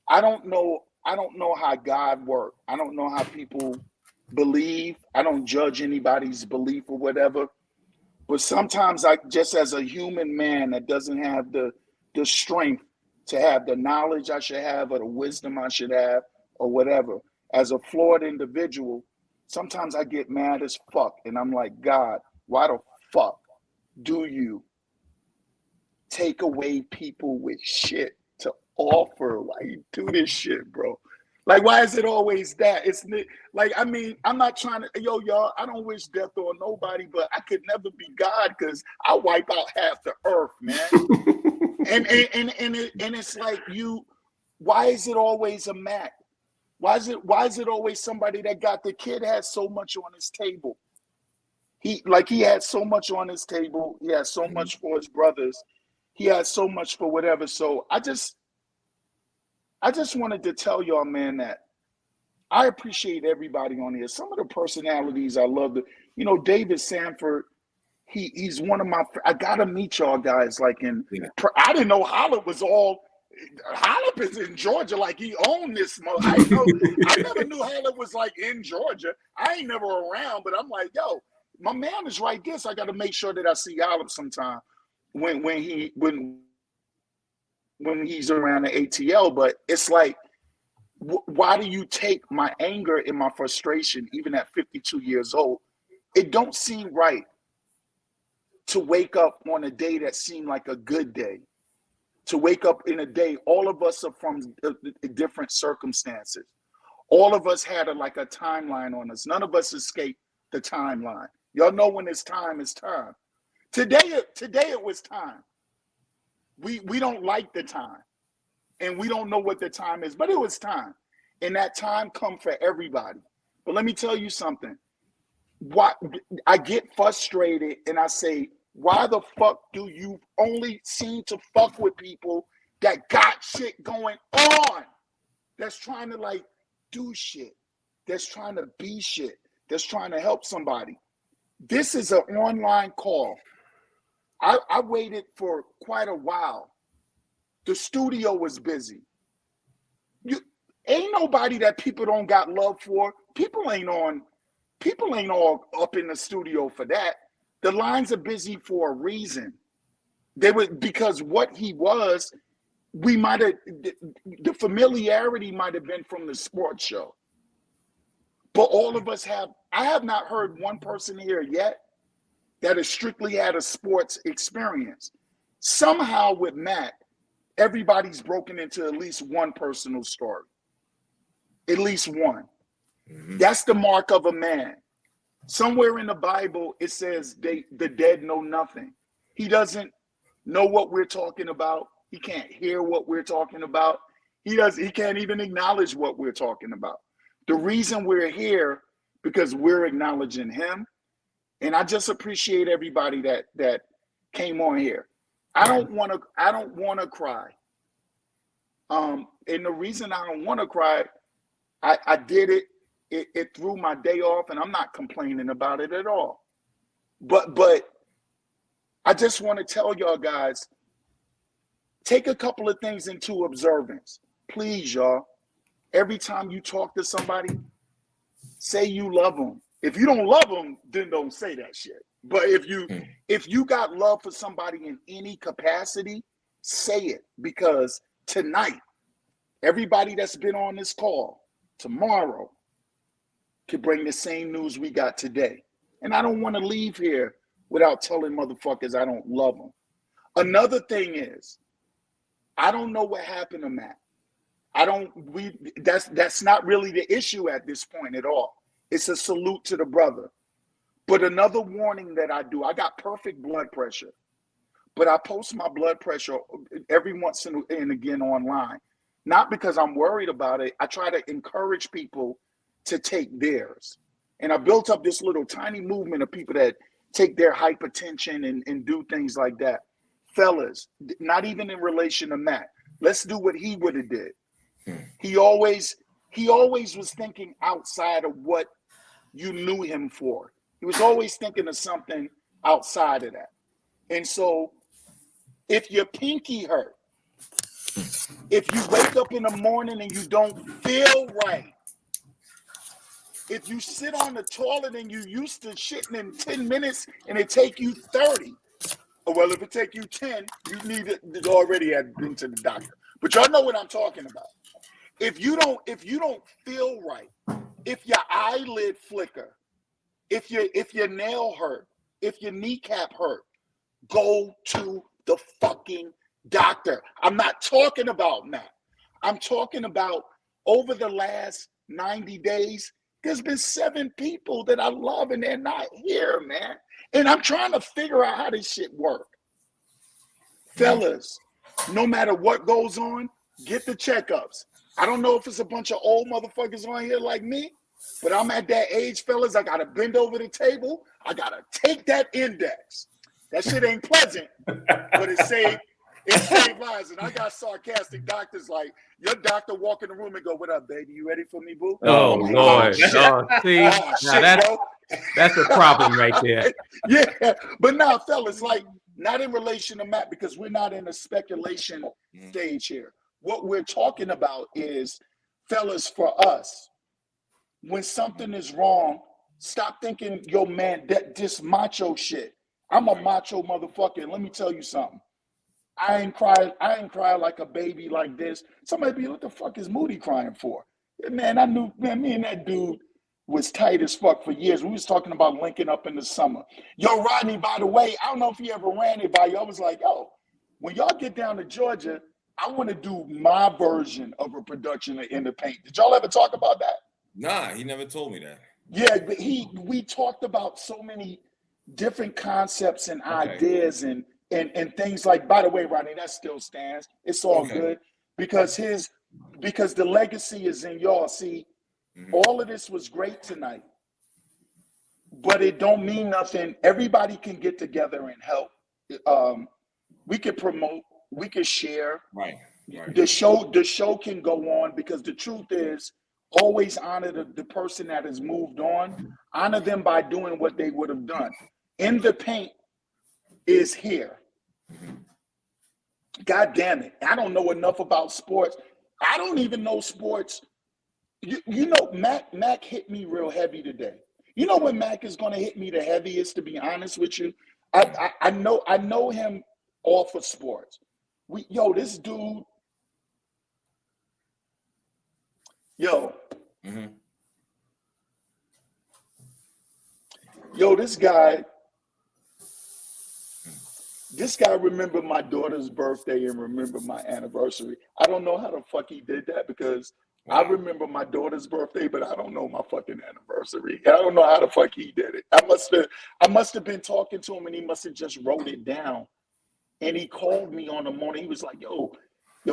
I don't know how God works. I don't know how people believe. I don't judge anybody's belief or whatever. But sometimes I just, as a human man that doesn't have the strength to have the knowledge I should have or the wisdom I should have or whatever, as a flawed individual, sometimes I get mad as fuck. And I'm like, God, why the fuck do you take away people with shit to offer? Like, do this shit, bro. Like, why is it always that? It's like, I mean, I'm not trying to, y'all, I don't wish death on nobody, but I could never be God because I wipe out half the earth, man. and it's like, why is it always a Mac? Why is it always somebody that got the kid has so much on his table? He had so much on his table. He had so much for his brothers. He had so much for whatever. So I just wanted to tell y'all, man, that I appreciate everybody on here. Some of the personalities I love. David Sanford, he's one of my, I got to meet y'all guys. Like I didn't know Hollip was Hollip is in Georgia. Like he owned this. I never knew Hollip was like in Georgia. I ain't never around, but I'm like, yo, my man is right there. So I got to make sure that I see Hollip sometime when he's around the ATL. But it's like, why do you take my anger and my frustration, even at 52 years old? It don't seem right to wake up on a day that seemed like a good day, to wake up in a day, all of us are from different circumstances. All of us had a timeline on us. None of us escaped the timeline. Y'all know when it's time, it's time. Today it was time. We don't like the time, and we don't know what the time is, but it was time. And that time come for everybody. But let me tell you something. Why I get frustrated and I say, why the fuck do you only seem to fuck with people that got shit going on? That's trying to do shit. That's trying to be shit. That's trying to help somebody. This is an online call. I waited for quite a while. The studio was busy. Ain't nobody that people don't got love for. People ain't all up in the studio for that. The lines are busy for a reason. They were, because what he was, we might have, the familiarity might have been from the sports show. But all of us I have not heard one person here yet that has strictly had a sports experience. Somehow with Matt, everybody's broken into at least one personal story. At least one. That's the mark of a man. Somewhere in the Bible, it says the dead know nothing. He doesn't know what we're talking about. He can't hear what we're talking about. He can't even acknowledge what we're talking about. The reason we're here, because we're acknowledging him. And I just appreciate everybody that came on here. I don't want to cry. And the reason I don't want to cry, I did it. It threw my day off, and I'm not complaining about it at all. But I just want to tell y'all guys, take a couple of things into observance. Please, y'all. Every time you talk to somebody, say you love them. If you don't love them, then don't say that shit. But if you got love for somebody in any capacity, say it. Because tonight, everybody that's been on this call, tomorrow, could bring the same news we got today. And I don't want to leave here without telling motherfuckers I don't love them. Another thing is, I don't know what happened to Matt. That's not really the issue at this point at all. It's a salute to the brother. But another warning that I do, I got perfect blood pressure, but I post my blood pressure every once and again online. Not because I'm worried about it. I try to encourage people to take theirs. And I built up this little tiny movement of people that take their hypertension and do things like that. Fellas, not even in relation to Matt, let's do what he would have did. He always was thinking outside of what you knew him for. He was always thinking of something outside of that. And so if your pinky hurt, if you wake up in the morning and you don't feel right, if you sit on the toilet and you used to shitting in 10 minutes and it take you 30, well, if it take you 10, you need to already have been to the doctor. But y'all know what I'm talking about. If you don't feel right, if your eyelid flicker, if your nail hurt, if your kneecap hurt, go to the fucking doctor. I'm not talking about Matt. I'm talking about over the last 90 days, there's been 7 people that I love and they're not here, man. And I'm trying to figure out how this shit work. Fellas, no matter what goes on, get the checkups. I don't know if it's a bunch of old motherfuckers on here like me, but I'm at that age, fellas. I got to bend over the table. I got to take that index. That shit ain't pleasant, but it saved lives. And I got sarcastic doctors like, your doctor walk in the room and go, "What up, baby? You ready for me, boo?" Oh, Like, Lord. shit. Oh, see, Oh, now shit, bro. that's a problem right there. Yeah, but now, fellas, like, not in relation to Matt, because we're not in a speculation stage here. What we're talking about is, fellas, for us, when something is wrong, stop thinking, yo, man, this macho shit. I'm a macho motherfucker. And let me tell you something. I ain't cry like a baby like this. Somebody be, what the fuck is Moody crying for? Man, I knew, man, me and that dude was tight as fuck for years. We was talking about linking up in the summer. Yo, Rodney, by the way, I don't know if he ever ran it by you. I was like, yo, when y'all get down to Georgia, I want to do my version of a production of In the Paint. Did y'all ever talk about that? Nah, he never told me that. Yeah, but we talked about so many different concepts and ideas and things like, by the way, Rodney, that still stands. It's all good because the legacy is in y'all. See, all of this was great tonight, but it don't mean nothing. Everybody can get together and help. We can promote, we can share. Right. The show can go on, because the truth is, always honor the person that has moved on. Honor them by doing what they would have done. In the Paint is here. God damn it. I don't know enough about sports. I don't even know sports You know, Mac hit me real heavy today. You know when Mac is gonna hit me the heaviest, to be honest with you? I know him off of sports. This dude, this guy remembered my daughter's birthday and remembered my anniversary. I don't know how the fuck he did that because I remember my daughter's birthday, but I don't know my fucking anniversary. I don't know how the fuck he did it. I must have been talking to him and he must have just wrote it down. And he called me on the morning. He was like, yo,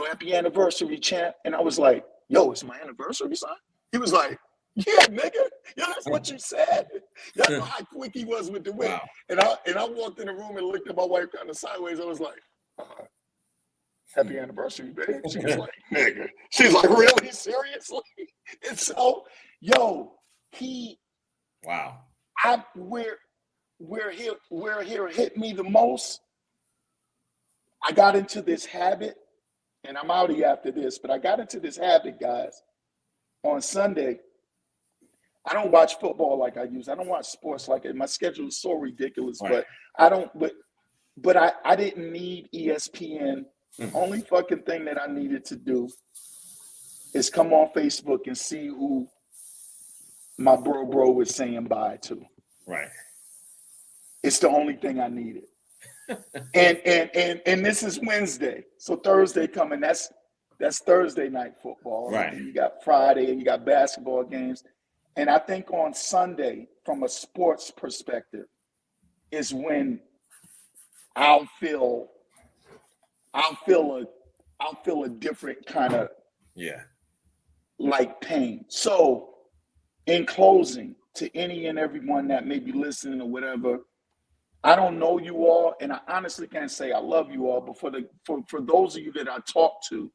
happy anniversary, champ. And I was like, yo, it's my anniversary, son? He was like, yeah, nigga. Yeah, that's what you said. Y'all know how quick he was with the whip. Wow. And I walked in the room and looked at my wife kind of sideways. I was like, happy anniversary, babe. She was like, nigga. She's like, really? Seriously? And so, where he hit me the most, I got into this habit, and I'm out of here after this, but I got into this habit, guys. On Sunday, I don't watch football like I used. I don't watch sports like it. My schedule is so ridiculous, but I don't. But I didn't need ESPN. Only fucking thing that I needed to do is come on Facebook and see who my bro was saying bye to. Right. It's the only thing I needed. and this is Wednesday, so Thursday coming. That's Thursday night football. Right. And you got Friday and you got basketball games. And I think on Sunday, from a sports perspective, is when I'll feel a different kind of like pain. So in closing, to any and everyone that may be listening or whatever, I don't know you all, and I honestly can't say I love you all, but for those of you that I talk to,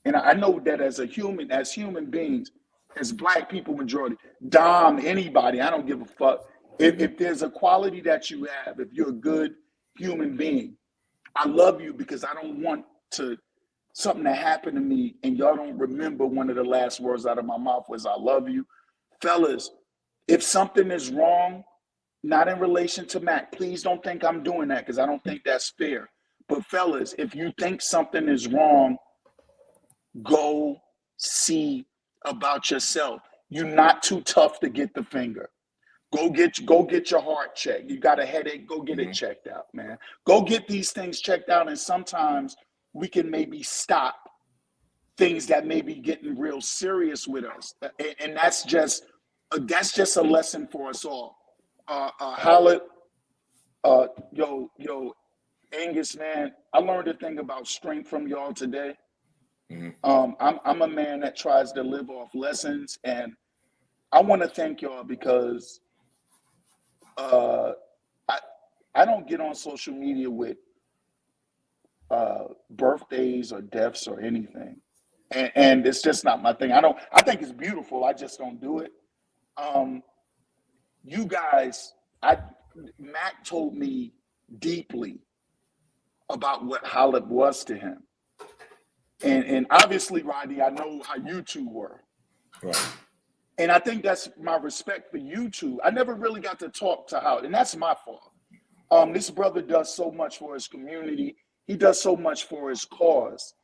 and I know that as human beings, as Black people majority, Dom, anybody, I don't give a fuck. If there's a quality that you have, if you're a good human being, I love you because I don't want something to happen to me and y'all don't remember one of the last words out of my mouth was I love you. Fellas, if something is wrong, not in relation to Mac, please don't think I'm doing that because I don't think that's fair. But fellas, if you think something is wrong, go see about yourself. You're not too tough to get the finger. Go get your heart checked. You got a headache, go get it checked out, man. Go get these things checked out, and sometimes we can maybe stop things that may be getting real serious with us. And that's just a lesson for us all. Howlett, Angus, man, I learned a thing about strength from y'all today. I'm a man that tries to live off lessons, and I want to thank y'all because I don't get on social media with birthdays or deaths or anything, and it's just not my thing. I think it's beautiful. I just don't do it. You guys, Mac told me deeply about what Howlett was to him. And obviously, Rodney, I know how you two were. Right. And I think that's my respect for you two. I never really got to talk to Howlett, and that's my fault. This brother does so much for his community. He does so much for his cause.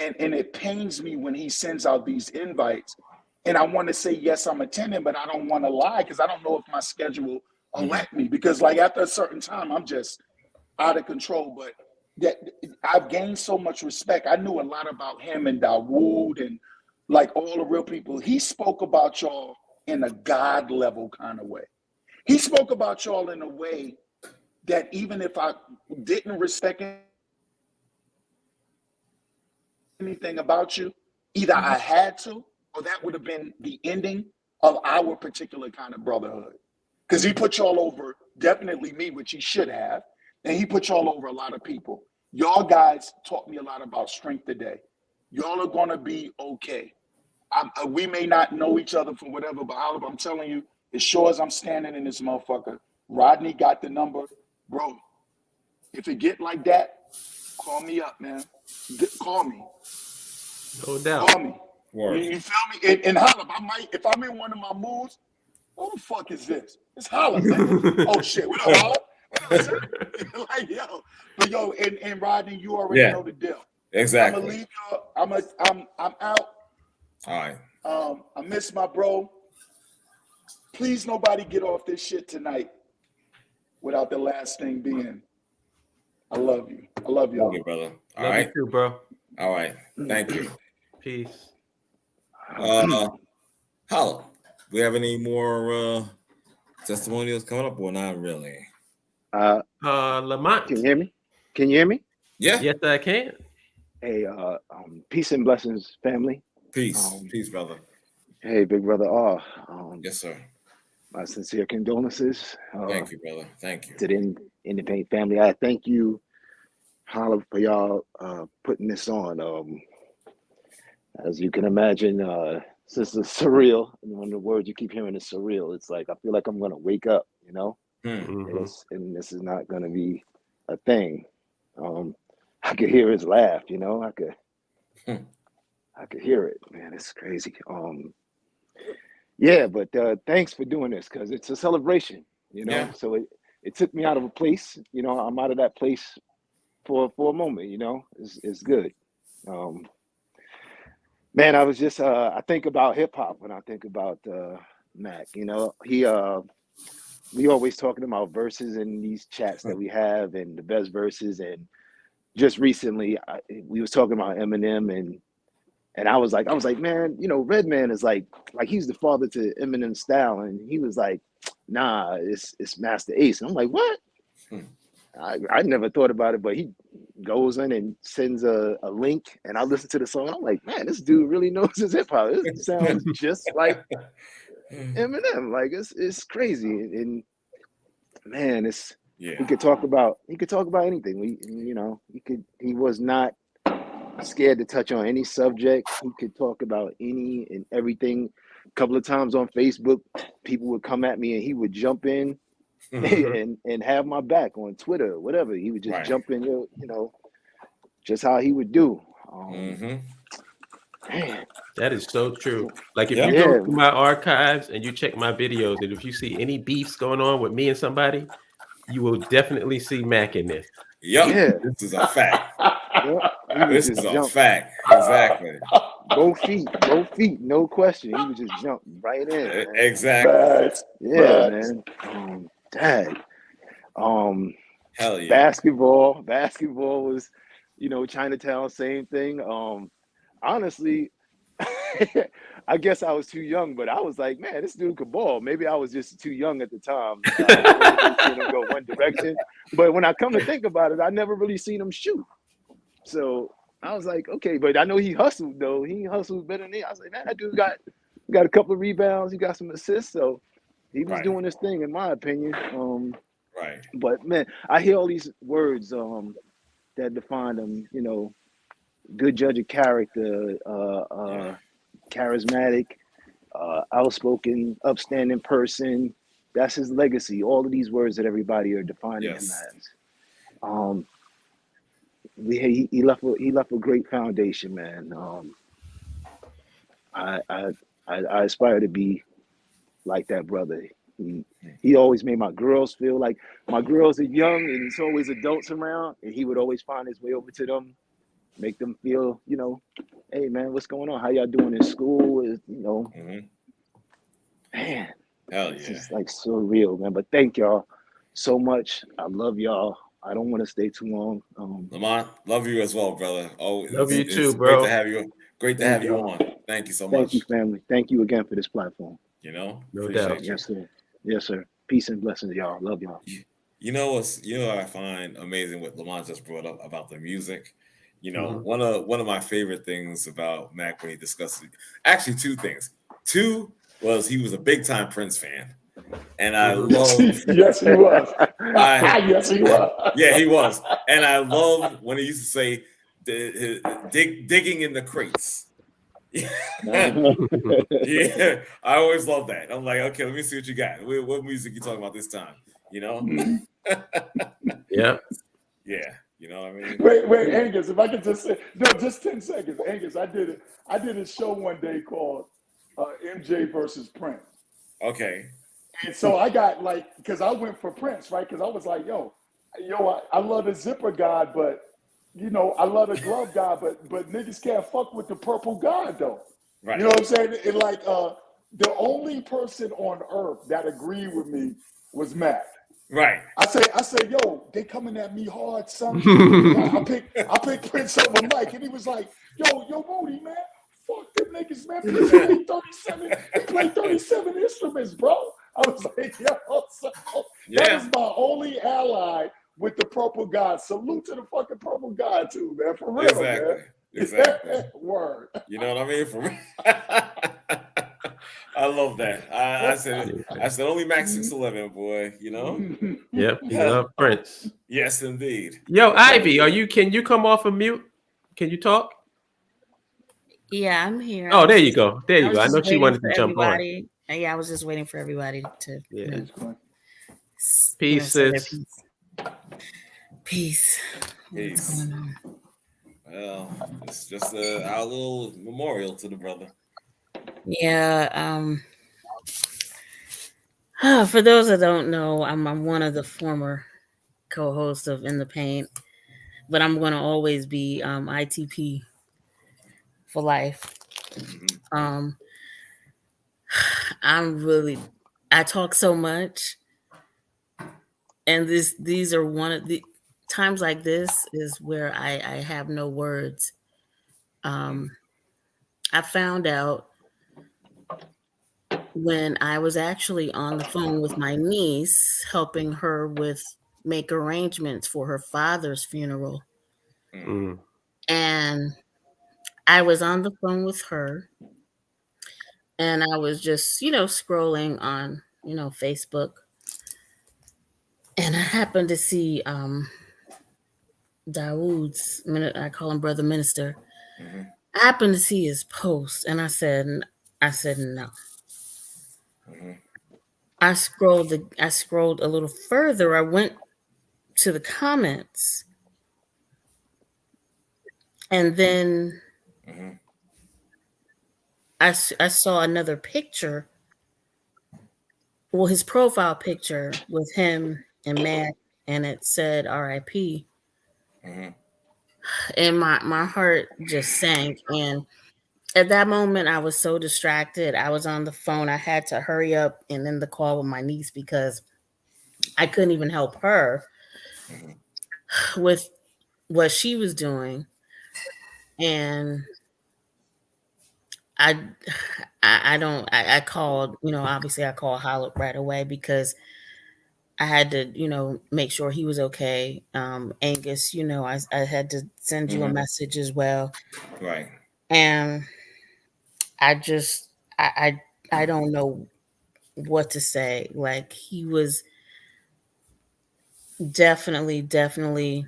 And it pains me when he sends out these invites. And I want to say, yes, I'm attending, but I don't want to lie because I don't know if my schedule will let me. Because like after a certain time, I'm just out of control. But I've gained so much respect. I knew a lot about him and Dawood and like all the real people. He spoke about y'all in a God level kind of way. He spoke about y'all in a way that even if I didn't respect anything about you, either I had to, or that would have been the ending of our particular kind of brotherhood. Because he put y'all over, definitely me, which he should have, and he put y'all over a lot of people. Y'all guys taught me a lot about strength today. Y'all are going to be okay. We may not know each other for whatever, but I'm telling you, as sure as I'm standing in this motherfucker, Rodney got the number. Bro, if it get like that, call me up, man. Call me. No doubt. Call me. You feel me? And Holla, if I'm in one of my moods, who the fuck is this? It's Holla, nigga. Oh shit, what up, Holla? Like but and Rodney, you already know the deal. Exactly. I'm gonna leave y'all. I'm out. All right. I miss my bro. Please, nobody get off this shit tonight without the last thing being, I love you. I love y'all. Love you, brother. All Love right. you too, bro. All right. Thank you. Peace. Holla, we have any more testimonials coming up or not really? Lamont. Can you hear me? Can you hear me? Yeah. Yes, I can. Hey, peace and blessings, family. Peace. Peace, brother. Hey, big brother R. Yes, sir. My sincere condolences. Thank you, brother. Thank you. To the Independent family. I thank you, Holla, for y'all putting this on. As you can imagine, this is surreal. And one of the words you keep hearing is surreal. It's like I feel like I'm gonna wake up, you know? And this is not gonna be a thing. I could hear his laugh, you know. I could hear it, man. It's crazy. Yeah, but thanks for doing this because it's a celebration, you know. Yeah. So it took me out of a place, you know. I'm out of that place for a moment, you know. It's good. Man, I was just I think about hip hop when I think about Mac. You know, we always talking about verses in these chats that we have and the best verses. And just recently, we was talking about Eminem and I was like, man, you know, Redman is like he's the father to Eminem style, and he was like, nah, it's Master Ace, and I'm like, what? I never thought about it, but he goes in and sends a link, and I listen to the song, and I'm like, man, this dude really knows his hip hop. It sounds just like Eminem. Like it's crazy, and man, he could talk about anything. He was not scared to touch on any subject. He could talk about any and everything. A couple of times on Facebook, people would come at me and he would jump in and have my back on Twitter, whatever. He would just jump in, you know, just how he would do. Man. That is so true. Like if you go through my archives and you check my videos, and if you see any beefs going on with me and somebody, you will definitely see Mac in this. Yep. This is a fact. This is a fact. Exactly. Both feet, no question. He would just jump right in. Man. Exactly. Yeah, man. Dad. Hell yeah. Basketball was, you know, Chinatown, same thing. Honestly, I guess I was too young, but I was like, man, this dude could ball. Maybe I was just too young at the time. I only seen him go one direction. But when I come to think about it, I never really seen him shoot. So I was like, okay, but I know he hustled though. He hustled better than me. I was like, man, that dude got a couple of rebounds. He got some assists. So he was doing his thing, in my opinion. But man, I hear all these words that define him. You know, good judge of character, charismatic, outspoken, upstanding person. That's his legacy. All of these words that everybody are defining him as. He left a great foundation, man. I aspire to be like that brother. He always made my girls feel like my girls are young and it's always adults around, and he would always find his way over to them, make them feel, you know, hey man, what's going on? How y'all doing in school? You know, man, hell yeah, it's just like surreal, man. But thank y'all so much. I love y'all. I don't want to stay too long. Lamont, love you as well, brother. Oh, love you too, bro. Great to have you. Great to have you on. Thank you so much. Thank you, family. Thank you again for this platform. You know, no doubt. Yes, sir. Yes, sir. Peace and blessings, y'all. Love y'all. You know what I find amazing what Lamont just brought up about the music. You know, one of my favorite things about Mac when he discussed it, actually two things. Two was he was a big time Prince fan. And I love. Yes, he was. Yes, he was. Yeah, he was. And I love when he used to say, digging in the crates. Yeah, I always love that. I'm like, okay, let me see what you got. What music you talking about this time? You know? Yeah. Yeah. You know what I mean? Wait, Angus, if I could just say, no, just 10 seconds. Angus, I did a show one day called MJ versus Prince. Okay. And so I got like, because I went for Prince, right? Because I was like, I love the zipper god, but I love the glove god, but niggas can't fuck with the purple god though. Right. You know what I'm saying? And like the only person on earth that agreed with me was Mac. Right. I say, yo, they coming at me hard, son. I picked Prince over Mike, and he was like, yo, Moody, man, fuck them niggas, man. Prince played 37. He played 37 instruments, bro. I was like, yo, so that is my only ally with the purple god. Salute to the fucking purple god too, man. For real, man. Exactly. Word. You know what I mean? For real. I love that. I said only MAC611, boy. You know. Yep, you love Prince. Yes, indeed. Yo, Ivy, can you come off of mute? Can you talk? Yeah, I'm here. Oh, there you go. There you go. I was know just she waiting wanted for to jump on. everybody. Yeah, I was just waiting for everybody to Peace, say their sis. Peace. Peace. What's going on? Well, it's just our little memorial to the brother. Yeah. For those that don't know, I'm one of the former co-hosts of In the Paint, but I'm going to always be ITP for life. I talk so much, and these are one of the times like this is where I have no words. I found out when I was actually on the phone with my niece, helping her make arrangements for her father's funeral. And I was on the phone with her, and I was just, scrolling on, Facebook. And I happened to see Dawood's, I call him Brother Minister. I happened to see his post, and I said no. I scrolled a little further. I went to the comments, and then I saw another picture. Well, his profile picture with him and Mac, and it said R.I.P. And my heart just sank. And at that moment, I was so distracted. I was on the phone. I had to hurry up and end the call with my niece because I couldn't even help her with what she was doing. And I called, obviously I called Hollop right away because I had to, make sure he was okay. Angus, I had to send you a message as well. Right. And I just, I don't know what to say. Like, he was definitely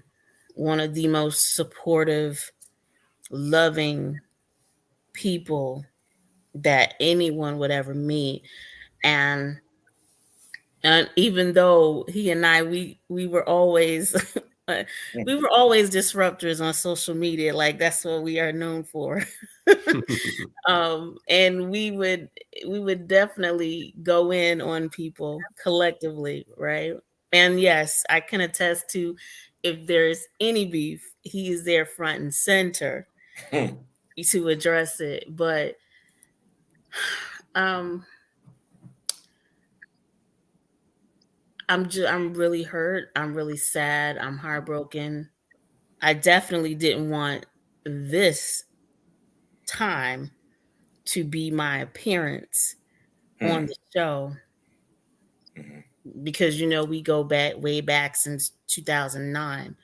one of the most supportive, loving people that anyone would ever meet. And even though he and I, we were always disruptors on social media. Like, that's what we are known for. And we would definitely go in on people collectively, right? And yes, I can attest to, if there's any beef, he is there front and center to address it. But I'm really hurt. I'm really sad. I'm heartbroken. I definitely didn't want this time to be my appearance on the show, because we go way back since 2009,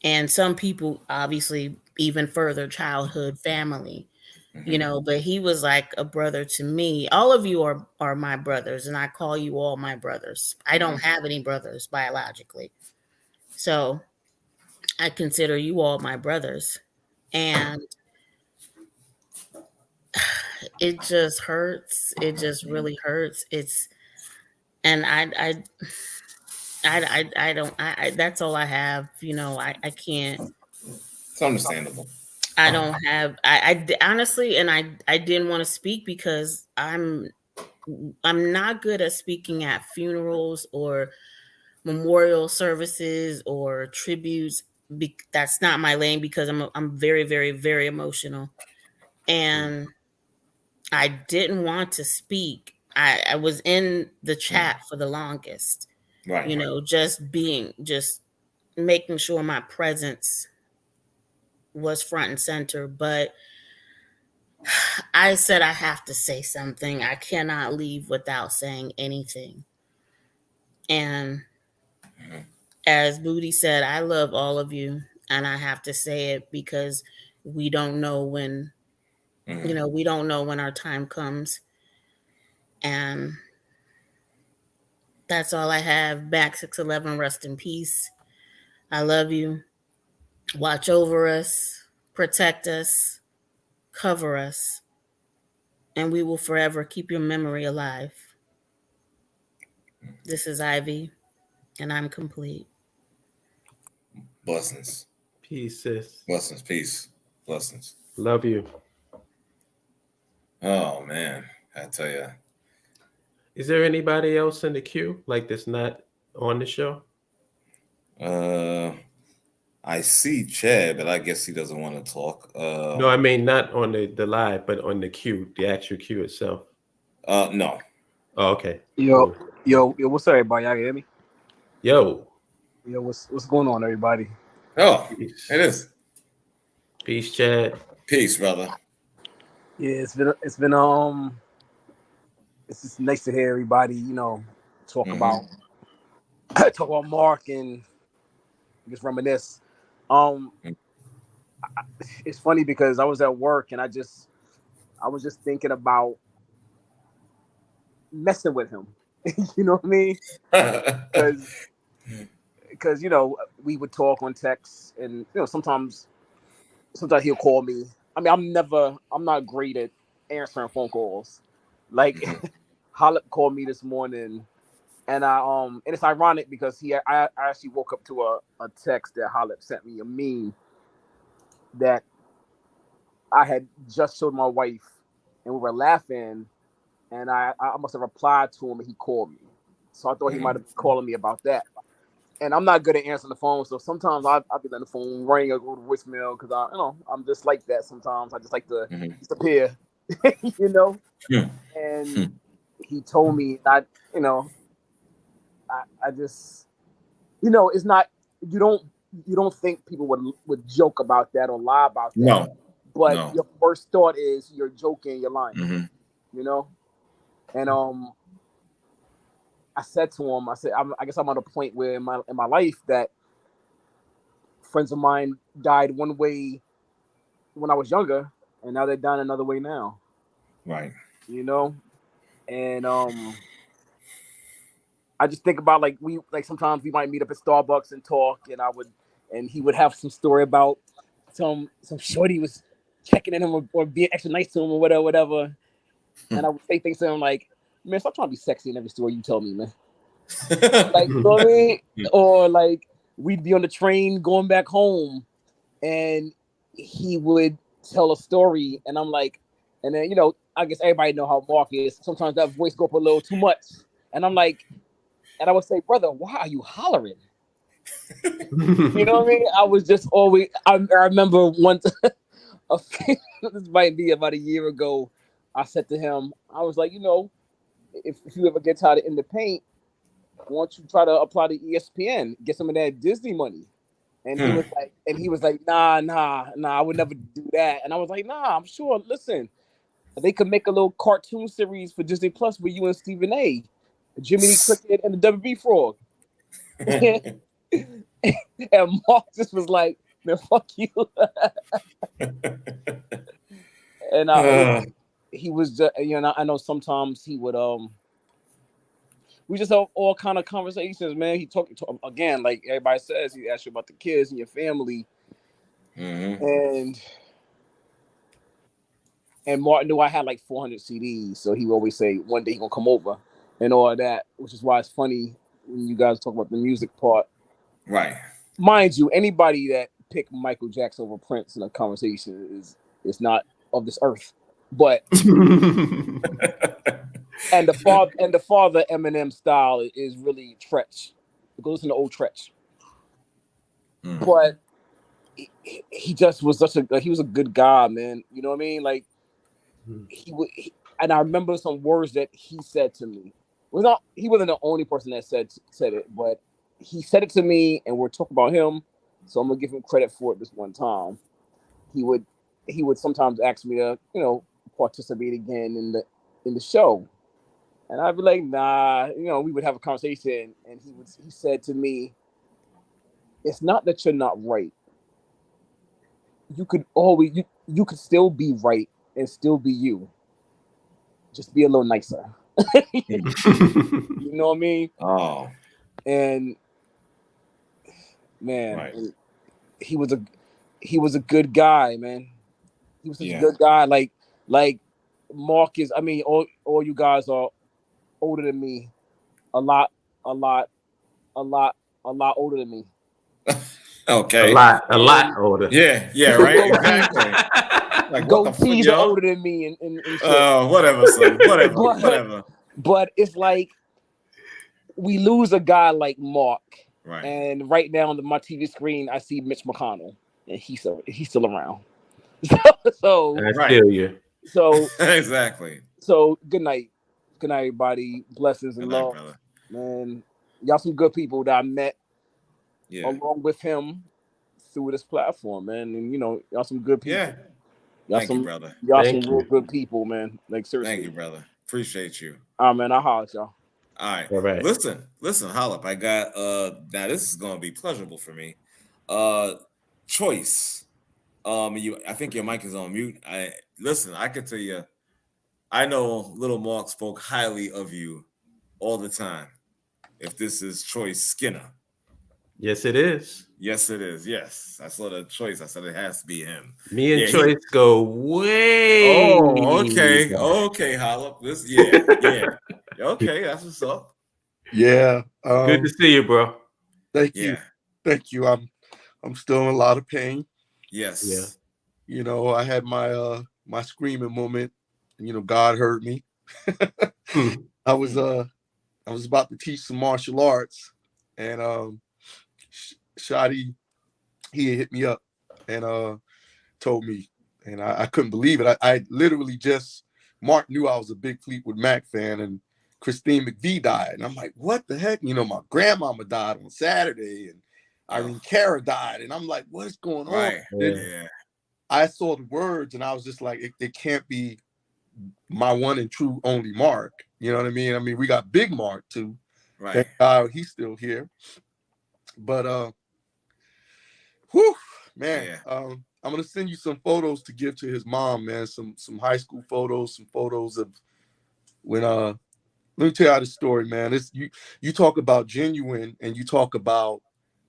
and some people obviously even further childhood family, but he was like a brother to me. All of you are my brothers, and I call you all my brothers. I don't have any brothers biologically, so I consider you all my brothers. And it just hurts. It just really hurts. And I don't. That's all I have. You know, I can't. It's understandable. I don't have. Honestly, and I didn't want to speak because I'm not good at speaking at funerals or memorial services or tributes. That's not my lane because I'm very, very, very emotional, and I didn't want to speak. I was in the chat for the longest, Right. you know, just making sure my presence was front and center. But I said I have to say something. I cannot leave without saying anything. And as Booty said, I love all of you, and I have to say it because we don't know when, you know, we don't know when our time comes. And that's all I have. MAC611, rest in peace. I love you. Watch over us, protect us, cover us, and we will forever keep your memory alive. This is Ivy, and I'm complete. Blessings. Peace, sis. Blessings. Peace. Blessings. Love you. Oh man, I tell you. Is there anybody else in the queue like that's not on the show? I see Chad, but I guess he doesn't want to talk. No, I mean not on the live, but on the queue, the actual queue itself. No. Oh, okay. Yo, Cool. yo, what's up, everybody? Y'all can hear me? Yo. Yo, what's going on, everybody? Oh, Peace. it is. Peace, Chad. Peace, brother. Yeah, it's just nice to hear everybody, you know, talk about Mark and just reminisce. It's funny because I was at work and I was just thinking about messing with him. You know what I mean? Because you know, we would talk on text, and you know, sometimes he'll call me. I mean, I'm not great at answering phone calls. Like Hollip called me this morning, and and it's ironic because I actually woke up to a text that Hollip sent me, a meme that I had just showed my wife, and we were laughing, and I must have replied to him, and he called me. So I thought he might have been calling me about that. And I'm not good at answering the phone, so sometimes I'll be letting the phone ring or go to voicemail because I'm just like that. Sometimes I just like to disappear, you know. And he told me that, you know, I just, you know, it's not, you don't think people would joke about that or lie about that. No. But your first thought is you're joking, you're lying, you know. And I said to him, I guess I'm at a point where in my life that friends of mine died one way when I was younger, and now they're dying another way now. Right. You know, and I just think about like sometimes we might meet up at Starbucks and talk, and he would have some story about some shorty was checking in him or being extra nice to him or whatever. And I would say things to him like, "Man, stop trying to be sexy in every story you tell me, man." Like, you know what I mean? Or like we'd be on the train going back home, and he would tell a story, and I'm like, and then you know, I guess everybody know how Mark is. Sometimes that voice go up a little too much, and I'm like, and I would say, "Brother, why are you hollering?" You know what I mean? I was just always. I remember once. This might be about a year ago. I said to him, I was like, you know, if you ever get tired of in the paint, why don't you try to apply to ESPN, get some of that Disney money? And he was like, nah, I would never do that. And I was like, nah, I'm sure. Listen, they could make a little cartoon series for Disney Plus with you and Stephen A, Jiminy Cricket, and the WB Frog. And Mark just was like, man, fuck you. And he was just, you know, I know sometimes he would we just have all kind of conversations, man. He talked again, like everybody says, he asked you about the kids and your family. And Martin knew I had like 400 CDs, so he would always say one day he gonna come over and all of that, which is why it's funny when you guys talk about the music part. Right. Mind you, anybody that picked Michael Jackson over Prince in a conversation is not of this earth. But and the father Eminem style is really Tretch. It goes into old Tretch. But he just was he was a good guy, man. You know what I mean? Like and I remember some words that he said to me. He wasn't the only person that said it, but he said it to me, and we're talking about him. So I'm gonna give him credit for it this one time. He would sometimes ask me to, participate again in the show. And I'd be like, nah, we would have a conversation, and he said to me, it's not that you're not right. You could always you could still be right and still be you. Just be a little nicer. You know what I mean? Oh. And man, Right. and he was a good guy, man. He was such a good guy. Like Mark is. I mean, all you guys are older than me, a lot older than me. Okay. A lot older. Yeah, right. Exactly. Like what the fuck, Goatees yo? are older than me and shit. Whatever, son. Whatever. But it's like we lose a guy like Mark, Right. and right now on my TV screen, I see Mitch McConnell, and he's still around. So I feel you. So exactly. So good night, everybody. Blessings and Good night, love, brother. man. Y'all some good people that I met along with him through this platform, man. And y'all some good people. Yeah. Thank you, brother. Y'all some real good people, man. Like seriously. Thank you, brother. Appreciate you. All right, man. I'll holler at y'all. All right. All right. Listen, Hollop. I got now this is gonna be pleasurable for me. Choice. I think your mic is on mute. I can tell you, I know Little Mark spoke highly of you all the time. If this is Choice Skinner. Yes, it is. Yes, it is. Yes. I saw the Choice. I said it has to be him. Me and Choice go way. Oh, okay. Okay, Hollop. Yeah. Okay, that's what's up. Yeah. Good to see you, bro. Thank you. Thank you. I'm still in a lot of pain. Yes. Yeah. I had my my screaming moment, and God heard me. I was about to teach some martial arts, and Shadi, he had hit me up and told me, and I couldn't believe it. I literally Mark knew I was a big Fleetwood Mac fan, and Christine McVie died, and I'm like, what the heck? My grandmama died on Saturday, and Irene Cara died, and I'm like, what is going on? Right. Yeah. I saw the words, and I was just like, it can't be my one and true only Mark. You know what I mean? I mean, we got Big Mark too. Right. Thank God he's still here. But whew, man, I'm gonna send you some photos to give to his mom, man. Some high school photos, some photos of when let me tell you the story, man. It's you talk about genuine and you talk about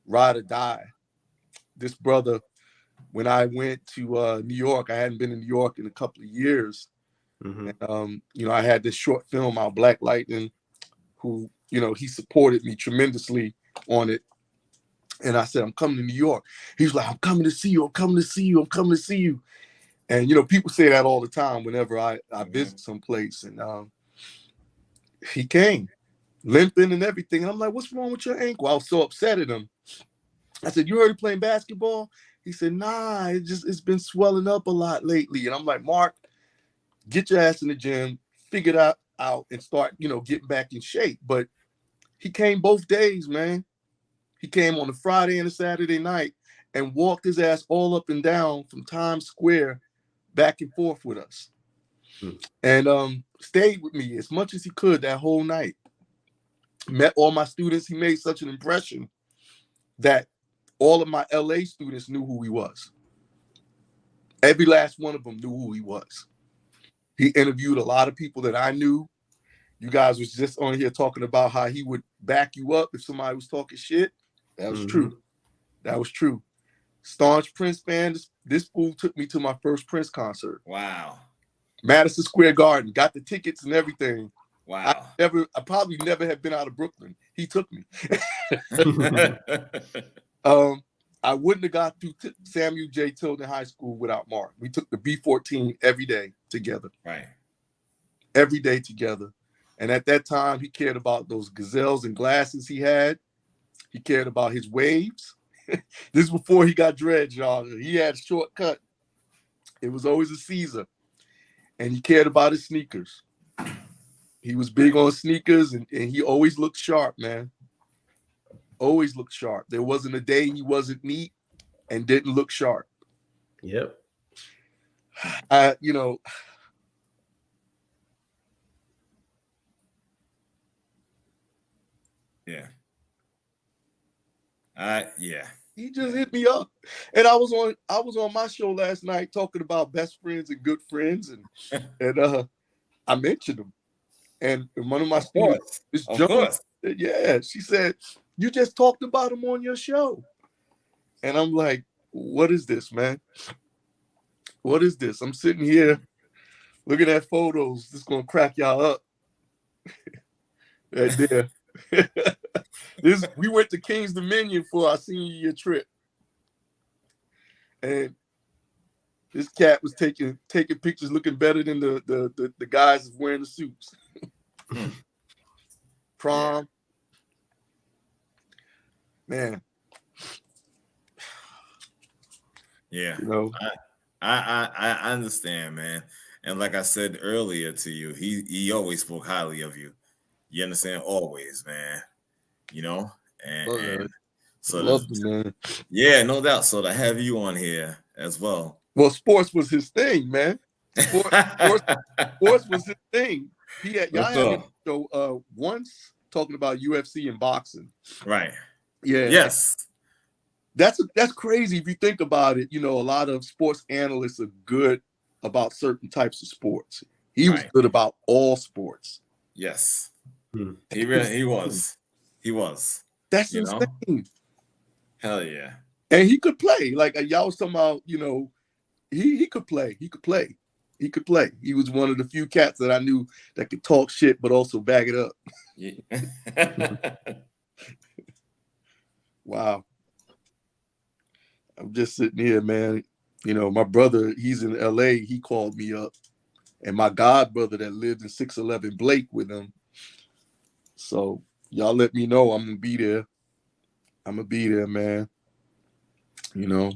ride or die. This brother, when I went to New York, I hadn't been in New York in a couple of years. And, I had this short film out, Black Lightning, who, he supported me tremendously on it. And I said, I'm coming to New York. He was like, I'm coming to see you. I'm coming to see you. I'm coming to see you. And, people say that all the time whenever I visit someplace. And he came limping and everything. And I'm like, what's wrong with your ankle? I was so upset at him. I said, you heard him playing basketball? He said, nah, it's been swelling up a lot lately. And I'm like, Mark, get your ass in the gym, figure it out and start, getting back in shape. But he came both days, man. He came on a Friday and a Saturday night and walked his ass all up and down from Times Square back and forth with us. And stayed with me as much as he could that whole night. Met all my students. He made such an impression that all of my LA students knew who he was. Every last one of them knew who he was. He interviewed a lot of people that I knew. You guys was just on here talking about how he would back you up if somebody was talking shit. That was true. That was true. Staunch Prince fan. This fool took me to my first Prince concert. Wow. Madison Square Garden. Got the tickets and everything. Wow. I probably never have been out of Brooklyn. He took me. I wouldn't have got through Samuel J. Tilden High School without Mark. We took the B14 every day together. Right. Every day together. And at that time, he cared about those gazelles and glasses he had. He cared about his waves. This is before he got dreads, y'all. He had shortcut. It was always a Caesar. And he cared about his sneakers. He was big on sneakers, and he always looked sharp, man. Always looked sharp. There wasn't a day he wasn't neat and didn't look sharp. Yep. You know, yeah. Yeah. He just hit me up. And I was on my show last night talking about best friends and good friends, and I mentioned him. And one of my students is jumping. Yeah, she said, "You just talked about him on your show." And I'm like, "What is this, man? What is this?" I'm sitting here looking at photos. This is gonna crack y'all up. Right there. We went to King's Dominion for our senior year trip. And this cat was taking pictures looking better than the guys wearing the suits. Prom. Man. Yeah. You know, I understand, man. And like I said earlier to you, he always spoke highly of you. You understand? Always, man. You know? And so love you, man. Yeah, no doubt. So to have you on here as well. Well, sports was his thing, man. Sports was his thing. Y'all had him show once talking about UFC and boxing. Right. Yeah. Yes. That's crazy if you think about it. You know, a lot of sports analysts are good about certain types of sports. He was good about all sports. Yes. He was. That's you insane. Know? Hell yeah. And he could play. Like y'all was talking about, you know, he could play. He could play. He could play. He was one of the few cats that I knew that could talk shit but also back it up. Yeah. Wow. I'm just sitting here, man. You know, my brother, he's in LA. He called me up. And my god brother that lived in 611 Blake with him. So y'all let me know. I'm gonna be there. I'm gonna be there, man. You know,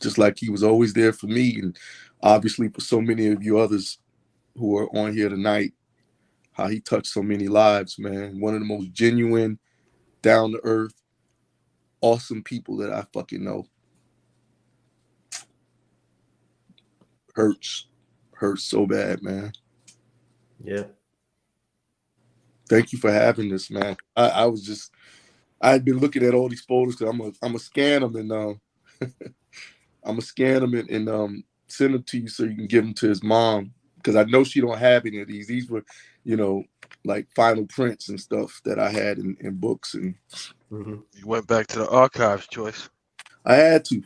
just like he was always there for me, and obviously for so many of you others who are on here tonight, how he touched so many lives, man. One of the most genuine, down to earth, awesome people that I fucking know. Hurts so bad, man. Yeah. Thank you for having this, man. I had been looking at all these photos because I'm gonna scan them and I'm gonna scan them and send them to you so you can give them to his mom, because I know she don't have any of these. These were, you know, like final prints and stuff that I had in books. And you went back to the archives, Joyce. I had to.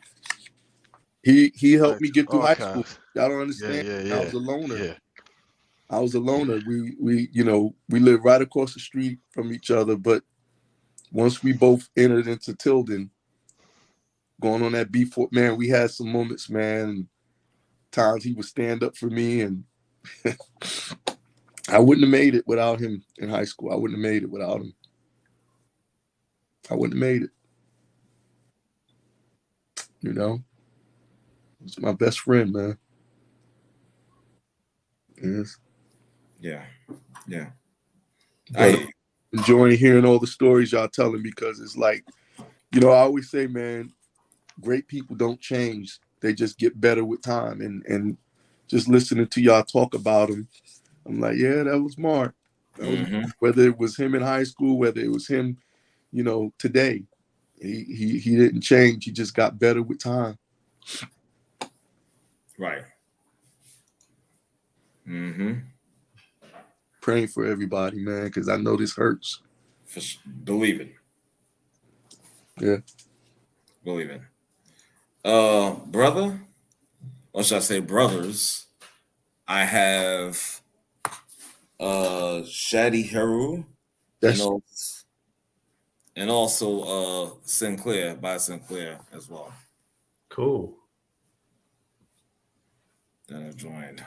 He helped me get through high school. Y'all don't understand. Yeah. I was a loner. Yeah. I was a loner. We you know, we lived right across the street from each other, but once we both entered into Tilden, going on that B4, man, we had some moments, man. Times he would stand up for me, and I wouldn't have made it without him in high school. I wouldn't have made it without him. I wouldn't have made it. You know? He's my best friend, man. Yes. Yeah. Yeah. But enjoying hearing all the stories y'all telling, because it's like, you know, I always say, man, great people don't change. They just get better with time. And just listening to y'all talk about them, I'm like, yeah, that was Mark. Whether it was him in high school, whether it was him, you know, today, he didn't change. He just got better with time. Right. Praying for everybody, man, because I know this hurts. Believe it. Yeah. Believe it. Brother, or should I say brothers, I have Shadi Heru, That's and also Sinclair by Sinclair as well. Cool. That I joined.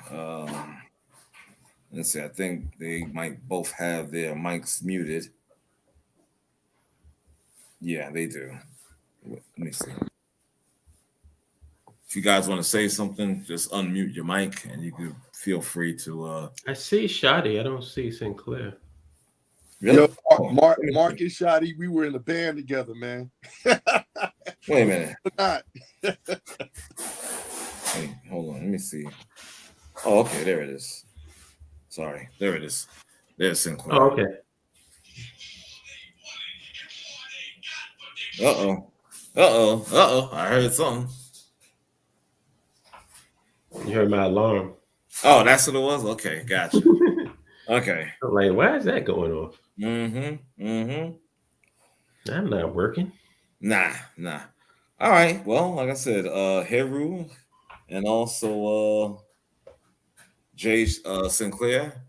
Let's see. I think they might both have their mics muted. Yeah, they do. Let me see. If you guys want to say something, just unmute your mic, and you can feel free to. I see Shadi. I don't see Sinclair. Really? Yo, Oh, Mark and Shotty, we were in a band together, man. wait a minute. Not. Wait, hold on. Let me see. Oh, okay. There it is. Sorry. There it is. There's Sinclair. Oh, okay. I heard something. You heard my alarm. Oh, that's what it was? Okay, gotcha. Okay. I'm like, why is that going off? I'm not working. Nah. All right. Well, like I said, Heru and also Jay Sinclair.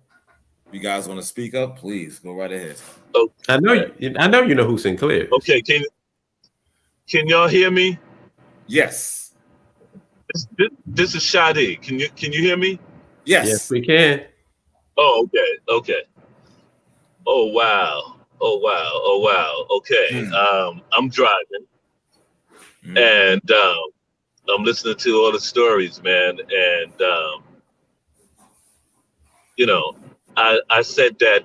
If you guys want to speak up, please go right ahead. Oh, I know you know who Sinclair is. Okay, can y'all hear me? Yes. This is Shadi. Can you hear me? Yes, we can. Oh, okay. Oh wow. Okay. I'm driving, and I'm listening to all the stories, man. And I said that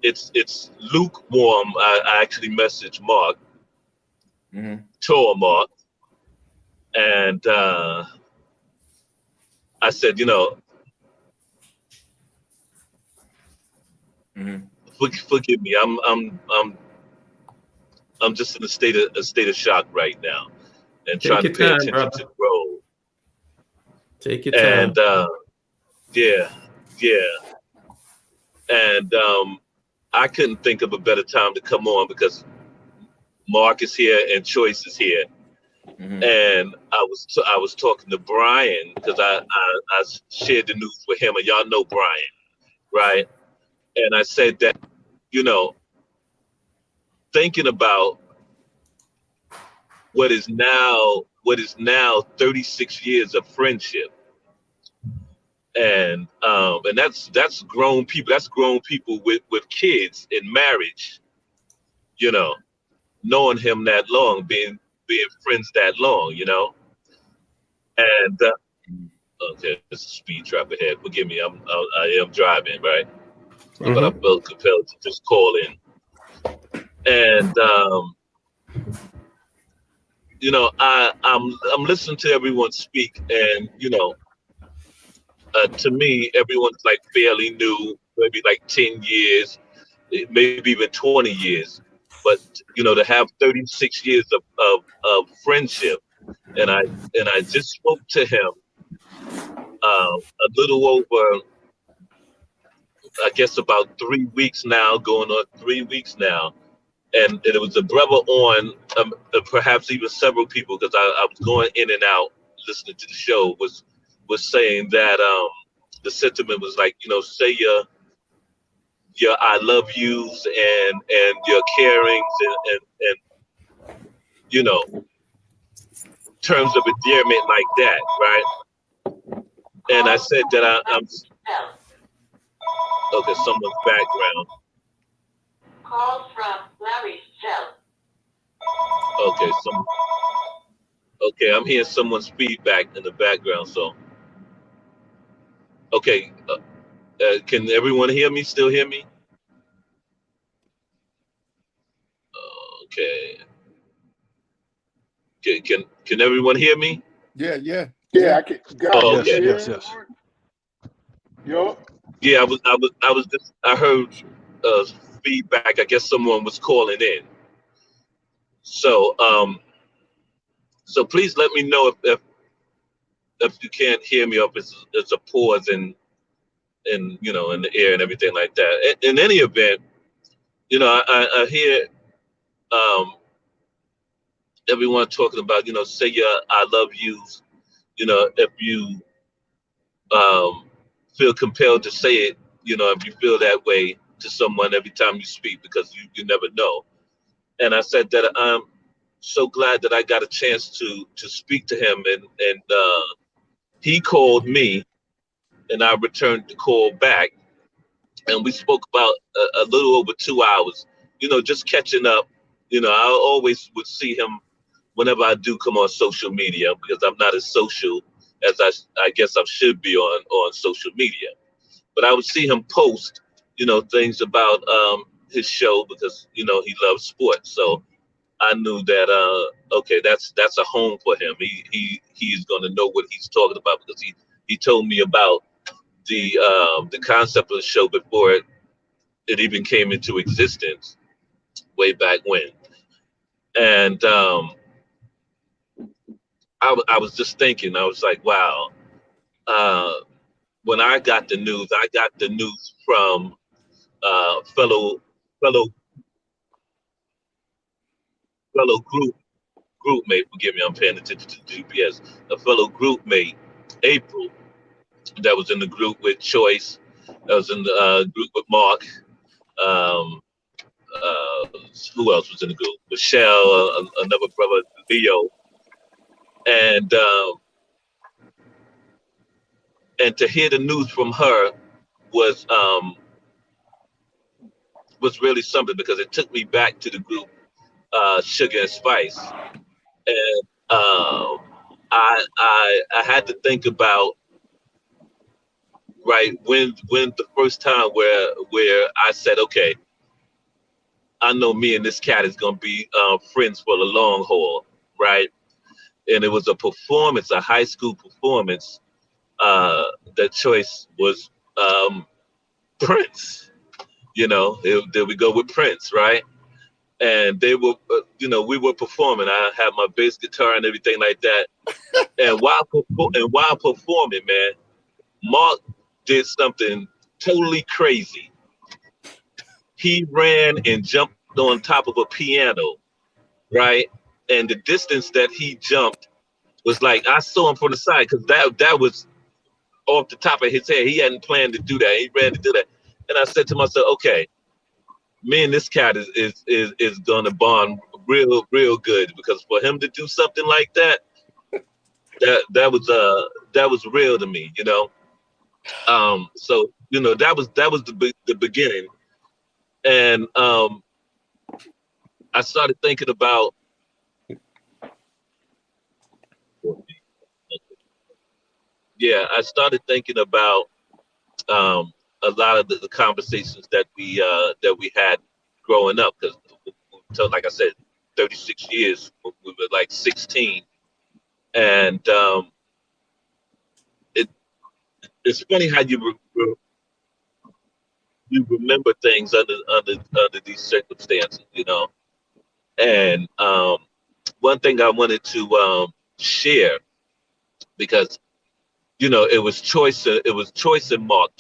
it's lukewarm. I actually messaged Mark, told Mark, and I said, forgive me. I'm just in a state of shock right now, and Take trying to your pay time, attention brother. to the road. Take your time. And yeah, and I couldn't think of a better time to come on because Mark is here and Choice is here. And I was talking to Brian because I shared the news with him, and y'all know Brian, right? And I said that, thinking about what is now 36 years of friendship, and that's grown people. That's grown people with kids in marriage, knowing him that long, being friends that long, and okay, there's a speed trap ahead. Forgive me, I am driving, right? But I felt compelled to just call in, and I'm listening to everyone speak, and to me, everyone's like fairly new, maybe like 10 years, maybe even 20 years, but to have 36 years of friendship, and I just spoke to him a little over, I guess about 3 weeks now, going on 3 weeks now. And it was a brother on, perhaps even several people, because I was going in and out listening to the show, was saying that the sentiment was like, say your I love yous and your carings and terms of endearment like that, right? And I said that I'm okay. Someone's background. Call from Larry's cell. Okay, I'm hearing someone's feedback in the background. So, okay, can everyone hear me? Still hear me? Okay. Can everyone hear me? Yeah. I can. Oh, okay. Yes. Yo. Yeah, I heard feedback. I guess someone was calling in. So so please let me know if you can't hear me, or if it's a pause in the air and everything like that. In any event, I hear everyone talking about, say your I love yous, if you feel compelled to say it, if you feel that way to someone every time you speak, because you never know. And I said that I'm so glad that I got a chance to speak to him, and he called me, and I returned the call back, and we spoke about a little over 2 hours, just catching up. I always would see him whenever I do come on social media, because I'm not as social as I guess I should be on social media. But I would see him post, things about his show, because he loves sports. So I knew that okay, that's a home for him. He's going to know what he's talking about, because he told me about the concept of the show before it even came into existence way back when. And I was just thinking, I was like, wow. When I got the news from fellow group mate. Forgive me, I'm paying attention to the GPS. A fellow group mate, April, that was in the group with Choice, that was in the group with Mark. Um, who else was in the group? Michelle, another brother, Leo, and to hear the news from her was really something, because it took me back to the group Sugar and Spice, and I had to think about, right, when the first time where I said, okay, I know me and this cat is gonna be friends for the long haul, right? And it was a performance, a high school performance. The choice was Prince. There we go with Prince, right? And they were, we were performing. I had my bass guitar and everything like that. And while performing, man, Mark did something totally crazy. He ran and jumped on top of a piano, right? And the distance that he jumped was like, I saw him from the side, because that was off the top of his head. He hadn't planned to do that. He ran to do that. And I said to myself, okay, me and this cat is gonna bond real good, because for him to do something like that, that was real to me, So that was the beginning, and I started thinking about a lot of the conversations that we had growing up, because until, like I said, 36 years, we were like 16, and it's funny how you remember things under these circumstances, And one thing I wanted to share, because it was choice and Mark,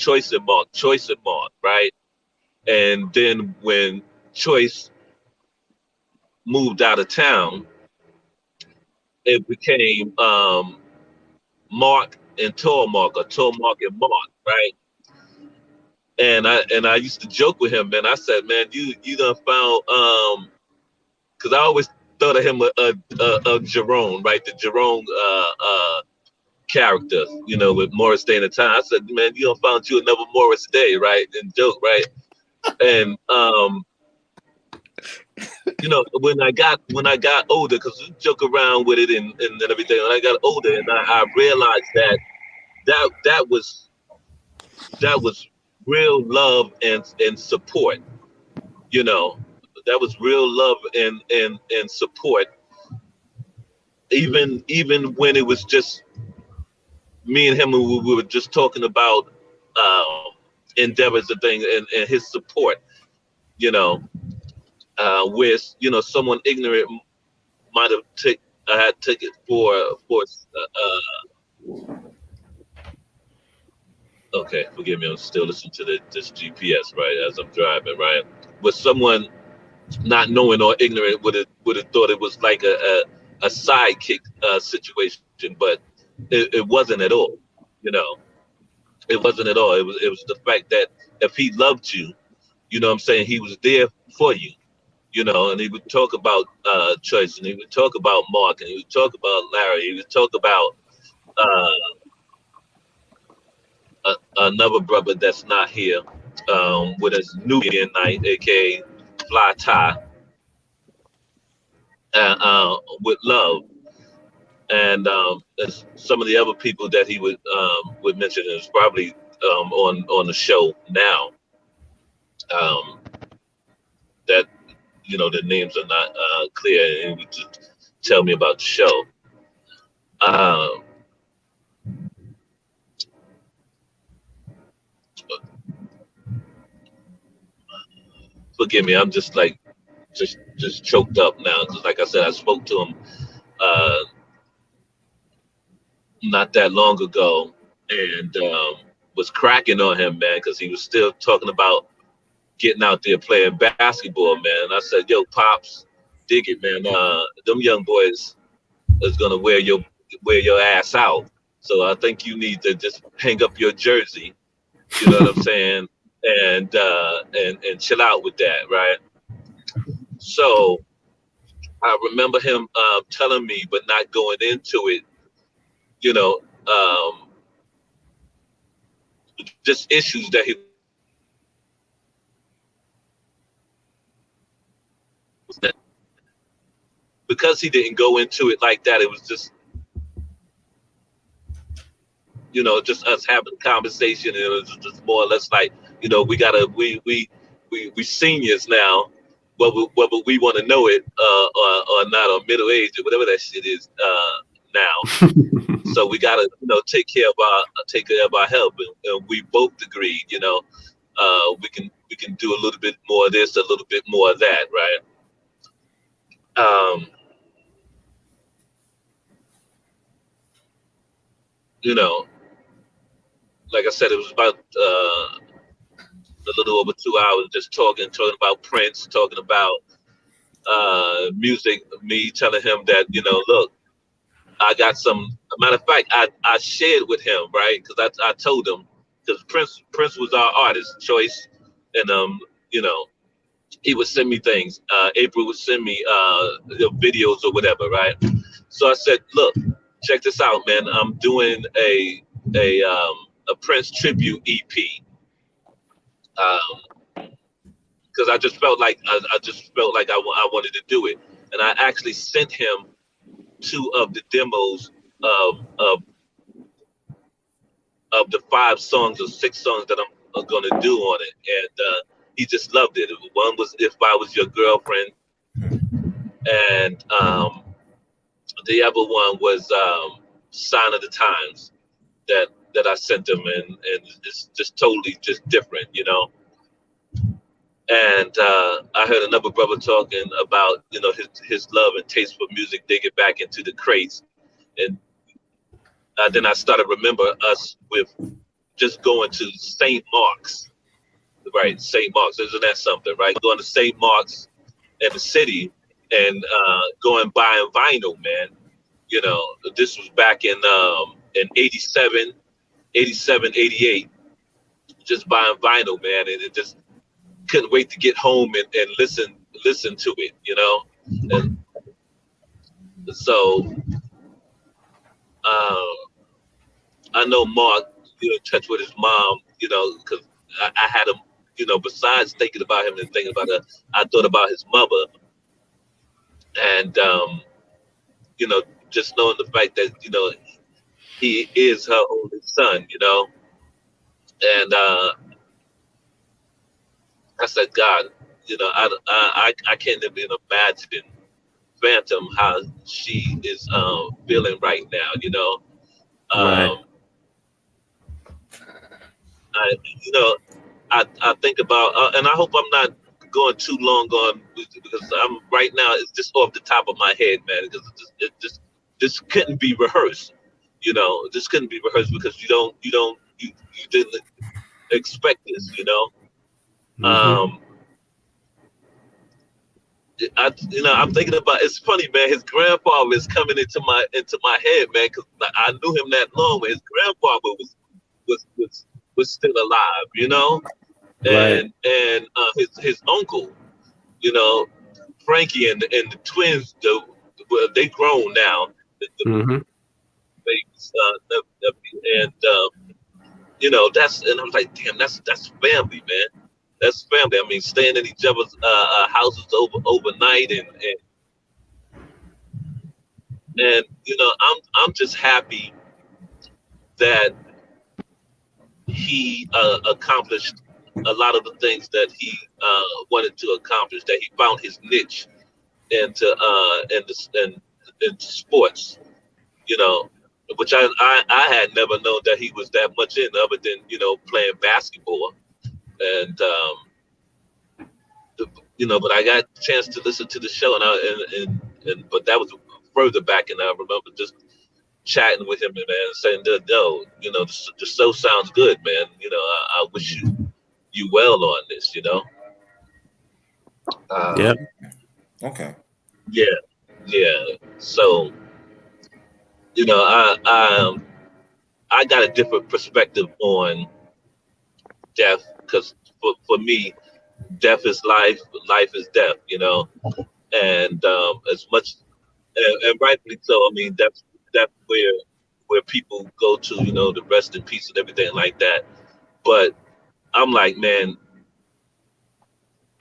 right? And then when Choice moved out of town, it became Mark and Tall Mark, or Tall Mark and Mark, right? And I used to joke with him, man. I said, man, you done found because I always thought of him a Jerome, right? The Jerome character, with Morris Day in the Time. I said, man, you done found you another Morris Day, right? And joke, right? And when I got older, because we joke around with it and everything. When I got older, and I realized that was real love and support. That was real love and support. Even when it was just me and him, we were just talking about endeavors and things, and his support. Where someone ignorant might have took it for okay, forgive me, I'm still listening to this GPS, right, as I'm driving, right? With someone not knowing or ignorant would have thought it was like a sidekick situation, but it wasn't at all, It wasn't at all. It was the fact that if he loved you, you know what I'm saying, he was there for you. You know, and he would talk about Choice, and he would talk about Mark, and he would talk about Larry, he would talk about another brother that's not here with us, Nubian Night, aka Fly Tie, with Love, and there's some of the other people that he would mention is probably on the show now. That the names are not clear, and he would just tell me about the show. Forgive me, I'm just like just choked up now, because like I said, I spoke to him not that long ago, and was cracking on him, man, because he was still talking about getting out there playing basketball, man. And I said, yo, Pops, dig it, man. Them young boys is gonna wear your ass out. So I think you need to just hang up your jersey, you know what I'm saying, and chill out with that, right? So I remember him telling me, but not going into it, just issues that he because he didn't go into it like that. It was just just us having a conversation, and it was just more or less like, we seniors now, whether we want to know it or not, or middle age or whatever that shit is now. So we gotta take care of our health, and we both agreed, we can do a little bit more of this, a little bit more of that, right? Like I said, it was about a little over 2 hours just talking about Prince, talking about music, me telling him that, look, I got some. Matter of fact, I shared with him, right? Because I told him, because Prince was our artist choice, and he would send me things. April would send me videos or whatever, right? So I said, look, check this out, man. I'm doing a Prince tribute EP. Because I just felt like I wanted to do it, and I actually sent him 2 of the demos of the 5 songs or 6 songs that I'm gonna do on it, and he just loved it. One was "If I Was Your Girlfriend," and the other one was "Sign of the Times" that I sent him, and it's just totally just different, And I heard another brother talking about, his love and taste for music, digging back into the crates. And then I started remember us with just going to St. Mark's, right? St. Mark's, isn't that something, right? Going to St. Mark's in the city and going buying vinyl, man. This was back in 87, 88, just buying vinyl, man. And it just couldn't wait to get home and listen to it, and so I know Mark, in touch with his mom, because I had him, besides thinking about him and thinking about her, I thought about his mother, and just knowing the fact that he is her only son, and I said, God, I can't even imagine Phantom how she is feeling right now, Right. I think about and I hope I'm not going too long on, because I'm right now, it's just off the top of my head, man, because this couldn't be rehearsed, this couldn't be rehearsed, because you didn't expect this, I'm thinking about. It's funny, man. His grandfather is coming into my head, man, because I knew him that long. When his grandfather was still alive, you know, and his uncle, you know, Frankie and the twins, they grown now. Mm-hmm. Babies, and you know, and I'm like, damn, that's family, man. That's family. I mean, staying in each other's houses overnight, and you know, I'm just happy that he accomplished a lot of the things that he wanted to accomplish. That he found his niche into into sports. You know, which I had never known that he was that much in, other than, you know, playing basketball. And you know, but I got a chance to listen to the show, and but that was further back, and I remember just chatting with him, man, saying that, no, you know, the show sounds good, man. You know, I wish you well on this, you know. Yeah. Okay. Yeah. So, you know, I got a different perspective on death, because for me, death is life, life is death, you know. And as much, and rightfully so. I mean, that's where people go to, you know, the rest in peace and everything like that. But I'm like, man,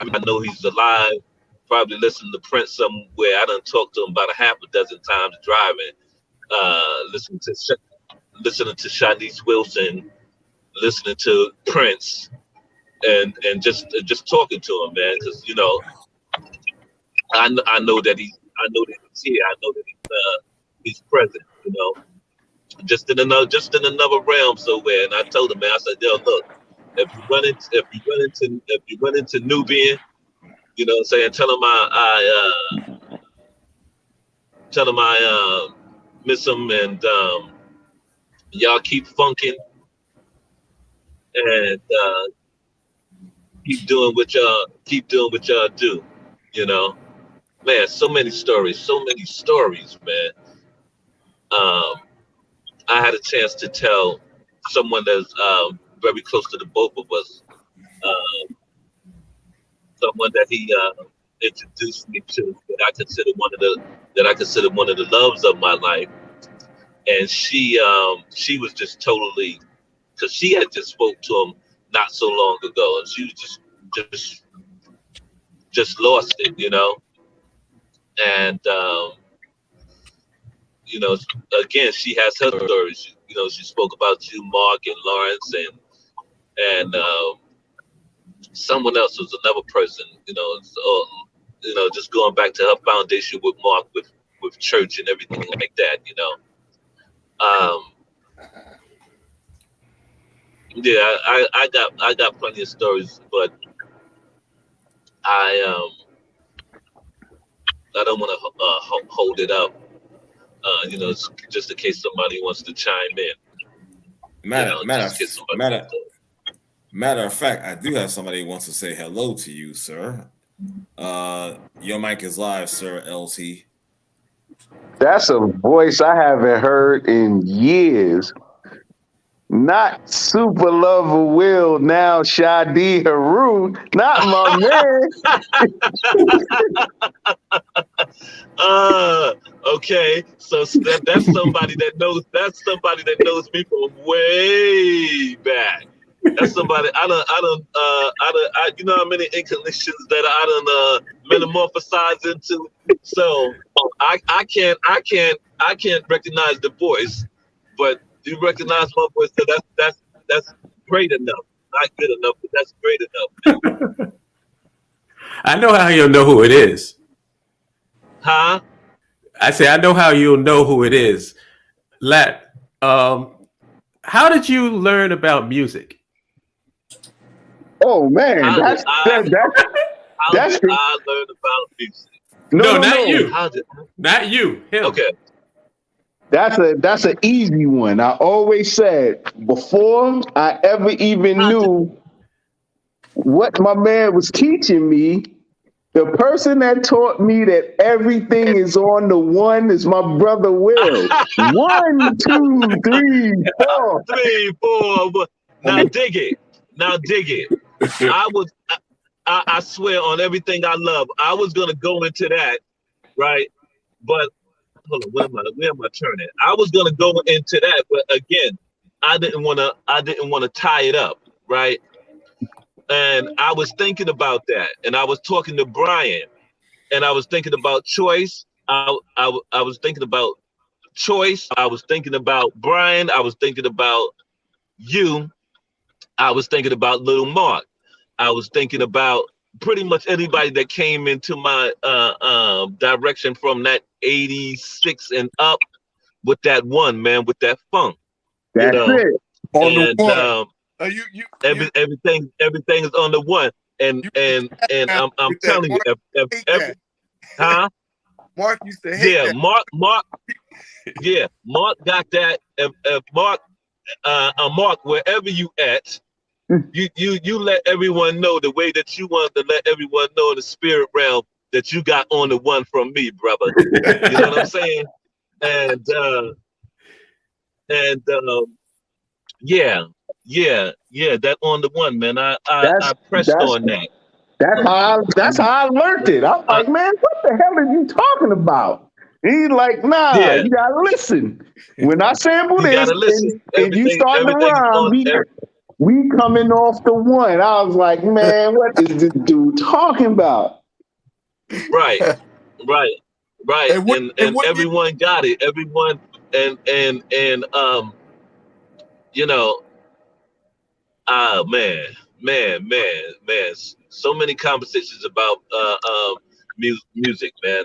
I know he's alive. Probably listening to Prince somewhere. I done talked to him about a half a dozen times driving. Listening to Shanice Wilson, listening to Prince, and just talking to him, man, because, you know, I know that he's here. I know that he's present, you know, just in another realm somewhere. And I told him, man, I said, yo, look, if you run into Nubian, you know what I'm saying, tell him I miss him, and y'all keep funking, and keep doing what y'all do, you know. Man, so many stories, man. I had a chance to tell someone that's very close to the both of us, someone that he introduced me to, that I consider one of the loves of my life. And she was just totally, because she had just spoke to him not so long ago, and she was just lost it, you know. And you know, again, she has her stories. You know, she spoke about you, Mark, and Lawrence, and someone else was another person. You know, so, you know, just going back to her foundation with Mark, with church and everything like that. You know, yeah, I got plenty of stories, but I don't want to hold it up. You know, just in case somebody wants to chime in. Matter of fact, I do have somebody who wants to say hello to you, sir. Your mic is live, sir, LT. That's a voice I haven't heard in years. Not Super Lover Will, now Shadi Haru, not my man. Okay, so that's somebody that knows me from way back. That's somebody I you know how many incarnations that I done metamorphosized into. So I can't recognize the voice, but you recognize my voice. So that's great enough. Not good enough, but that's great enough. I know how you'll know who it is. Huh? I say, I know how you'll know who it is. How did you learn about music? Oh man, that's I learned about music? No, not you. Not you. Him. Okay. That's an easy one. I always said, before I ever even knew what my man was teaching me, the person that taught me that everything is on the one is my brother Will. 1, 2, 3, 4. 3, 4. Now dig it. I swear on everything I love, I was gonna go into that, right? But hold on, where am I turning? I was gonna go into that, but again, I didn't wanna tie it up, right? And I was thinking about that, and I was talking to Brian, and I was thinking about choice. I was thinking about choice. I was thinking about Brian. I was thinking about you. I was thinking about Little Mark. I was thinking about pretty much anybody that came into my direction from that 86 and up with that one, man, with that funk. That's it. On the And one. everything is on the one. And I'm telling you, if every, huh? Mark used to hate that. Mark got that. If Mark, Mark, wherever you at, you let everyone know the way that you want to let everyone know in the spirit realm that you got on the one from me, brother. You know what I'm saying? And that on the one, man. I pressed on that. That's how I learned it. I'm like, man, what the hell are you talking about? He's like, nah, you gotta listen. When I sample this and you start to rhyme, we coming off the one. I was like, man, what is this dude talking about? Right. And everyone got it. Everyone and you know, man. So many conversations about music, man.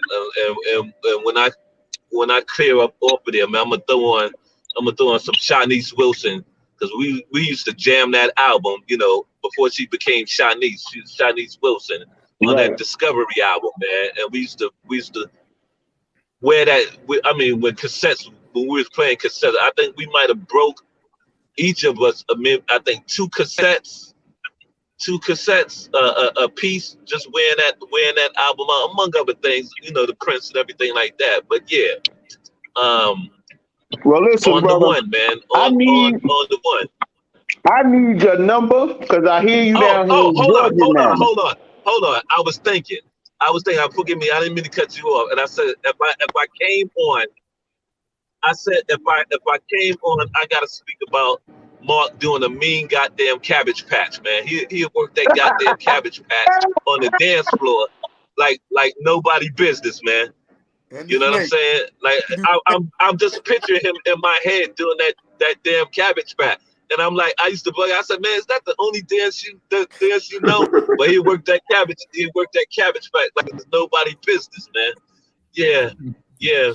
And when I clear up off of there, man, I'm gonna throw on some Shanice Wilson, because we used to jam that album, you know, before she became Shanice. She was Shanice Wilson on that Discovery album, man. And we used to wear that. When we was playing cassettes, I think we might have broke each of us. I think two cassettes a piece, just wearing that album out, among other things, you know, the Prince and everything like that. But yeah, well, listen, on brother, the one, man, on the one. I need your number because I hear you down here in Georgia now. Hold on. I was thinking. Forgive me. I didn't mean to cut you off. And I said, if I came on, I gotta speak about Mark doing a mean goddamn cabbage patch, man. He worked that goddamn cabbage patch on the dance floor like nobody business, man. You know what I'm saying? Like I'm just picturing him in my head doing that damn cabbage patch. And I'm like, I used to bug. I said, man, is that the only dance you know? But he worked that cabbage patch like it's nobody business, man. Yeah.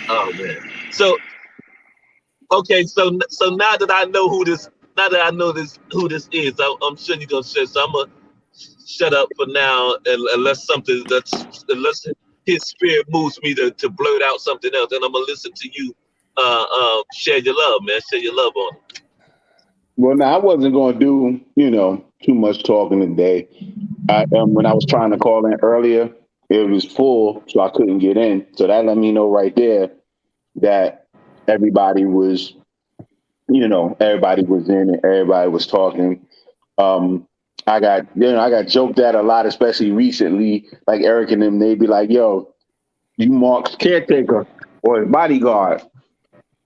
Oh man. So okay, so now that I know who this is, I'm sure you're gonna share. So I'm gonna shut up for now, unless his spirit moves me to blurt out something else, and I'm gonna listen to you. Share your love, man. Share your love on it. Well, now I wasn't going to do, too much talking today. When I was trying to call in earlier, it was full, so I couldn't get in. So that let me know right there that everybody was in and everybody was talking. I got joked at a lot, especially recently. Like Eric and them, they'd be like, "Yo, you Mark's caretaker or his bodyguard."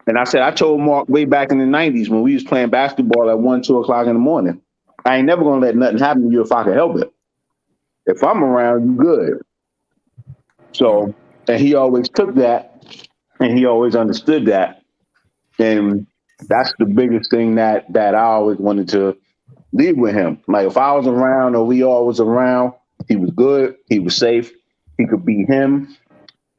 And I said, I told Mark way back in the 90s when we was playing basketball at 1, 2 o'clock in the morning, I ain't never gonna let nothing happen to you if I can help it. If I'm around, you good. So, and he always took that and he always understood that. And that's the biggest thing that I always wanted to leave with him. Like if I was around or we all was around, he was good, he was safe, he could be him.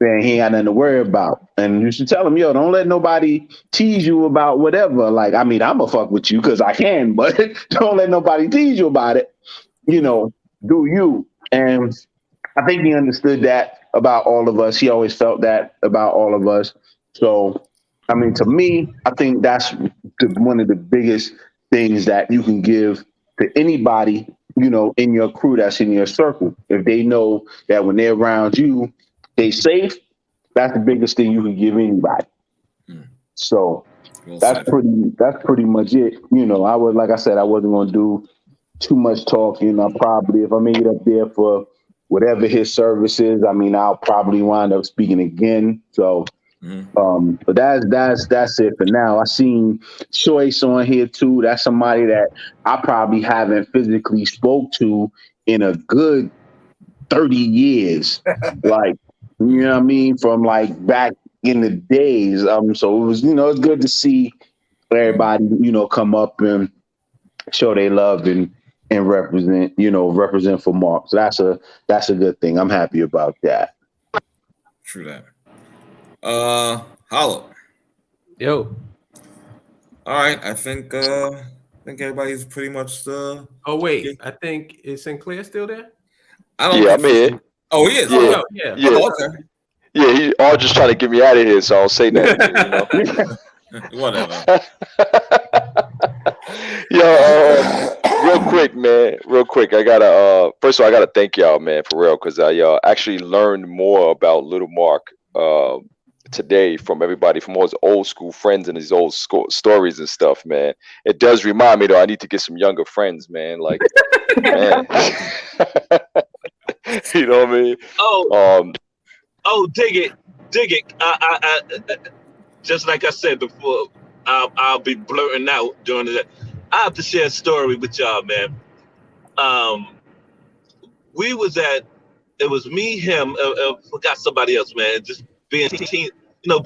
Then he ain't got nothing to worry about. And you should tell him, yo, don't let nobody tease you about whatever. Like, I mean, I'm going to fuck with you because I can, but don't let nobody tease you about it. Do you. And I think he understood that about all of us. He always felt that about all of us. So, I mean, to me, I think that's one of the biggest things that you can give to anybody, in your crew that's in your circle. If they know that when they're around you, they safe, that's the biggest thing you can give anybody. So that's pretty much it. You know, like I said, I wasn't gonna do too much talking. I probably, if I make it up there for whatever his service is, I mean, I'll probably wind up speaking again. So, but that's it for now. I seen Choice on here too. That's somebody that I probably haven't physically spoke to in a good 30 years. Like, you know what I mean? From like back in the days. So it was, it's good to see everybody, come up and show they love and represent for Mark. So that's a good thing. I'm happy about that. True that. Hollow. Yo. All right. I think everybody's pretty much Oh wait, I think is Sinclair still there? I don't Yeah, think I'm here. Oh, he is. Yeah, Yeah. yeah. Oh, okay. Yeah, he all just trying to get me out of here, so I don't say nothing. You know. Whatever. Yo, real quick, man. Real quick, I gotta first of all, I gotta thank y'all, man, for real, because I actually learned more about Little Mark today from everybody, from all his old school friends and his old stories and stuff, man. It does remind me though, I need to get some younger friends, man. Like, man, you know what I mean? Dig it. I just like I said before, I'll be blurting out during the. I have to share a story with y'all, man. We was it was me, him, forgot somebody else, man. Just being teen, get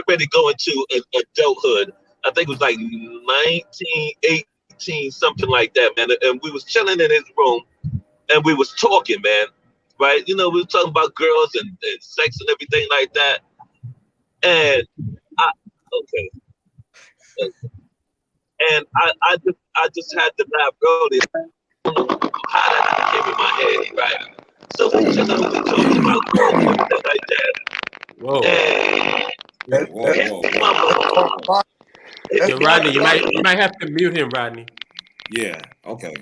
ready to go into adulthood. I think it was like 19, 18, something like that, man. And we was chilling in his room, and we was talking, man. Right? We were talking about girls and sex and everything like that. And I just had to laugh earlier. I don't know how that came in my head, right? So we chilling, we talking about girls and everything like that. Whoa. Whoa. Yo, Rodney, you might have to mute him, Rodney. Yeah. Okay.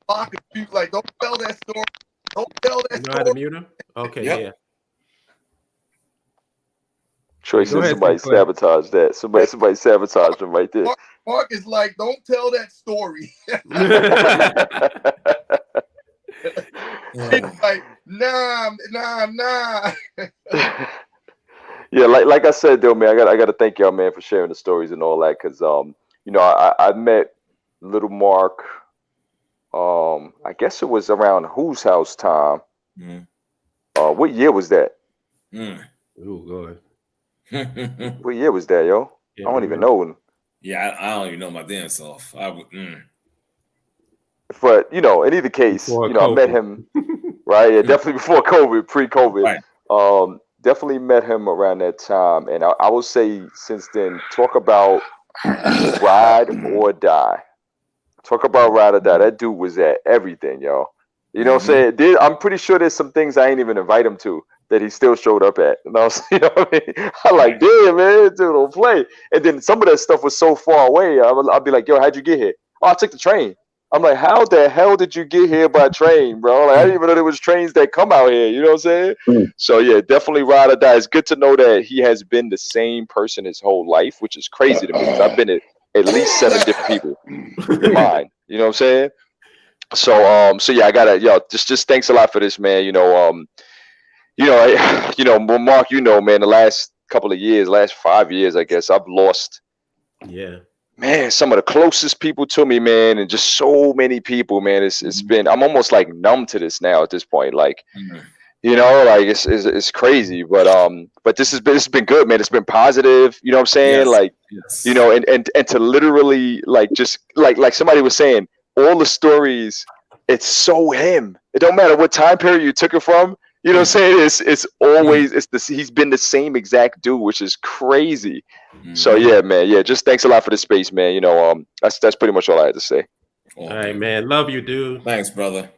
Like, don't tell that story. Don't tell that You know how to mute him? Okay, yeah. Troy said somebody sabotaged that. Somebody sabotaged him right there. Mark is like, don't tell that story. He's like, nah. Yeah, like I said though, man, I gotta thank y'all, man, for sharing the stories and all that, because I met Little Mark. I guess it was around Who's House time. What year was that? Oh God. What year was that, yo? I don't even know. Yeah, I don't even know my damn self. I would. But in either case, I met him. Right, yeah, definitely before COVID, pre-COVID. Right. Definitely met him around that time, and I will say since then, talk about ride or die. Talk about ride or die. That dude was at everything, yo. You know what I'm saying? I'm pretty sure there's some things I ain't even invite him to that he still showed up at. You know what I mean? I'm like, damn, man, dude, don't play. And then some of that stuff was so far away. I'll be like, yo, how'd you get here? Oh, I took the train. I'm like, how the hell did you get here by train, bro? Like, I didn't even know there was trains that come out here. You know what I'm saying? So yeah, definitely ride or die. It's good to know that he has been the same person his whole life, which is crazy to me because I've been at least 7 different people in mine. You know what I'm saying? So yeah, I gotta just thanks a lot for this, man. Mark, man, the last couple of years, last 5 years, I guess, I've lost. Yeah. Man, some of the closest people to me, man, and just so many people, man. It's been, I'm almost like numb to this now at this point. Like, like it's crazy. But this has been good, man. It's been positive. You know what I'm saying? Like, and to literally like just like somebody was saying, all the stories, it's so him. It don't matter what time period you took it from. You know what I'm saying? It's always he's been the same exact dude, which is crazy. So yeah, man, just thanks a lot for the space, man. That's pretty much all I had to say. All right, man. Love you, dude. Thanks, brother.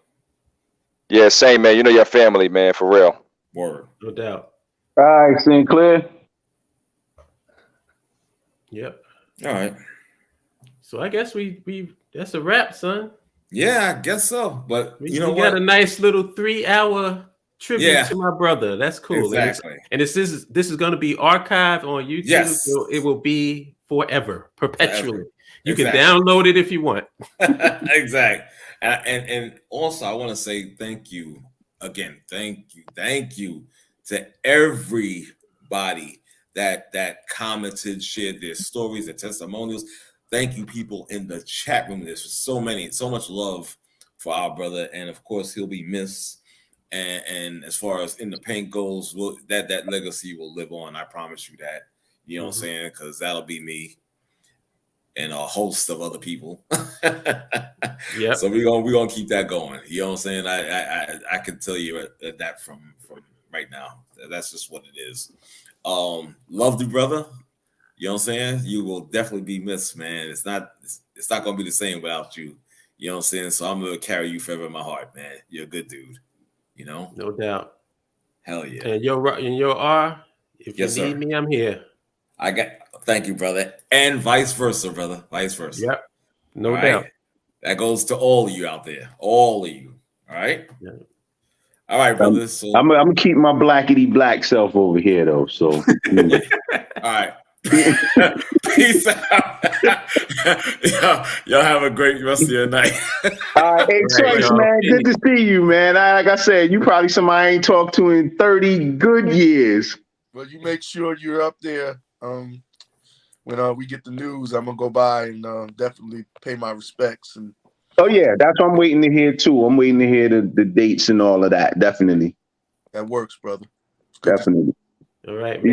Yeah, same, man. Your family, man, for real. Word. No doubt. All right, Sinclair. Yep. All right. So I guess we that's a wrap, son. Yeah, I guess so. But we what? got a nice little 3-hour tribute to my brother. That's cool. Exactly. And this is going to be archived on YouTube. Yes. So it will be forever, perpetually. Forever. You Exactly. can download it if you want. Exactly. And also I want to say thank you again. Thank you to everybody that commented, shared their stories, their testimonials. Thank you, people in the chat room. There's so much love for our brother, and of course he'll be missed. And as far as in the paint goes, that legacy will live on. I promise you that. You know what I'm saying? Because that'll be me and a host of other people. Yeah. So we're gonna keep that going. You know what I'm saying? I can tell you that from right now. That's just what it is. Love you, brother. You know what I'm saying? You will definitely be missed, man. It's not gonna be the same without you. You know what I'm saying? So I'm gonna carry you forever in my heart, man. You're a good dude. You know? No doubt. Hell yeah. And your R, if Yes, you need sir. me, I'm here. Thank you, brother. And vice versa, brother. Vice versa. Yep. No All right? doubt. That goes to all of you out there. All of you. All right? Yeah. All right, brother. So I'm gonna keep my blackety black self over here though. So all right. Peace out. Y'all have a great rest of your night. All right, hey Choice, man, good to see you, man. Like I said, you probably somebody I ain't talked to in 30 good years. Well, you make sure you're up there. When we get the news, I'm gonna go by and definitely pay my respects. And Oh yeah, that's what I'm waiting to hear too. I'm waiting to hear the dates and all of that. Definitely. that works, brother. Definitely. All right, man.